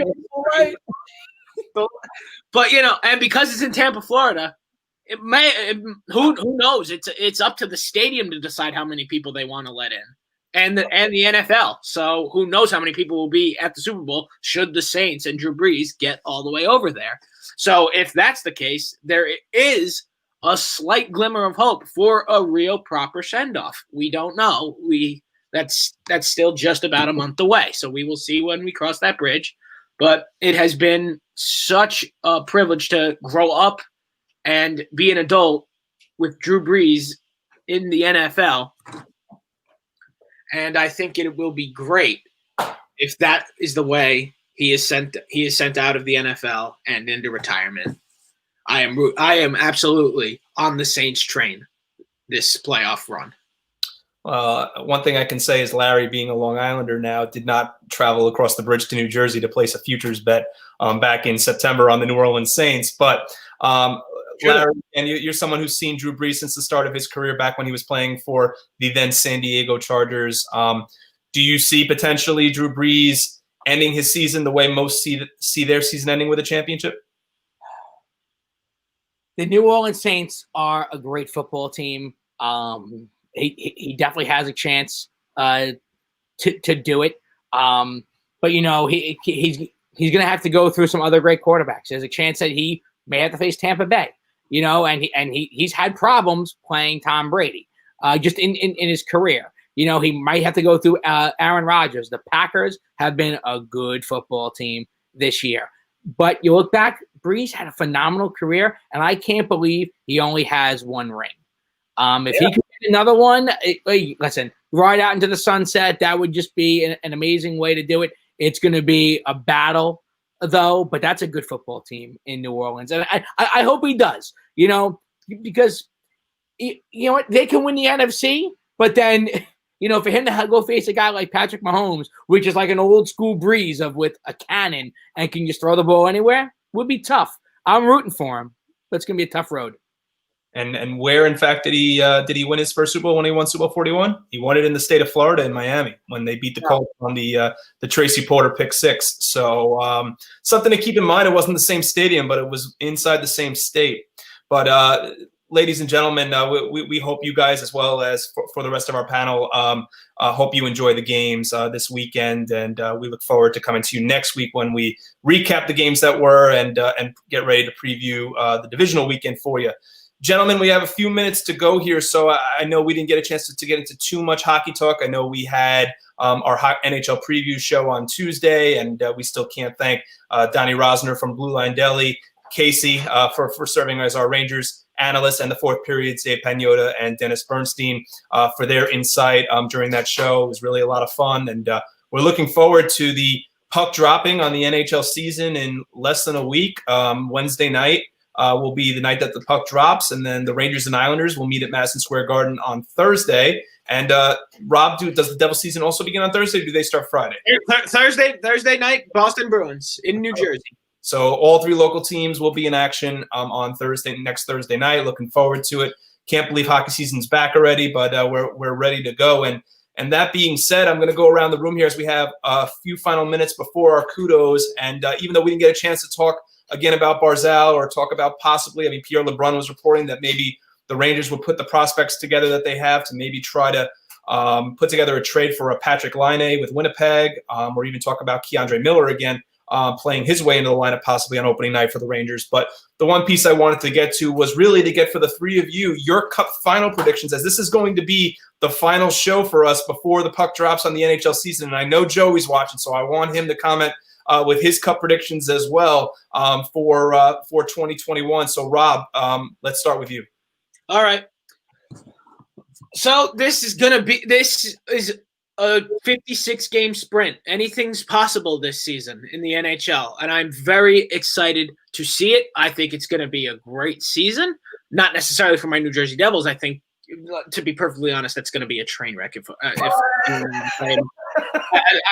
light. But and because it's in Tampa, Florida, it may. Who knows? It's up to the stadium to decide how many people they want to let in, and the NFL. So who knows how many people will be at the Super Bowl should the Saints and Drew Brees get all the way over there. So if that's the case, there is a slight glimmer of hope for a real proper send-off. We don't know. That's still just about a month away. So we will see when we cross that bridge. But it has been such a privilege to grow up and be an adult with Drew Brees in the NFL. And I think it will be great if that is the way he is sent out of the NFL and into retirement. I am absolutely on the Saints train this playoff run. One thing I can say is Larry, being a Long Islander now, did not travel across the bridge to New Jersey to place a futures bet back in September on the New Orleans Saints. But Larry, and you're someone who's seen Drew Brees since the start of his career back when he was playing for the then San Diego Chargers. Do you see potentially Drew Brees ending his season the way most see their season ending with a championship? The New Orleans Saints are a great football team. He definitely has a chance to do it. But he's going to have to go through some other great quarterbacks. There's a chance that he may have to face Tampa Bay. And he's had problems playing Tom Brady just in his career. He might have to go through Aaron Rodgers. The Packers have been a good football team this year. But you look back, Brees had a phenomenal career, and I can't believe he only has one ring. If he could Another one, listen, ride out into the sunset. That would just be an amazing way to do it. It's going to be a battle, though, but that's a good football team in New Orleans. And I hope he does, because, what, they can win the NFC, but then, for him to go face a guy like Patrick Mahomes, which is like an old school breeze with a cannon and can just throw the ball anywhere, would be tough. I'm rooting for him, but it's going to be a tough road. And where, in fact, did he win his first Super Bowl when he won Super Bowl 41? He won it in the state of Florida in Miami when they beat the Colts on the Tracy Porter pick six. So something to keep in mind. It wasn't the same stadium, but it was inside the same state. But ladies and gentlemen, we hope you guys, as well as for the rest of our panel, hope you enjoy the games this weekend, and we look forward to coming to you next week when we recap the games that were and get ready to preview the divisional weekend for you. Gentlemen, we have a few minutes to go here, so I know we didn't get a chance to get into too much hockey talk. I know we had our NHL preview show on Tuesday, and we still can't thank Donnie Rosner from Blue Line Deli, Casey for serving as our Rangers analyst, and the fourth period, Dave Pagnotta and Dennis Bernstein for their insight during that show. It was really a lot of fun, and we're looking forward to the puck dropping on the NHL season in less than a week. Wednesday night will be the night that the puck drops, and then the Rangers and Islanders will meet at Madison Square Garden on Thursday. And Rob, does the Devil season also begin on Thursday, or do they start Friday? Thursday night, Boston Bruins in New Jersey. So all three local teams will be in action on next Thursday night. Looking forward to it. Can't believe hockey season's back already, but we're ready to go. And that being said, I'm going to go around the room here as we have a few final minutes before our kudos. And even though we didn't get a chance to talk again about Barzal or talk about possibly, Pierre LeBrun was reporting that maybe the Rangers would put the prospects together that they have to maybe try to put together a trade for a Patrick Laine with Winnipeg, or even talk about Keandre Miller again, playing his way into the lineup possibly on opening night for the Rangers. But the one piece I wanted to get to was really to get for the three of you your Cup final predictions, as this is going to be the final show for us before the puck drops on the NHL season. And I know Joey's watching, so I want him to comment with his Cup predictions as well for 2021. So, Rob, let's start with you. All right. So this is a 56-game sprint. Anything's possible this season in the NHL, and I'm very excited to see it. I think it's going to be a great season. Not necessarily for my New Jersey Devils. I think, to be perfectly honest, that's going to be a train wreck.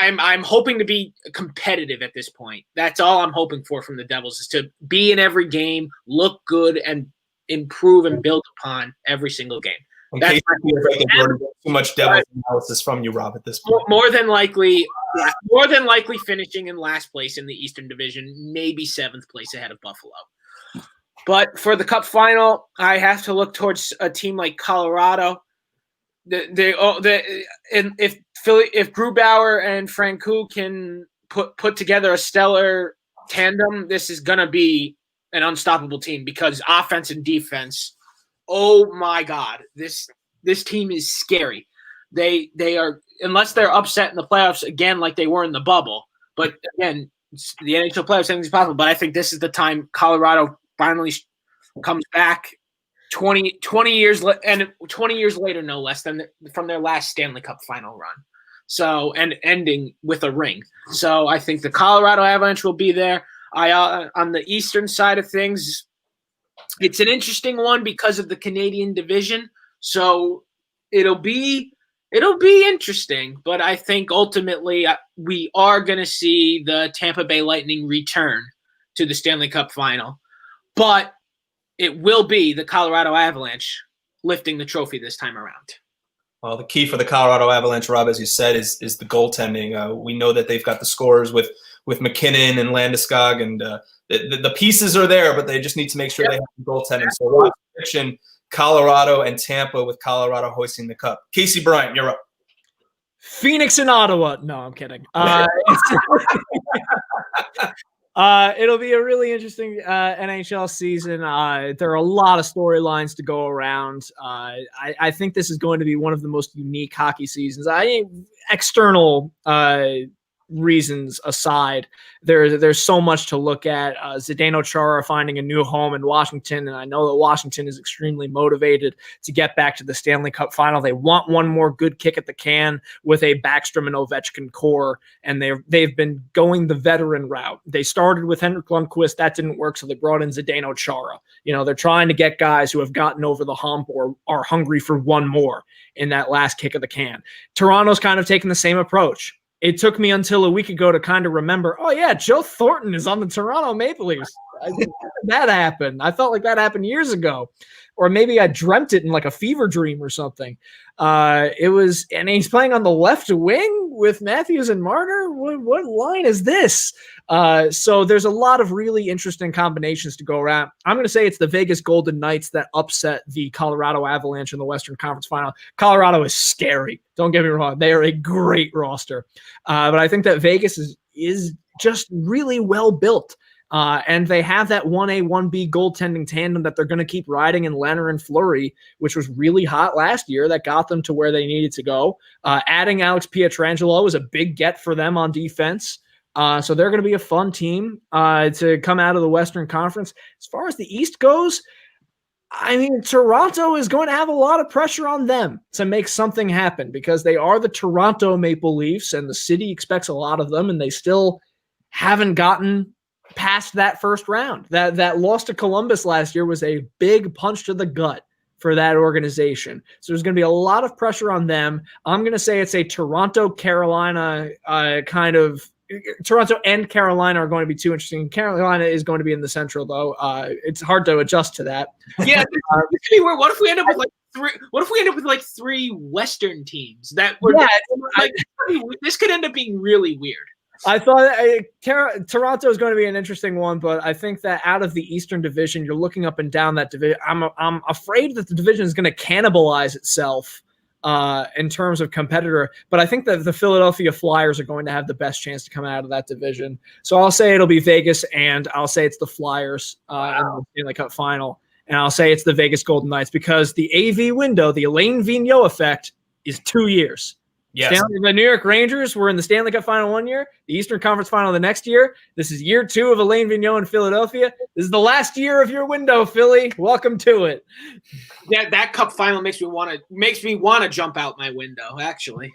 I'm hoping to be competitive at this point. That's all I'm hoping for from the Devils, is to be in every game, look good, and improve and build upon every single game. That's too much Devils analysis from you, Rob, at this point. More than likely finishing in last place in the Eastern Division, maybe 7th place ahead of Buffalo. But for the Cup final, I have to look towards a team like Colorado. If Grubauer and Francouz can put together a stellar tandem, this is gonna be an unstoppable team, because offense and defense. Oh my God, this team is scary. They are, unless they're upset in the playoffs again like they were in the bubble. But again, the NHL playoffs, anything's possible. But I think this is the time Colorado finally comes back 20 years and 20 years later, no less, than from their last Stanley Cup final run. So, and ending with a ring. So I think the Colorado Avalanche will be there. On the Eastern side of things, it's an interesting one because of the Canadian division. So it'll be interesting, but I think ultimately we are going to see the Tampa Bay Lightning return to the Stanley Cup final, but it will be the Colorado Avalanche lifting the trophy this time around. Well, the key for the Colorado Avalanche, Rob, as you said, is the goaltending. We know that they've got the scorers with McKinnon and Landeskog, and the pieces are there, but they just need to make sure they have the goaltending. So, Rob's prediction, Colorado and Tampa, with Colorado hoisting the cup. Casey Bryant, you're up. Phoenix and Ottawa. No, I'm kidding. It'll be a really interesting NHL season. There are a lot of storylines to go around. I think this is going to be one of the most unique hockey seasons. External reasons aside, there's so much to look at. Zdeno Chara finding a new home in Washington, and I know that Washington is extremely motivated to get back to the Stanley Cup final. They want one more good kick at the can with a Backstrom and Ovechkin core, and they've been going the veteran route. They started with Henrik Lundqvist. That didn't work, so they brought in Zdeno Chara. They're trying to get guys who have gotten over the hump or are hungry for one more in that last kick of the can. Toronto's kind of taking the same approach. It took me until a week ago to kind of remember, oh, yeah, Joe Thornton is on the Toronto Maple Leafs. That happened. I felt like that happened years ago. Or maybe I dreamt it in like a fever dream or something. And he's playing on the left wing with Matthews and Marner. What line is this? So there's a lot of really interesting combinations to go around. I'm going to say it's the Vegas Golden Knights that upset the Colorado Avalanche in the Western Conference Final. Colorado is scary. Don't get me wrong. They are a great roster. But I think that Vegas is just really well built. And they have that 1A, 1B goaltending tandem that they're going to keep riding in Leonard and Fleury, which was really hot last year. That got them to where they needed to go. Adding Alex Pietrangelo was a big get for them on defense. So they're going to be a fun team to come out of the Western Conference. As far as the East goes, I mean, Toronto is going to have a lot of pressure on them to make something happen because they are the Toronto Maple Leafs, and the city expects a lot of them, and they still haven't gotten past that first round. That loss to Columbus last year was a big punch to the gut for that organization. So there's going to be a lot of pressure on them. I'm going to say it's a Toronto-Carolina kind of – Toronto and Carolina are going to be too interesting. Carolina is going to be in the Central, though. It's hard to adjust to that. Yeah, this could be weird. What if we end up with like three? What if we end up with like three Western teams that were? Yeah, this could end up being really weird. I thought Toronto is going to be an interesting one, but I think that out of the Eastern Division, you're looking up and down that division. I'm afraid that the division is going to cannibalize itself in terms of competitor, but I think that the Philadelphia Flyers are going to have the best chance to come out of that division. So I'll say it'll be Vegas, and I'll say it's the Flyers in the Stanley Cup final, and I'll say it's the Vegas Golden Knights because the AV window, the Alain Vigneault effect, is 2 years. Yes. The New York Rangers were in the Stanley Cup final 1 year, the Eastern Conference final the next year. This is year 2 of Alain Vigneault in Philadelphia. This is the last year of your window, Philly. Welcome to it. Yeah, that Cup final makes me want to jump out my window. Actually,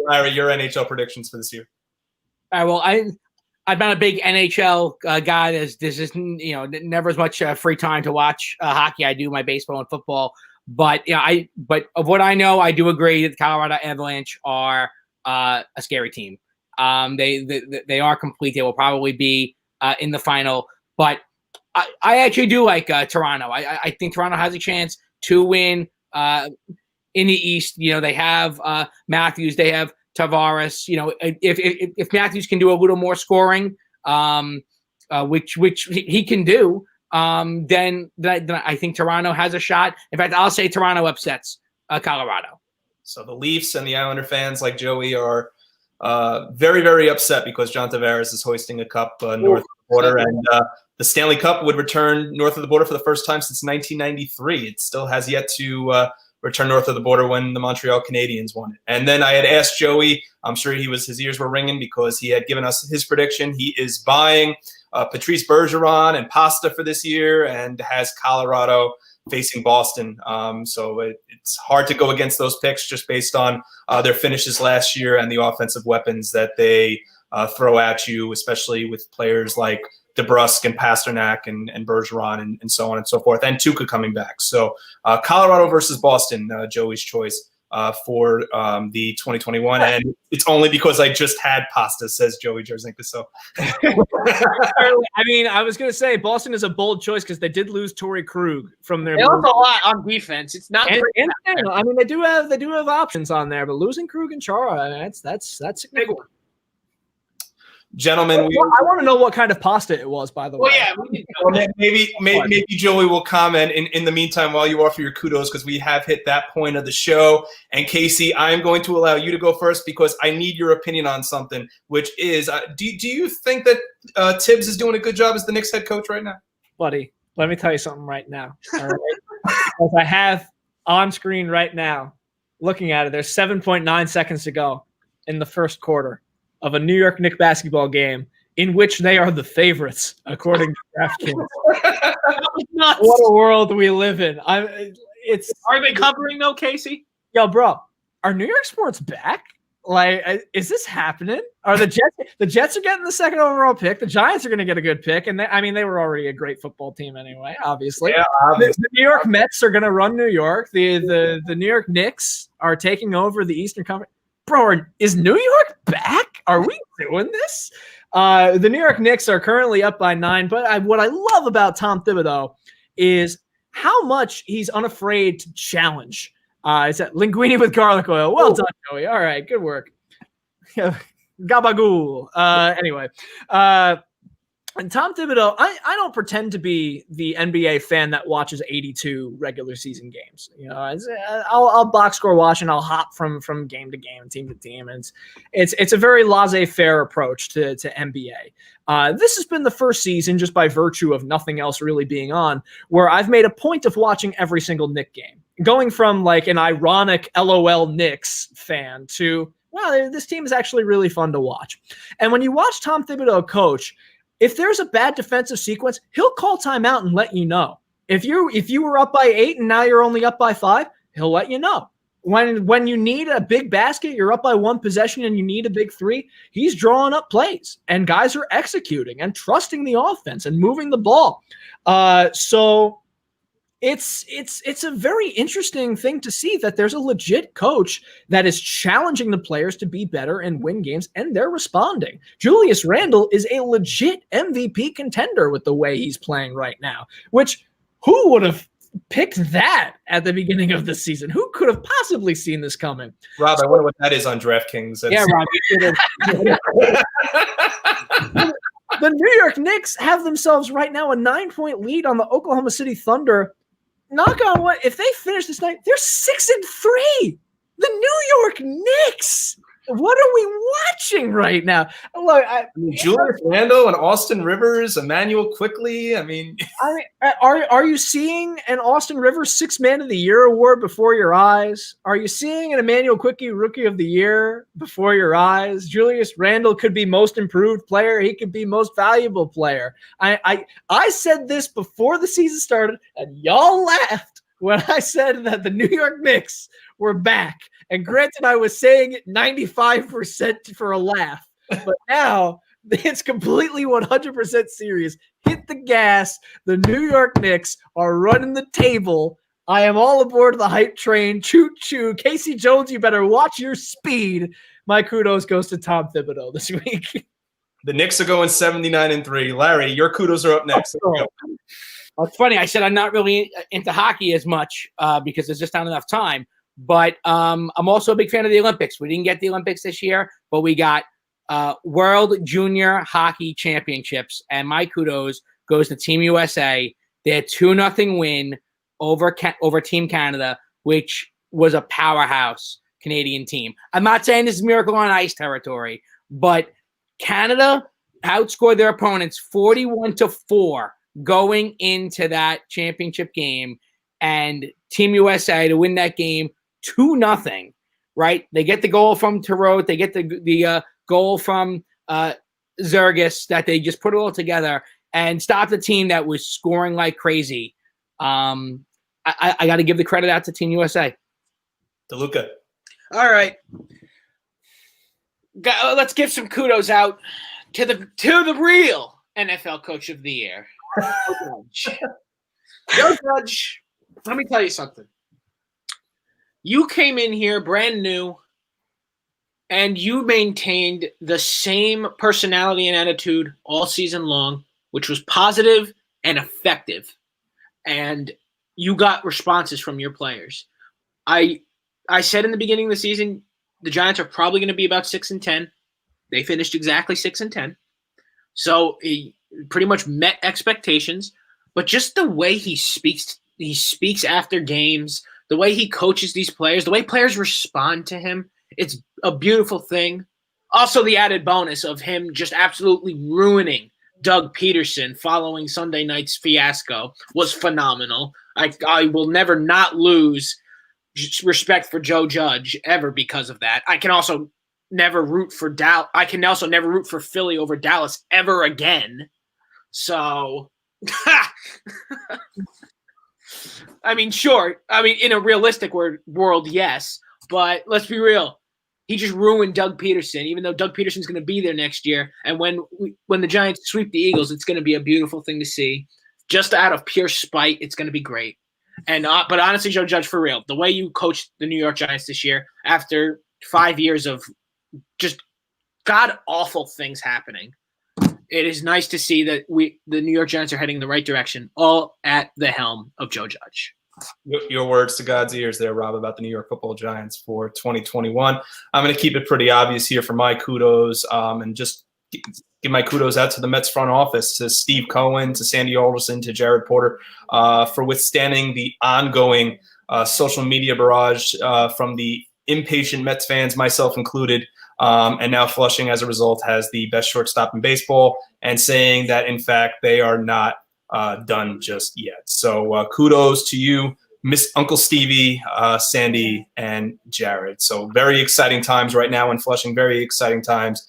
Larry, your NHL predictions for this year? All right. Well, I'm not a big NHL guy. There's just never as much free time to watch hockey. I do my baseball and football. But but of what I know, I do agree that the Colorado Avalanche are a scary team. They are complete. They will probably be in the final. But I actually do like Toronto. I think Toronto has a chance to win in the East. They have Matthews. They have Tavares. If Matthews can do a little more scoring, which he can do. Then I think Toronto has a shot. In fact, I'll say Toronto upsets Colorado. So the Leafs and the Islander fans like Joey are very, very upset because John Tavares is hoisting a cup north of the border. And the Stanley Cup would return north of the border for the first time since 1993. It still has yet to return north of the border when the Montreal Canadiens won it. And then I had asked Joey, I'm sure his ears were ringing because he had given us his prediction. He is buying Patrice Bergeron and Pasta for this year and has Colorado facing Boston. So it's hard to go against those picks just based on their finishes last year and the offensive weapons that they throw at you, especially with players like DeBrusk and Pasternak and Bergeron and so on and so forth, and Tuukka coming back. So Colorado versus Boston, Joey's choice for the 2021, and it's only because I just had Pasta, says Joey Jerzinka. So, I mean, I was going to say Boston is a bold choice because they did lose Torrey Krug from their. They lost a lot on defense. It's not. I mean, they do have options on there, but losing Krug and Chara, that's a big one. Gentlemen, I want to know what kind of pasta it was, by the way. Well, yeah, maybe Joey will comment in the meantime while you offer your kudos because we have hit that point of the show. And Casey, I am going to allow you to go first because I need your opinion on something, which is, do you think that Tibbs is doing a good job as the Knicks head coach right now? Buddy, let me tell you something right now. All right? Because I have on screen right now, looking at it, there's 7.9 seconds to go in the first quarter. of a New York Knicks basketball game in which they are the favorites, according to DraftKings. What a world we live in. Are they covering though, Casey? Yo, bro, are New York sports back? Like, is this happening? Are the Jets are getting the second overall pick? The Giants are going to get a good pick, and they were already a great football team anyway. Obviously, yeah, obviously. The New York Mets are going to run New York. The New York Knicks are taking over the Eastern Conference. Bro, is New York back? Are we doing this? The New York Knicks are currently up by 9, but what I love about Tom Thibodeau is how much he's unafraid to challenge. It's that linguine with garlic oil. Well done, Joey. All right, good work. Gabagool. Anyway, and Tom Thibodeau, I don't pretend to be the NBA fan that watches 82 regular season games. You know, I'll box score watch and I'll hop from game to game, team to team. And it's a very laissez-faire approach to NBA. This has been the first season, just by virtue of nothing else really being on, where I've made a point of watching every single Knicks game, going from like an ironic LOL Knicks fan to, wow, this team is actually really fun to watch. And when you watch Tom Thibodeau coach, if there's a bad defensive sequence, he'll call timeout and let you know. If you were up by 8 and now you're only up by 5, he'll let you know. When you need a big basket, you're up by 1 possession and you need a big 3, he's drawing up plays and guys are executing and trusting the offense and moving the ball. So it's a very interesting thing to see that there's a legit coach that is challenging the players to be better and win games, and they're responding. Julius Randle is a legit MVP contender with the way he's playing right now, which who would have picked that at the beginning of the season? Who could have possibly seen this coming? Rob, I wonder what that is on DraftKings. Yeah, Rob. The New York Knicks have themselves right now a 9-point lead on the Oklahoma City Thunder. Knock on wood, if they finish this night, they're 6-3. The New York Knicks. What are we watching right now? Look, Julius Randle and Austin Rivers, Emmanuel Quickly. Are you seeing an Austin Rivers 6th Man of the Year award before your eyes? Are you seeing an Emmanuel Quickly Rookie of the Year before your eyes? Julius Randle could be most improved player. He could be most valuable player. I said this before the season started, and y'all laughed when I said that the New York Knicks were back. And granted, I was saying it 95% for a laugh, but now it's completely 100% serious. Hit the gas. The New York Knicks are running the table. I am all aboard the hype train. Choo choo. Casey Jones, you better watch your speed. My kudos goes to Tom Thibodeau this week. The Knicks are going 79-3. Larry, your kudos are up next. Well, it's funny. I said I'm not really into hockey as much because there's just not enough time. But I'm also a big fan of the Olympics. We didn't get the Olympics this year, but we got World Junior Hockey Championships, and my kudos goes to Team USA. Their 2-0 win over Team Canada, which was a powerhouse Canadian team. I'm not saying this is Miracle on Ice territory, but Canada outscored their opponents 41-4 going into that championship game, and Team USA to win that game 2-0, right? They get the goal from Tarot. They get the goal from Zergis that they just put it all together and stop the team that was scoring like crazy. I got to give the credit out to Team USA. DeLuca. All right. Let's give some kudos out to the real NFL Coach of the Year. Joe Judge, let me tell you something. You came in here brand new, and you maintained the same personality and attitude all season long, which was positive and effective. And you got responses from your players. I said in the beginning of the season, the Giants are probably going to be about 6-10. They finished exactly 6-10. So he pretty much met expectations. But just the way he speaks after games, the way he coaches these players, the way players respond to him, it's a beautiful thing. Also, the added bonus of him just absolutely ruining Doug Peterson following Sunday night's fiasco was phenomenal. I will never not lose respect for Joe Judge ever because of that. I can also never root for Dallas. I can also never root for Philly over Dallas ever again. So, I mean, sure. I mean, in a realistic world, yes. But let's be real. He just ruined Doug Peterson, even though Doug Peterson's going to be there next year. And when the Giants sweep the Eagles, it's going to be a beautiful thing to see. Just out of pure spite, it's going to be great. And but honestly, Joe Judge, for real, the way you coached the New York Giants this year, after 5 years of just god-awful things happening, it is nice to see that the New York Giants are heading in the right direction, all at the helm of Joe Judge. Your words to God's ears there, Rob, about the New York Football Giants for 2021. I'm going to keep it pretty obvious here for my kudos, and just give my kudos out to the Mets front office, to Steve Cohen, to Sandy Alderson, to Jared Porter, for withstanding the ongoing social media barrage from the impatient Mets fans, myself included, and now Flushing, as a result, has the best shortstop in baseball, and saying that, in fact, they are not done just yet. So kudos to you, Miss Uncle Stevie, Sandy, and Jared. So very exciting times right now in Flushing, very exciting times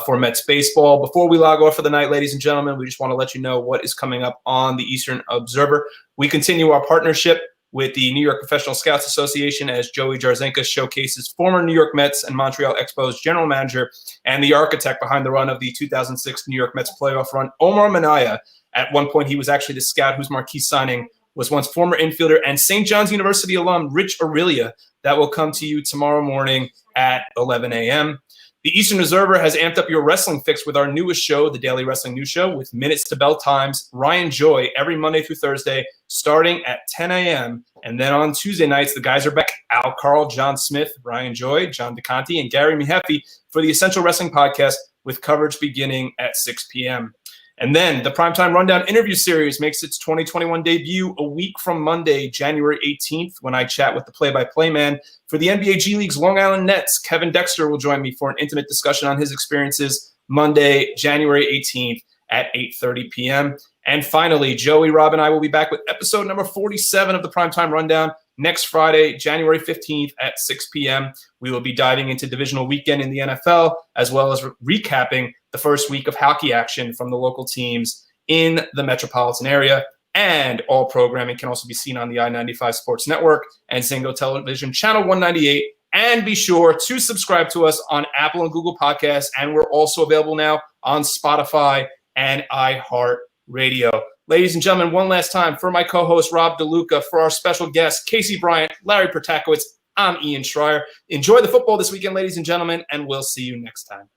for Mets baseball. Before we log off for the night, ladies and gentlemen, we just want to let you know what is coming up on the Eastern Observer. We continue our partnership with the New York Professional Scouts Association as Joey Jarzenka showcases former New York Mets and Montreal Expos general manager and the architect behind the run of the 2006 New York Mets playoff run, Omar Minaya. At one point, he was actually the scout whose marquee signing was once former infielder and St. John's University alum Rich Aurelia. That will come to you tomorrow morning at 11 a.m. The Eastern Observer has amped up your wrestling fix with our newest show, the Daily Wrestling News Show, with Minutes to Bell Times, Ryan Joy, every Monday through Thursday, starting at 10 a.m. And then on Tuesday nights, the guys are back. Al Carl, John Smith, Ryan Joy, John DeConti, and Gary Mihefe for the Essential Wrestling Podcast, with coverage beginning at 6 p.m. And then the Primetime Rundown interview series makes its 2021 debut a week from Monday, January 18th, when I chat with the play-by-play man for the NBA G League's Long Island Nets. Kevin Dexter will join me for an intimate discussion on his experiences Monday, January 18th at 8:30 p.m. And finally, Joey, Rob, and I will be back with episode number 47 of the Primetime Rundown next Friday, January 15th at 6 p.m. We will be diving into divisional weekend in the NFL, as well as recapping the first week of hockey action from the local teams in the metropolitan area. And all programming can also be seen on the I-95 Sports Network and Zingo Television Channel 198. And be sure to subscribe to us on Apple and Google Podcasts. And we're also available now on Spotify and iHeartRadio. Ladies and gentlemen, one last time, for my co-host Rob DeLuca, for our special guests Casey Bryant, Larry Przetakiewicz, I'm Ian Schraier. Enjoy the football this weekend, ladies and gentlemen, and we'll see you next time.